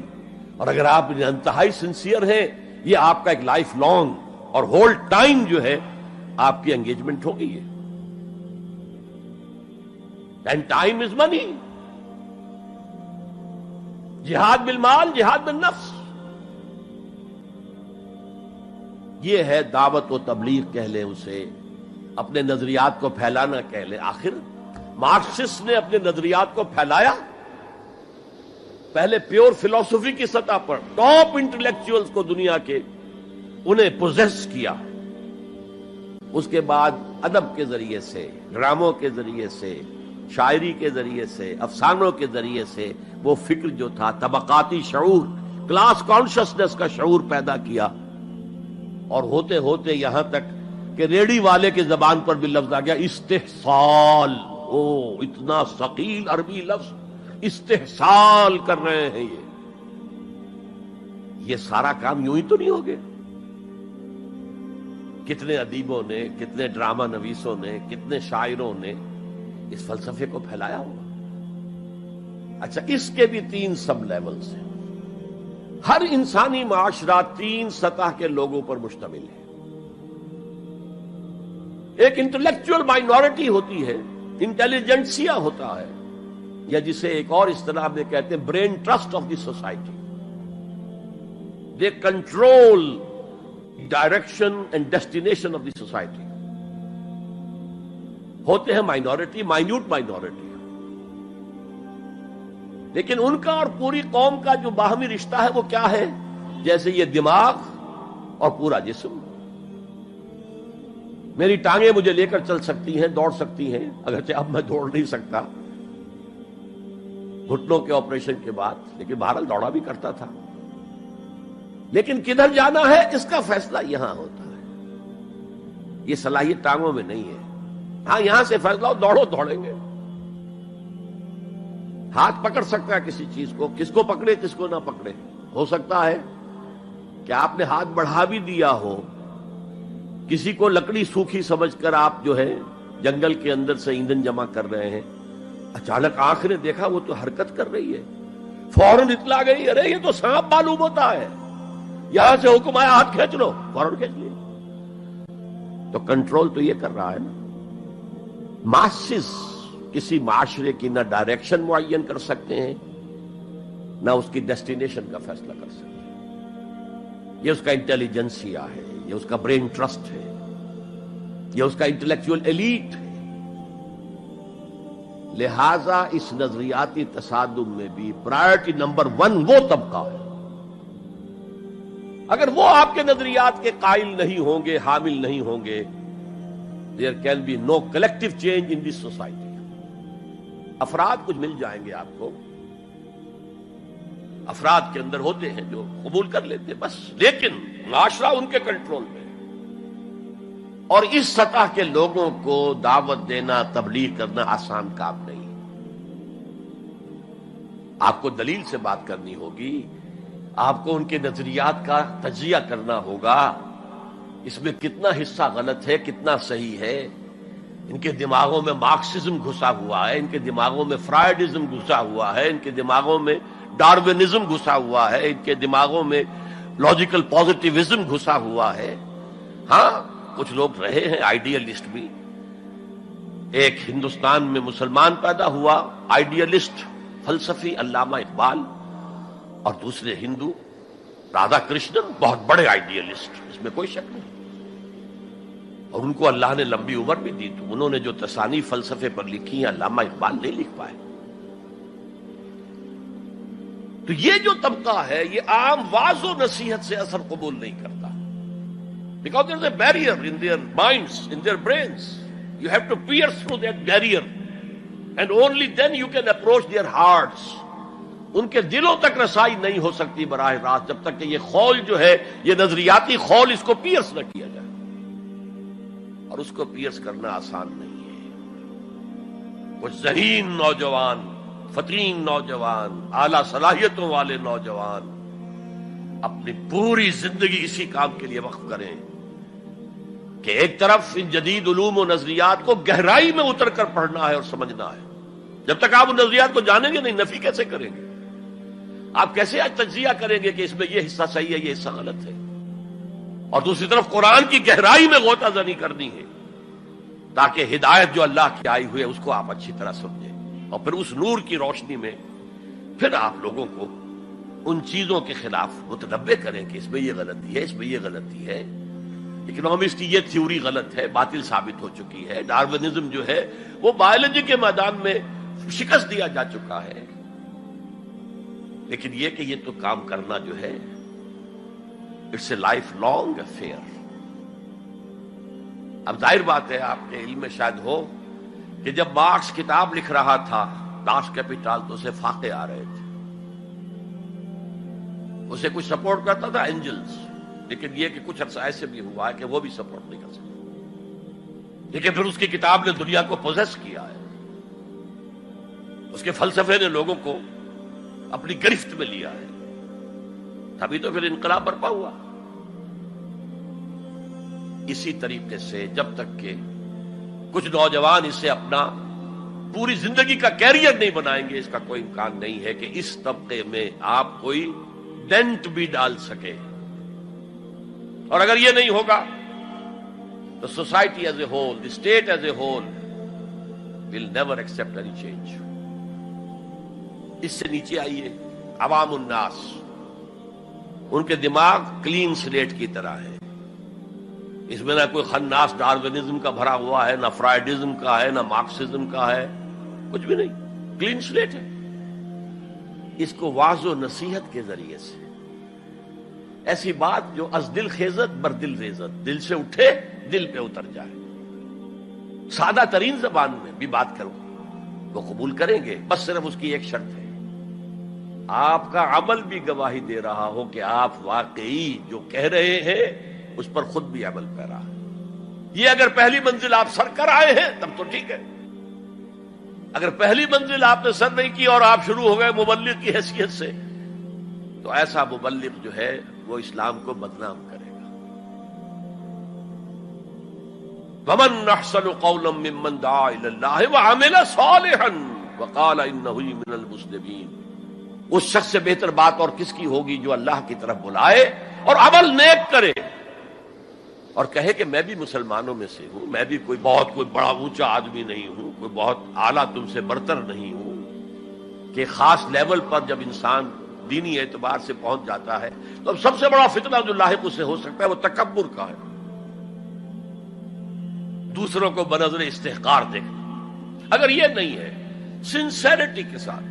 اور اگر آپ انتہائی سنسیئر ہیں، یہ آپ کا ایک لائف لانگ اور ہول ٹائم جو ہے آپ کی انگیجمنٹ ہوگی ہے. اینڈ ٹائم از منی. جہاد بالمال، جہاد بالنفس. یہ ہے دعوت و تبلیغ کہہ لیں اسے، اپنے نظریات کو پھیلانا کہہ لیں. آخر مارکسسٹ نے اپنے نظریات کو پھیلایا پہلے پیور فلسفی کی سطح پر، ٹاپ انٹلیکچوئلز کو دنیا کے انہیں پوزیس کیا. اس کے بعد ادب کے ذریعے سے، ڈراموں کے ذریعے سے، شاعری کے ذریعے سے، افسانوں کے ذریعے سے وہ فکر جو تھا طبقاتی شعور، کلاس کانشسنس کا شعور پیدا کیا. اور ہوتے ہوتے یہاں تک کہ ریڑی والے کی زبان پر بھی لفظ آ گیا استحصال. او اتنا ثقیل عربی لفظ، استحصال کر رہے ہیں. یہ سارا کام یوں ہی تو نہیں ہو گیا. کتنے ادیبوں نے، کتنے ڈرامہ نویسوں نے، کتنے شاعروں نے اس فلسفے کو پھیلایا ہوگا. اچھا، اس کے بھی 3 سب لیولز ہیں. ہر انسانی معاشرہ 3 سطح کے لوگوں پر مشتمل ہے. ایک انٹلیکچوئل مائنورٹی ہوتی ہے، انٹیلیجنسیا ہوتا ہے، یا جسے ایک اور اصطلاح میں کہتے ہیں brain trust of the society. They control direction and destination of the society. ہوتے ہیں مائنورٹی، مائنیوٹ مائنورٹی، لیکن ان کا اور پوری قوم کا جو باہمی رشتہ ہے وہ کیا ہے؟ جیسے یہ دماغ اور پورا جسم. میری ٹانگیں مجھے لے کر چل سکتی ہیں، دوڑ سکتی ہیں، اگرچہ اب میں دوڑ نہیں سکتا گھٹنوں کے آپریشن کے بعد، لیکن بہرحال دوڑا بھی کرتا تھا. لیکن کدھر جانا ہے اس کا فیصلہ یہاں ہوتا ہے. یہ صلاحیت ٹانگوں میں نہیں ہے. ہاں، یہاں سے فیصلہ ہو دوڑو، دوڑیں گے. ہاتھ پکڑ سکتا ہے کسی چیز کو، کس کو پکڑے کس کو نہ پکڑے. ہو سکتا ہے کہ آپ نے ہاتھ بڑھا بھی دیا ہو، کسی کو لکڑی سوکھی سمجھ کر آپ جو ہے جنگل کے اندر سے ایندھن جمع کر رہے ہیں، اچانک آنکھ نے دیکھا وہ تو حرکت کر رہی ہے، فوراً اطلاع گئی، ارے یہ تو سانپ معلوم ہوتا ہے، یہاں سے حکم آیا ہاتھ کھینچ لو، فوراً کھینچ لیا. تو کنٹرول تو یہ کر رہا ہے نا. ماسز کسی معاشرے کی نہ ڈائریکشن معین کر سکتے ہیں، نہ اس کی ڈیسٹینیشن کا فیصلہ کر سکتے ہیں. یہ اس کا انٹیلیجنسیا ہے، یہ اس کا برین ٹرسٹ ہے، یہ اس کا انٹلیکچوئل ایلیٹ ہے. لہذا اس نظریاتی تصادم میں بھی پرائرٹی نمبر 1 وہ طبقہ ہے. اگر وہ آپ کے نظریات کے قائل نہیں ہوں گے، حامل نہیں ہوں گے، there can be no collective change in this society. افراد کچھ مل جائیں گے آپ کو، افراد کے اندر ہوتے ہیں جو قبول کر لیتے بس، لیکن معاشرہ ان کے کنٹرول میں. اور اس سطح کے لوگوں کو دعوت دینا، تبلیغ کرنا آسان کام نہیں. آپ کو دلیل سے بات کرنی ہوگی، آپ کو ان کے نظریات کا تجزیہ کرنا ہوگا، اس میں کتنا حصہ غلط ہے، کتنا صحیح ہے. ان کے دماغوں میں مارکسزم گھسا ہوا ہے، ان کے دماغوں میں فرائیڈزم گھسا ہوا ہے، ان کے دماغوں میں ڈاروینزم گھسا ہوا ہے، ان کے دماغوں میں لاجیکل پازیٹیوزم گھسا ہوا ہے. ہاں، کچھ لوگ رہے ہیں آئیڈیلسٹ بھی. ایک ہندوستان میں مسلمان پیدا ہوا آئیڈیلسٹ فلسفی علامہ اقبال، اور دوسرے ہندو رادھا کرشنن، بہت بڑے آئیڈیلسٹ، اس میں کوئی شک نہیں. اور ان کو اللہ نے لمبی عمر بھی دی، تو انہوں نے جو تصانیف فلسفے پر لکھی ہیں علامہ اقبال نہیں لکھ پائے. تو یہ جو طبقہ ہے یہ عام واعظ و نصیحت سے اثر قبول نہیں کرتا. Because there is a barrier in their minds, in their brains. You have to pierce through that barrier, and only then you can approach their hearts. ان کے دلوں تک رسائی نہیں ہو سکتی براہ راست جب تک کہ یہ خول جو ہے، یہ نظریاتی خول، اس کو پیئرس نہ کیا جائے. اور اس کو پیئرس کرنا آسان نہیں ہے. کچھ ذہین نوجوان، فطین نوجوان، اعلیٰ صلاحیتوں والے نوجوان اپنی پوری زندگی اسی کام کے لیے وقف کریں کہ ایک طرف ان جدید علوم و نظریات کو گہرائی میں اتر کر پڑھنا ہے اور سمجھنا ہے. جب تک آپ ان نظریات کو جانیں گے نہیں، نفی کیسے کریں گے؟ آپ کیسے آج تجزیہ کریں گے کہ اس میں یہ حصہ صحیح ہے یہ حصہ غلط ہے؟ اور دوسری طرف قرآن کی گہرائی میں غوطہ زنی کرنی ہے تاکہ ہدایت جو اللہ کی آئی ہوئی ہے اس کو آپ اچھی طرح سمجھیں، اور پھر اس نور کی روشنی میں پھر آپ لوگوں کو ان چیزوں کے خلاف متنبع کریں کہ اس میں یہ غلطی ہے، اس میں یہ غلطی ہے، اکنامکس کی یہ تھیوری غلط ہے، باطل ثابت ہو چکی ہے، ڈارونزم جو ہے وہ بایولوجی کے میدان میں شکست دیا جا چکا ہے۔ لیکن یہ کہ یہ تو کام کرنا جو ہے it's a lifelong affair. اب ظاہر بات ہے آپ کے علم میں شاید ہو کہ جب مارکس کتاب لکھ رہا تھا داس کیپیٹال تو اسے فاقے آ رہے تھے، اسے کچھ سپورٹ کرتا تھا اینجلز، لیکن یہ کہ کچھ عرصہ ایسے بھی ہوا ہے کہ وہ بھی سپورٹ نہیں کر سکتے، لیکن پھر اس کی کتاب نے دنیا کو پوزیس کیا ہے، اس کے فلسفے نے لوگوں کو اپنی گرفت میں لیا ہے، تبھی تو پھر انقلاب برپا ہوا۔ اسی طریقے سے جب تک کہ کچھ نوجوان اسے اپنا پوری زندگی کا کیریئر نہیں بنائیں گے، اس کا کوئی امکان نہیں ہے کہ اس طبقے میں آپ کوئی ڈینٹ بھی ڈال سکے۔ اور اگر یہ نہیں ہوگا تو society as a whole, the state as a whole will never accept any change. اس سے نیچے آئیے، عوام الناس، ان کے دماغ کلین سلیٹ کی طرح ہے، اس میں نہ کوئی خناس ڈارونزم کا بھرا ہوا ہے، نہ فرائیڈزم کا ہے، نہ مارکسزم کا ہے، کچھ بھی نہیں، کلین سلیٹ ہے۔ اس کو واعظ و نصیحت کے ذریعے سے ایسی بات جو از دل خیزت بر دل ریزت، دل سے اٹھے دل پہ اتر جائے، سادہ ترین زبان میں بھی بات کروں وہ قبول کریں گے، بس صرف اس کی ایک شرط ہے، آپ کا عمل بھی گواہی دے رہا ہو کہ آپ واقعی جو کہہ رہے ہیں اس پر خود بھی عمل پیرا ہے۔ یہ اگر پہلی منزل آپ سر کر آئے ہیں تب تو ٹھیک ہے، اگر پہلی منزل آپ نے سر نہیں کی اور آپ شروع ہو گئے مبلغ کی حیثیت سے، تو ایسا مبلغ جو ہے وہ اسلام کو بدنام کرے گا۔ وَمَنْ أَحْسَنُ قَوْلًا مِّمَّنْ دَعَا إِلَى اللَّهِ وَعَمِلَ صَالِحًا وَقَالَ إِنَّهُ مِنَ الْمُسْلِمِينَ۔ اس شخص سے بہتر بات اور کس کی ہوگی جو اللہ کی طرف بلائے اور عمل نیک کرے اور کہے کہ میں بھی مسلمانوں میں سے ہوں، میں بھی کوئی بڑا اونچا آدمی نہیں ہوں، کوئی بہت اعلیٰ تم سے برتر نہیں ہوں، کہ خاص لیول پر جب انسان دینی اعتبار سے پہنچ جاتا ہے تو اب سب سے بڑا فتنہ جو لاحق اسے ہو سکتا ہے وہ تکبر کا ہے، دوسروں کو بنظر استحقار دیکھنا۔ اگر یہ نہیں ہے سنسیریٹی کے ساتھ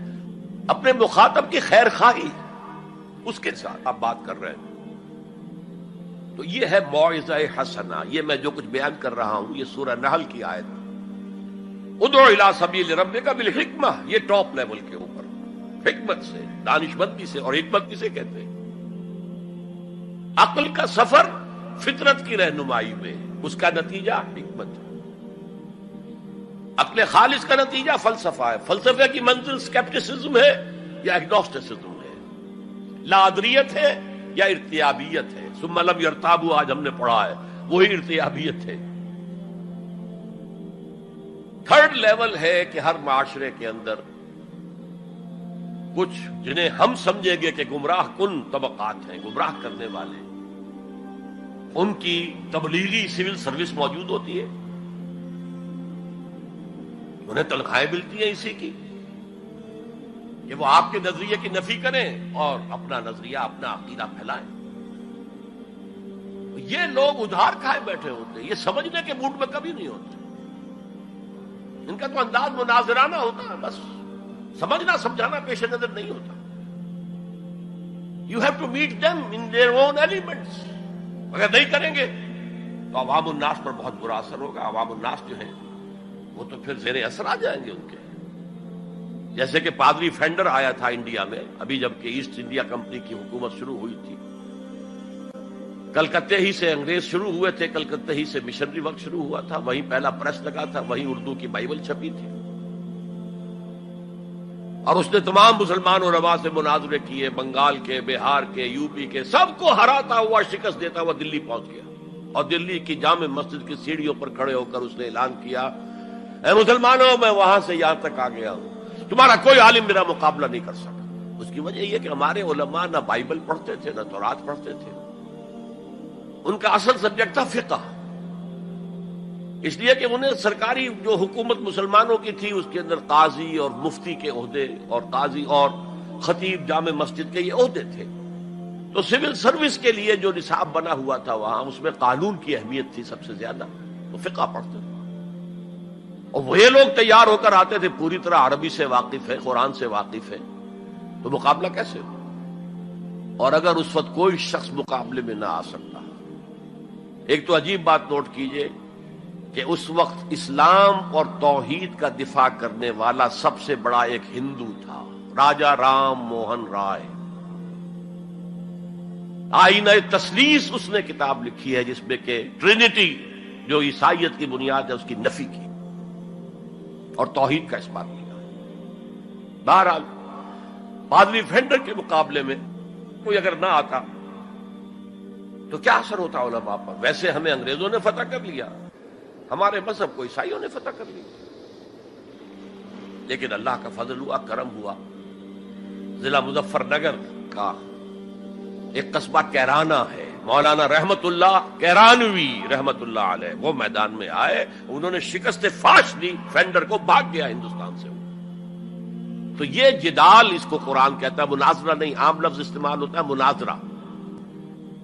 اپنے مخاطب کی خیر خواہی اس کے ساتھ آپ بات کر رہے ہیں، تو یہ ہے موعظہ حسنہ۔ یہ میں جو کچھ بیان کر رہا ہوں یہ سورہ نحل کی آیت، ادعو الی سبیل ربک بالحکمہ، یہ ٹاپ لیول کے اوپر حکمت سے، دانشمندی سے، اور حکمت کسے کہتے ہیں؟ عقل کا سفر فطرت کی رہنمائی میں، اس کا نتیجہ حکمت ہے۔ عقل خالص کا نتیجہ فلسفہ ہے، فلسفے کی منزل سکیپٹسزم ہے یا ایگنوسٹسزم ہے، لا ادریت ہے یا ارتیابیت ہے، ثم لم یرتابوا آج ہم نے پڑھا ہے، وہی ارتیابیت ہے۔ تھرڈ لیول ہے کہ ہر معاشرے کے اندر کچھ جنہیں ہم سمجھیں گے کہ گمراہ کن طبقات ہیں، گمراہ کرنے والے، ان کی تبلیغی سول سروس موجود ہوتی ہے، انہیں تنخواہیں ملتی ہیں اسی کی کہ وہ آپ کے نظریے کی نفی کریں اور اپنا نظریہ، اپنا عقیدہ پھیلائیں۔ یہ لوگ ادھار کھائے بیٹھے ہوتے ہیں، یہ سمجھنے کے موڈ میں کبھی نہیں ہوتے، ان کا تو انداز مناظرانہ ہوتا ہے، بس سمجھنا سمجھانا پیش نظر نہیں ہوتا۔ You have to meet them in their own elements. اگر نہیں کریں گے تو عوام الناس پر بہت برا اثر ہوگا، عوام الناس جو ہیں وہ تو پھر زیر اثر آ جائیں گے ان کے، جیسے کہ پادری فینڈر آیا تھا انڈیا میں ابھی جب کہ ایسٹ انڈیا کمپنی کی حکومت شروع ہوئی تھی، کلکتے ہی سے انگریز شروع ہوئے تھے، کلکتے ہی سے مشنری وقت شروع ہوا تھا، وہیں پہلا پریس لگا تھا، وہیں اردو کی بائبل چھپی تھی، اور اس نے تمام مسلمان علماء سے مناظرے کیے، بنگال کے، بہار کے، یو پی کے، سب کو ہراتا ہوا، شکست دیتا ہوا دلی پہنچ گیا، اور دلی کی جامع مسجد کی سیڑھیوں پر کھڑے ہو کر اس نے اعلان کیا، اے مسلمانوں، میں وہاں سے یہاں تک آ گیا ہوں، تمہارا کوئی عالم میرا مقابلہ نہیں کر سکا۔ اس کی وجہ یہ کہ ہمارے علماء نہ بائبل پڑھتے تھے نہ تورات پڑھتے تھے. ان کا اصل سبجیکٹ تھا فقہ، اس لیے کہ انہیں سرکاری جو حکومت مسلمانوں کی تھی اس کے اندر قاضی اور مفتی کے عہدے اور قاضی اور خطیب جامع مسجد کے یہ عہدے تھے. تو سول سروس کے لیے جو نصاب بنا ہوا تھا وہاں اس میں قانون کی اہمیت تھی سب سے زیادہ، تو فقہ پڑھتے تھے. اور وہ لوگ تیار ہو کر آتے تھے پوری طرح عربی سے واقف ہے، قرآن سے واقف ہے، تو مقابلہ کیسے ہو؟ اور اگر اس وقت کوئی شخص مقابلے میں نہ آ سکتا. ایک تو عجیب بات نوٹ کیجئے کہ اس وقت اسلام اور توحید کا دفاع کرنے والا سب سے بڑا ایک ہندو تھا، راجا رام موہن رائے. آئینہ تثلیث اس نے کتاب لکھی ہے جس میں کہ ٹرینٹی جو عیسائیت کی بنیاد ہے اس کی نفی کی اور توحید کا اس بات کیا. بہرحال پادری فینڈر کے مقابلے میں کوئی اگر نہ آتا تو کیا اثر ہوتا علماء پر؟ ویسے ہمیں انگریزوں نے فتح کر لیا، ہمارے مذہب کو عیسائیوں نے فتح کر لیا، لیکن اللہ کا فضل ہوا، کرم ہوا. ضلع مظفر نگر کا ایک قصبہ کیرانہ ہے، مولانا رحمت اللہ کیرانوی رحمت اللہ علیہ وہ میدان میں آئے، انہوں نے شکست فاش دی، فینڈر کو بھاگ گیا ہندوستان سے. تو یہ جدال اس کو قرآن کہتا ہے، مناظرہ نہیں، عام لفظ استعمال ہوتا ہے مناظرہ،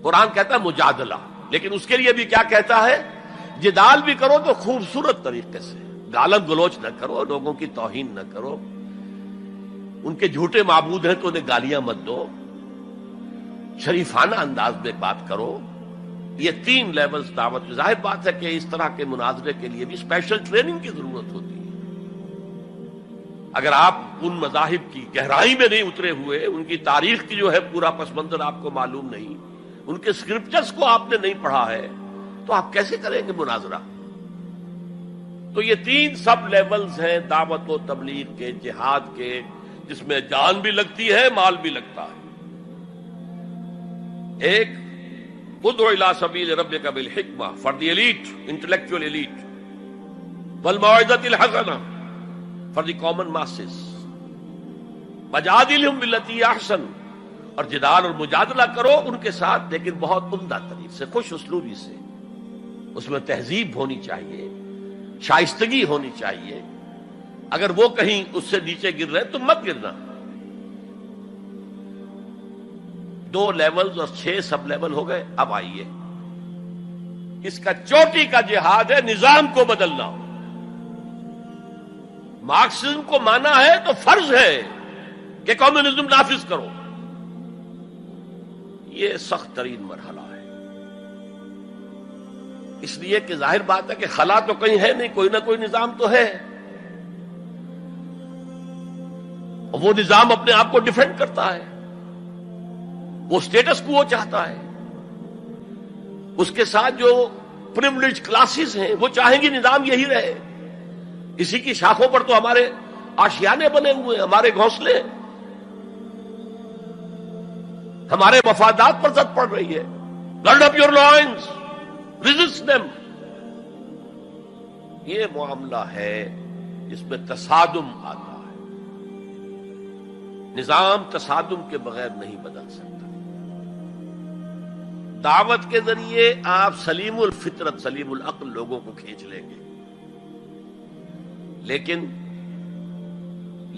قرآن کہتا ہے مجادلہ. لیکن اس کے لیے بھی کیا کہتا ہے؟ جدال بھی کرو تو خوبصورت طریقے سے، گالم گلوچ نہ کرو، لوگوں کی توہین نہ کرو، ان کے جھوٹے معبود ہیں تو انہیں گالیاں مت دو، شریفانہ انداز میں بات کرو. یہ 3 لیولز دعوت. ظاہر بات ہے کہ اس طرح کے مناظرے کے لیے بھی اسپیشل ٹریننگ کی ضرورت ہوتی ہے. اگر آپ ان مذاہب کی گہرائی میں نہیں اترے ہوئے، ان کی تاریخ کی جو ہے پورا پس منظر آپ کو معلوم نہیں، ان کے اسکرپچرز کو آپ نے نہیں پڑھا ہے، تو آپ کیسے کریں گے مناظرہ؟ تو یہ 3 سب لیولز ہیں دعوت و تبلیغ کے، جہاد کے، جس میں جان بھی لگتی ہے، مال بھی لگتا ہے. ایک ادعو الی سبیل ربک بالحکمہ for the elite, intellectual elite, والموعظۃ الحسنہ فار دی کامن ماسز، وجادلہم باللتی احسن، اور جدال اور مجادلہ کرو ان کے ساتھ، لیکن بہت عمدہ طریقے سے، خوش اسلوبی سے. اس میں تہذیب ہونی چاہیے، شائستگی ہونی چاہیے. اگر وہ کہیں اس سے نیچے گر رہے تو مت گرنا. 2 لیولز اور 6 سب لیول ہو گئے. اب آئیے، اس کا چوٹی کا جہاد ہے نظام کو بدلنا. مارکسزم کو مانا ہے تو فرض ہے کہ کمیونزم نافذ کرو. یہ سخت ترین مرحلہ ہے، اس لیے کہ ظاہر بات ہے کہ خلا تو کہیں ہے نہیں، کوئی نہ کوئی نظام تو ہے، اور وہ نظام اپنے آپ کو ڈیفینڈ کرتا ہے، وہ اسٹیٹس کو وہ چاہتا ہے. اس کے ساتھ جو پریویلیج کلاسز ہیں وہ چاہیں گی نظام یہی رہے. اسی کی شاخوں پر تو ہمارے آشیانے بنے ہوئے ہیں، ہمارے گھونسلے، ہمارے مفادات پر زد پڑ رہی ہے. Grid up your lines, resist them. یہ معاملہ ہے جس میں تصادم آتا ہے. نظام تصادم کے بغیر نہیں بدل سکتا. دعوت کے ذریعے آپ سلیم الفطرت، سلیم العقل لوگوں کو کھینچ لیں گے، لیکن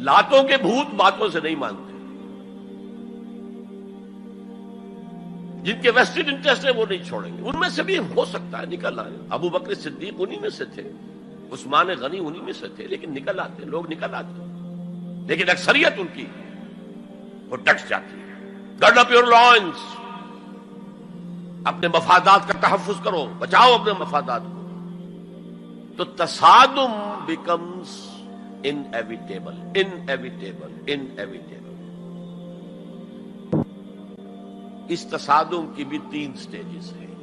لاتوں کے بھوت باتوں سے نہیں مانتے. جن کے ویسٹڈ انٹرسٹ ہے وہ نہیں چھوڑیں گے. ان میں سے بھی ہو سکتا ہے نکل آئے. ابو بکر صدیق انہی میں سے تھے، عثمان غنی انہی میں سے تھے، لیکن نکل آتے، لوگ نکل آتے. لیکن اکثریت ان کی وہ ڈٹ جاتی ہے. گارڈ اپ یور لائنز، اپنے مفادات کا تحفظ کرو، بچاؤ اپنے مفادات کو. تو تصادم بیکمز انیویٹیبل، انیویٹیبل، انیویٹیبل. اس تصادم کی بھی 3 سٹیجز ہیں.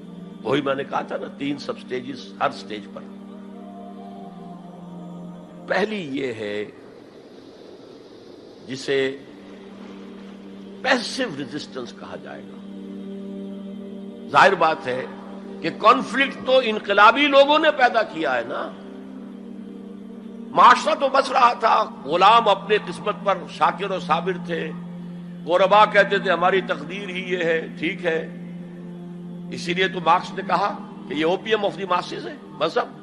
وہی میں نے کہا تھا نا، 3 سب سٹیجز ہر سٹیج پر. پہلی یہ ہے جسے پیسو ریزسٹنس کہا جائے گا. ظاہر بات ہے کہ کانفلکٹ تو انقلابی لوگوں نے پیدا کیا ہے نا. معاشرہ تو بس رہا تھا، غلام اپنے قسمت پر شاکر و صابر تھے، غربا کہتے تھے ہماری تقدیر ہی یہ ہے، ٹھیک ہے، اسی لیے تو مارکس نے کہا کہ یہ اوپیم آف دی ماسز ہے مذہب۔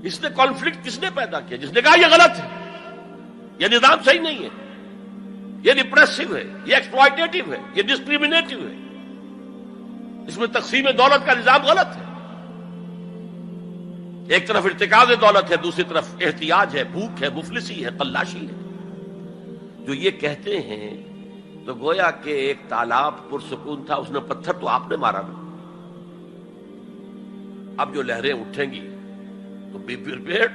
اس نے کانفلکٹ کس نے پیدا کیا؟ جس نے کہا یہ غلط ہے، یہ نظام صحیح نہیں ہے، یہ ریپریسو ہے، یہ ایکسپلائٹیٹو ہے، یہ ڈسکریمنیٹو ہے، اس میں تقسیم دولت کا نظام غلط ہے۔ ایک طرف ارتکاز دولت ہے، دوسری طرف احتیاج ہے، بھوک ہے، مفلسی ہے، قلاشی ہے۔ جو یہ کہتے ہیں تو گویا کہ ایک تالاب پرسکون تھا، اس نے پتھر تو آپ نے مارا نا، اب جو لہریں اٹھیں گی تو be prepared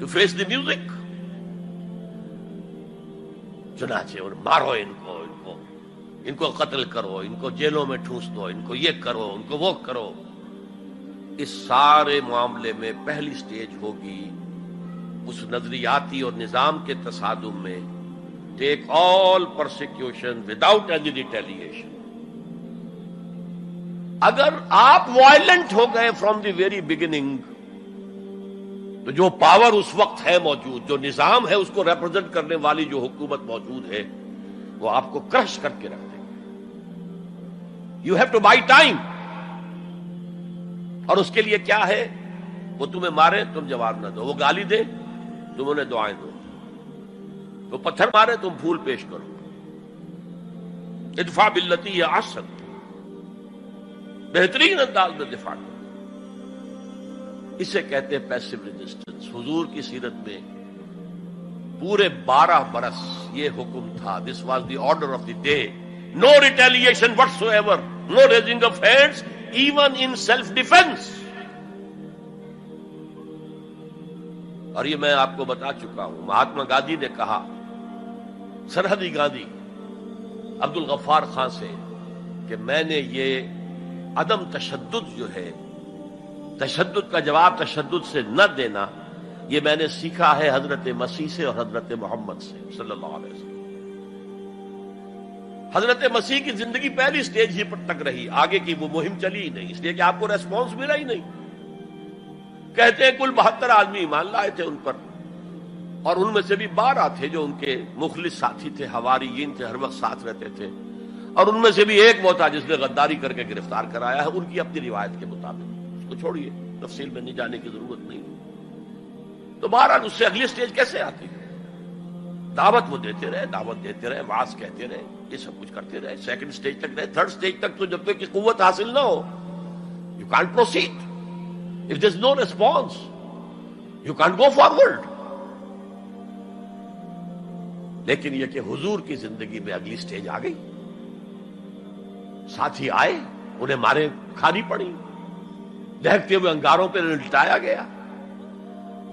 to face the music. چنانچہ اور مارو ان کو قتل کرو، ان کو جیلوں میں ٹھونس دو، ان کو یہ کرو، ان کو وہ کرو۔ اس سارے معاملے میں پہلی سٹیج ہوگی اس نظریاتی اور نظام کے تصادم میں ٹیک آل پرسیکیوشن وداؤٹ اینی ریٹیلیشن۔ اگر آپ وائلنٹ ہو گئے فرام دی ویری بگننگ تو جو پاور اس وقت ہے موجود، جو نظام ہے اس کو ریپرزینٹ کرنے والی جو حکومت موجود ہے، وہ آپ کو کرش کر کے رکھ دیں گے۔ You have to buy time. اور اس کے لیے کیا ہے؟ وہ تمہیں مارے تم جواب نہ دو، وہ گالی دے تم انہیں دعائیں دو، وہ پتھر مارے تم پھول پیش کرو۔ ادفع باللتی ہی احسن، بہترین انداز میں دفاع کرو۔ اسے کہتے ہیں پیسو ریزسٹنس۔ حضور کی سیرت میں پورے 12 برس یہ حکم تھا، this was the order of the day, no retaliation whatsoever, no raising of hands even in self defence. اور یہ میں آپ کو بتا چکا ہوں، مہاتما گاندھی نے کہا، سرحدی گاندھی عبد الغفار خان سے، کہ میں نے یہ عدم تشدد جو ہے، تشدد کا جواب تشدد سے نہ دینا، یہ میں نے سیکھا ہے حضرت مسیح سے اور حضرت محمد سے صلی اللہ علیہ وسلم۔ حضرت مسیح کی زندگی پہلی سٹیج ہی پر تک رہی، آگے کی وہ مہم چلی ہی نہیں، اس لیے کہ آپ کو ریسپانس ملا ہی نہیں۔ کہتے ہیں کل 72 آدمی ایمان لائے تھے ان پر، اور ان میں سے بھی 12 تھے جو ان کے مخلص ساتھی تھے، حواریین تھے، ہر وقت ساتھ رہتے تھے، اور ان میں سے بھی ایک وہ تھا جس نے غداری کر کے گرفتار کرایا ہے، ان کی اپنی روایت کے مطابق۔ اس کو چھوڑیے، تفصیل میں نہیں جانے کی ضرورت نہیں۔ تو بہرحال اس سے اگلی سٹیج کیسے آتی ہے؟ دعوت وہ دیتے رہے، دعوت دیتے رہے، واز کہتے رہے، یہ سب کچھ کرتے رہے، سیکنڈ سٹیج تک رہے، تھرڈ سٹیج تک تو جب تک کہ قوت حاصل نہ ہو you can't proceed. If there is no response you can't go forward. لیکن یہ کہ حضور کی زندگی میں اگلی سٹیج آ گئی، ساتھی آئے، انہیں مارے کھانی پڑی، دہکتے ہوئے انگاروں پہ لٹایا گیا،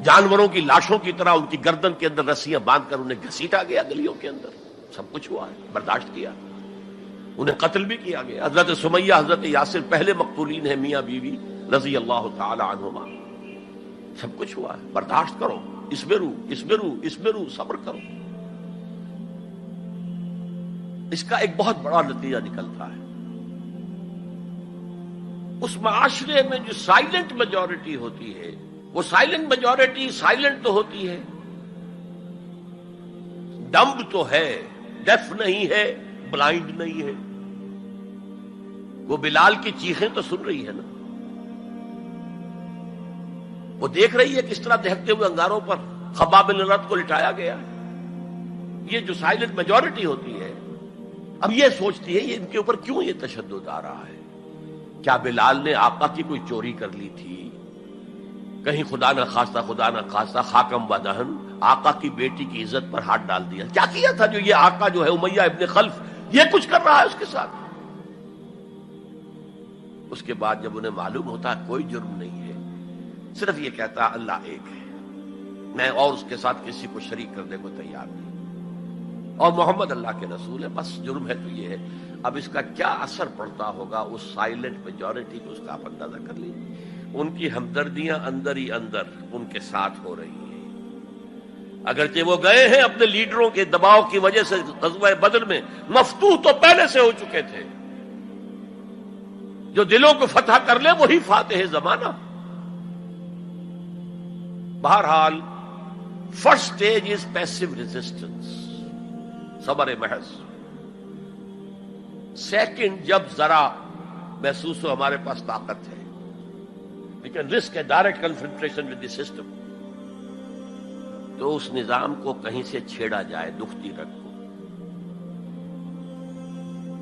جانوروں کی لاشوں کی طرح ان کی گردن کے اندر رسیاں باندھ کر انہیں گھسیٹا گیا گلیوں کے اندر، سب کچھ ہوا ہے، برداشت کیا، انہیں قتل بھی کیا گیا۔ حضرت سمیہ، حضرت یاسر پہلے مقتولین ہیں، میاں بیوی رضی اللہ تعالی عنہما، سب کچھ ہوا ہے، برداشت کرو، اسبرو، صبر کرو۔ اس کا ایک بہت بڑا نتیجہ نکلتا ہے، اس معاشرے میں جو سائلنٹ میجورٹی ہوتی ہے، وہ سائلنٹ میجورٹی سائلنٹ تو ہوتی ہے، ڈمب تو ہے، ڈیف نہیں ہے، بلائنڈ نہیں ہے۔ وہ بلال کی چیخیں تو سن رہی ہے نا، وہ دیکھ رہی ہے کس طرح دہکتے ہوئے انگاروں پر خباب بن الارت کو لٹایا گیا۔ یہ جو سائلنٹ میجورٹی ہوتی ہے، اب یہ سوچتی ہے یہ ان کے اوپر کیوں یہ تشدد آ رہا ہے؟ کیا بلال نے آقا کی کوئی چوری کر لی تھی؟ کہیں خدا نہ خواستہ خاکم و دہن آقا کی بیٹی کی عزت پر ہاتھ ڈال دیا؟ کیا کیا تھا جو یہ آقا جو ہے امیہ ابن خلف یہ کچھ کر رہا ہے اس کے ساتھ؟ اس کے بعد جب انہیں معلوم ہوتا ہے کوئی جرم نہیں ہے، صرف یہ کہتا ہے اللہ ایک ہے، میں اور اس کے ساتھ کسی کو شریک کرنے کو تیار نہیں، اور محمد اللہ کے رسول ہے، بس جرم ہے تو یہ ہے۔ اب اس کا کیا اثر پڑتا ہوگا اس سائلنٹ میجورٹی کو، اس کا آپ اندازہ کر لیجیے۔ ان کی ہمدردیاں اندر ہی اندر ان کے ساتھ ہو رہی ہیں، اگرچہ وہ گئے ہیں اپنے لیڈروں کے دباؤ کی وجہ سے غزوہ بدر میں، مفتوح تو پہلے سے ہو چکے تھے، جو دلوں کو فتح کر لے وہی فاتح زمانہ۔ بہرحال first stage is passive resistance, صبر محض. سیکنڈ، جب ذرا محسوس ہو ہمارے پاس طاقت ہے، we can risk a direct confrontation with the system, تو اس نظام کو کہیں سے چھیڑا جائے دکھتی رکھ کو.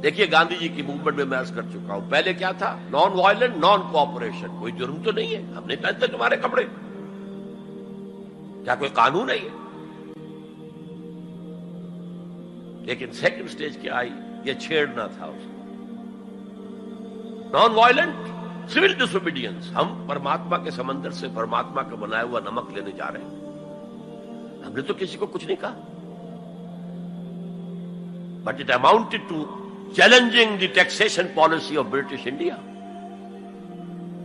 دیکھیے گاندھی جی کی موومنٹ میں عرض کر چکا ہوں، پہلے کیا تھا؟ Non violent, naan cooperation. کوئی جرم تو نہیں ہے، ہم نہیں پہنتے تمہارے کپڑے، کیا کوئی قانون ہے یہ؟ لیکن سیکنڈ سٹیج کیا آئی؟ یہ چھیڑنا تھا اس کو. نان وائلنٹ سول ڈس اوبیڈینس. ہم پرماتما کے سمندر سے پرماتما کا بنایا ہوا نمک لینے جا رہے ہیں، ہم نے تو کسی کو کچھ نہیں کہا. But it amounted to challenging the taxation policy of British India.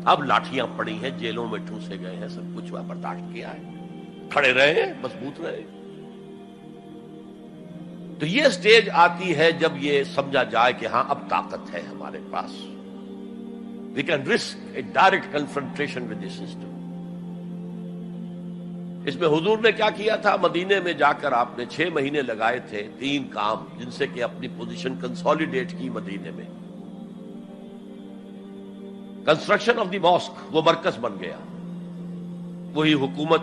اب لاٹھیاں پڑی ہیں، جیلوں میں ٹھونسے گئے ہیں، سب کچھ برداشت کیا ہے، کھڑے رہے ہیں، مضبوط رہے. تو یہ سٹیج آتی ہے جب یہ سمجھا جائے کہ ہاں اب طاقت ہے ہمارے پاس، we can risk a direct confrontation with the system. اس میں حضور نے کیا کیا تھا؟ مدینے میں جا کر آپ نے 6 مہینے لگائے تھے، 3 کام جن سے کہ اپنی پوزیشن کنسالیڈیٹ کی. مدینے میں کنسٹرکشن آف دی ماسک، وہ مرکز بن گیا، وہی حکومت،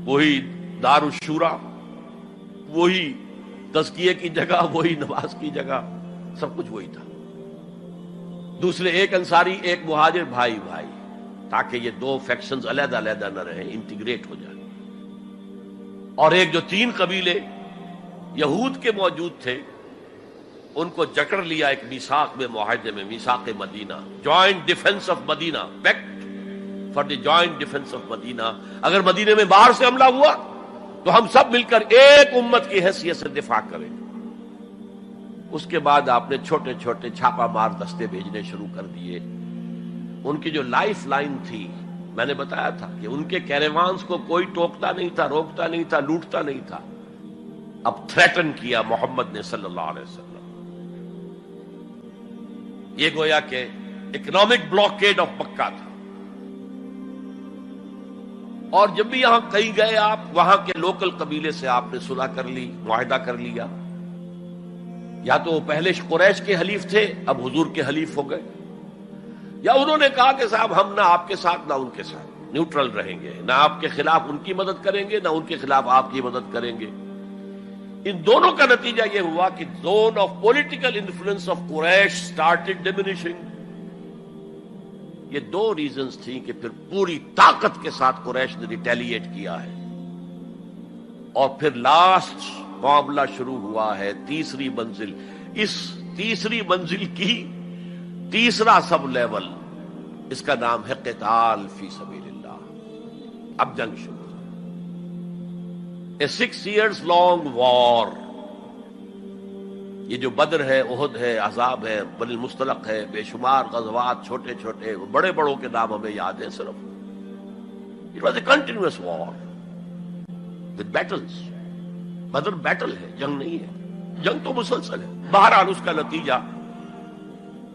وہی دار الشورا، وہی تزکیے کی جگہ، وہی نماز کی جگہ، سب کچھ وہی تھا. دوسرے، ایک انصاری ایک مہاجر، بھائی بھائی، تاکہ یہ 2 فیکشنز علیحدہ علیحدہ نہ رہیں، انٹیگریٹ ہو جائیں. اور ایک جو 3 قبیلے یہود کے موجود تھے، ان کو جکڑ لیا ایک میثاق میں، معاہدے میں، میثاق Medina, joint defence of Medina, pact for the joint defence of Medina. اگر مدینے میں باہر سے حملہ ہوا تو ہم سب مل کر ایک امت کی حیثیت سے دفاع کریں. اس کے بعد آپ نے چھوٹے چھوٹے چھاپا مار دستے بھیجنے شروع کر دیے. ان کی جو لائف لائن تھی، میں نے بتایا تھا کہ ان کے کیریوانز کو کوئی ٹوکتا نہیں تھا، روکتا نہیں تھا، لوٹتا نہیں تھا. اب تھریٹن کیا محمد نے صلی اللہ علیہ وسلم. یہ گویا کہ اکنامک بلاکیڈ آف مکہ تھا. اور جب بھی یہاں کہیں گئے آپ، وہاں کے لوکل قبیلے سے آپ نے صلح کر لی، معاہدہ کر لیا. یا تو وہ پہلے قریش کے حلیف تھے، اب حضور کے حلیف ہو گئے، یا انہوں نے کہا کہ صاحب ہم نہ آپ کے ساتھ نہ ان کے ساتھ، نیوٹرل رہیں گے، نہ آپ کے خلاف ان کی مدد کریں گے، نہ ان کے خلاف آپ کی مدد کریں گے. ان دونوں کا نتیجہ یہ ہوا کہ zone of political influence of قریش سٹارٹڈ ڈیمینشنگ. یہ 2 ریزنز تھیں کہ پھر پوری طاقت کے ساتھ قریش نے ریٹیلیٹ کیا ہے. اور پھر لاسٹ معاملہ شروع ہوا ہے، تیسری منزل. اس تیسری منزل کی تیسرا سب لیول، اس کا نام ہے قتال فی سبیل اللہ. اب جنگ شروع، اے 6 years long وار. یہ جو بدر ہے، احد ہے، احزاب ہے، بنی المصطلق ہے، بے شمار غزوات، چھوٹے چھوٹے، بڑے بڑوں کے نام ہمیں یاد ہیں صرف. It was a continuous war with battles. بدر بیٹل ہے، جنگ نہیں ہے، جنگ تو مسلسل ہے. بہرحال اس کا نتیجہ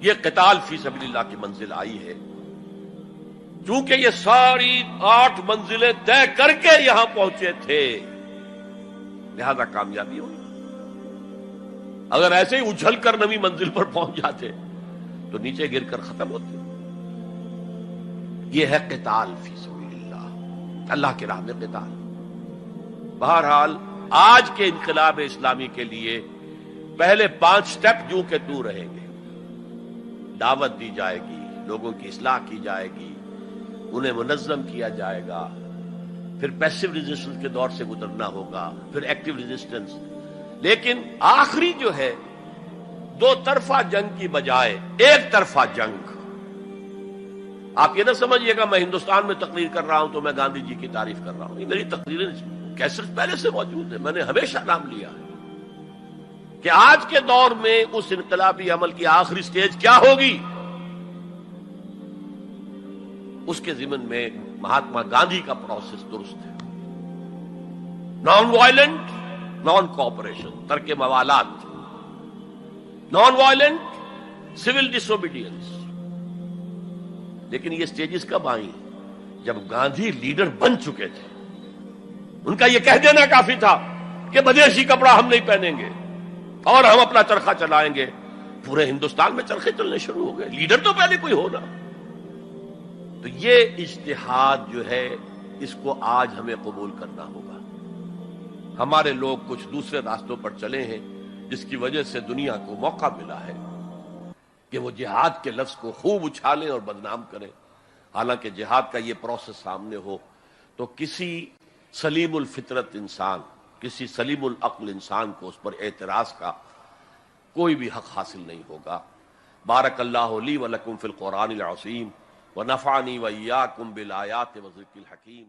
یہ قتال فی سبیل اللہ کی منزل آئی ہے. چونکہ یہ ساری 8 منزلیں طے کر کے یہاں پہنچے تھے، لہذا کامیابی ہوئی. اگر ایسے ہی اچھل کر نویں منزل پر پہنچ جاتے تو نیچے گر کر ختم ہوتے. یہ ہے قتال فی سبیل اللہ، اللہ کے راہ میں قتال. بہرحال آج کے انقلاب اسلامی کے لیے پہلے 5 سٹیپ جو کہ تو رہیں گے. دعوت دی جائے گی، لوگوں کی اصلاح کی جائے گی، انہیں منظم کیا جائے گا، پھر پیسو ریزسٹنس کے دور سے گزرنا ہوگا، پھر ایکٹیو ریزسٹنس. لیکن آخری جو ہے 2 طرفہ جنگ کی بجائے ایک طرفہ جنگ. آپ یہ نہ سمجھیے گا میں ہندوستان میں تقریر کر رہا ہوں تو میں گاندھی جی کی تعریف کر رہا ہوں. میری تقریریں کیسٹ پہلے سے موجود ہیں، میں نے ہمیشہ نام لیا ہے کہ آج کے دور میں اس انقلابی عمل کی آخری سٹیج کیا ہوگی. اس کے ضمن میں مہاتما گاندھی کا پروسیس درست ہے. نان وائلنٹ، نان کوآپریشن، ترک موالات، نان وائلنٹ، سول ڈس اوبیڈینس. لیکن یہ سٹیجز کب آئیں؟ جب گاندھی لیڈر بن چکے تھے. ان کا یہ کہہ دینا کافی تھا کہ بدیشی کپڑا ہم نہیں پہنیں گے اور ہم اپنا چرخہ چلائیں گے. پورے ہندوستان میں چرخے چلنے شروع ہو گئے. لیڈر تو پہلے کوئی ہونا. تو یہ اجتہاد جو ہے اس کو آج ہمیں قبول کرنا ہوگا. ہمارے لوگ کچھ دوسرے راستوں پر چلے ہیں جس کی وجہ سے دنیا کو موقع ملا ہے کہ وہ جہاد کے لفظ کو خوب اچھالیں اور بدنام کریں. حالانکہ جہاد کا یہ پروسیس سامنے ہو تو کسی سلیم الفطرت انسان، کسی سلیم العقل انسان کو اس پر اعتراض کا کوئی بھی حق حاصل نہیں ہوگا. بارک اللہ لی ولکم فی القرآن العظیم ونفعنی وإیاکم بالآیات والذکر الحکیم.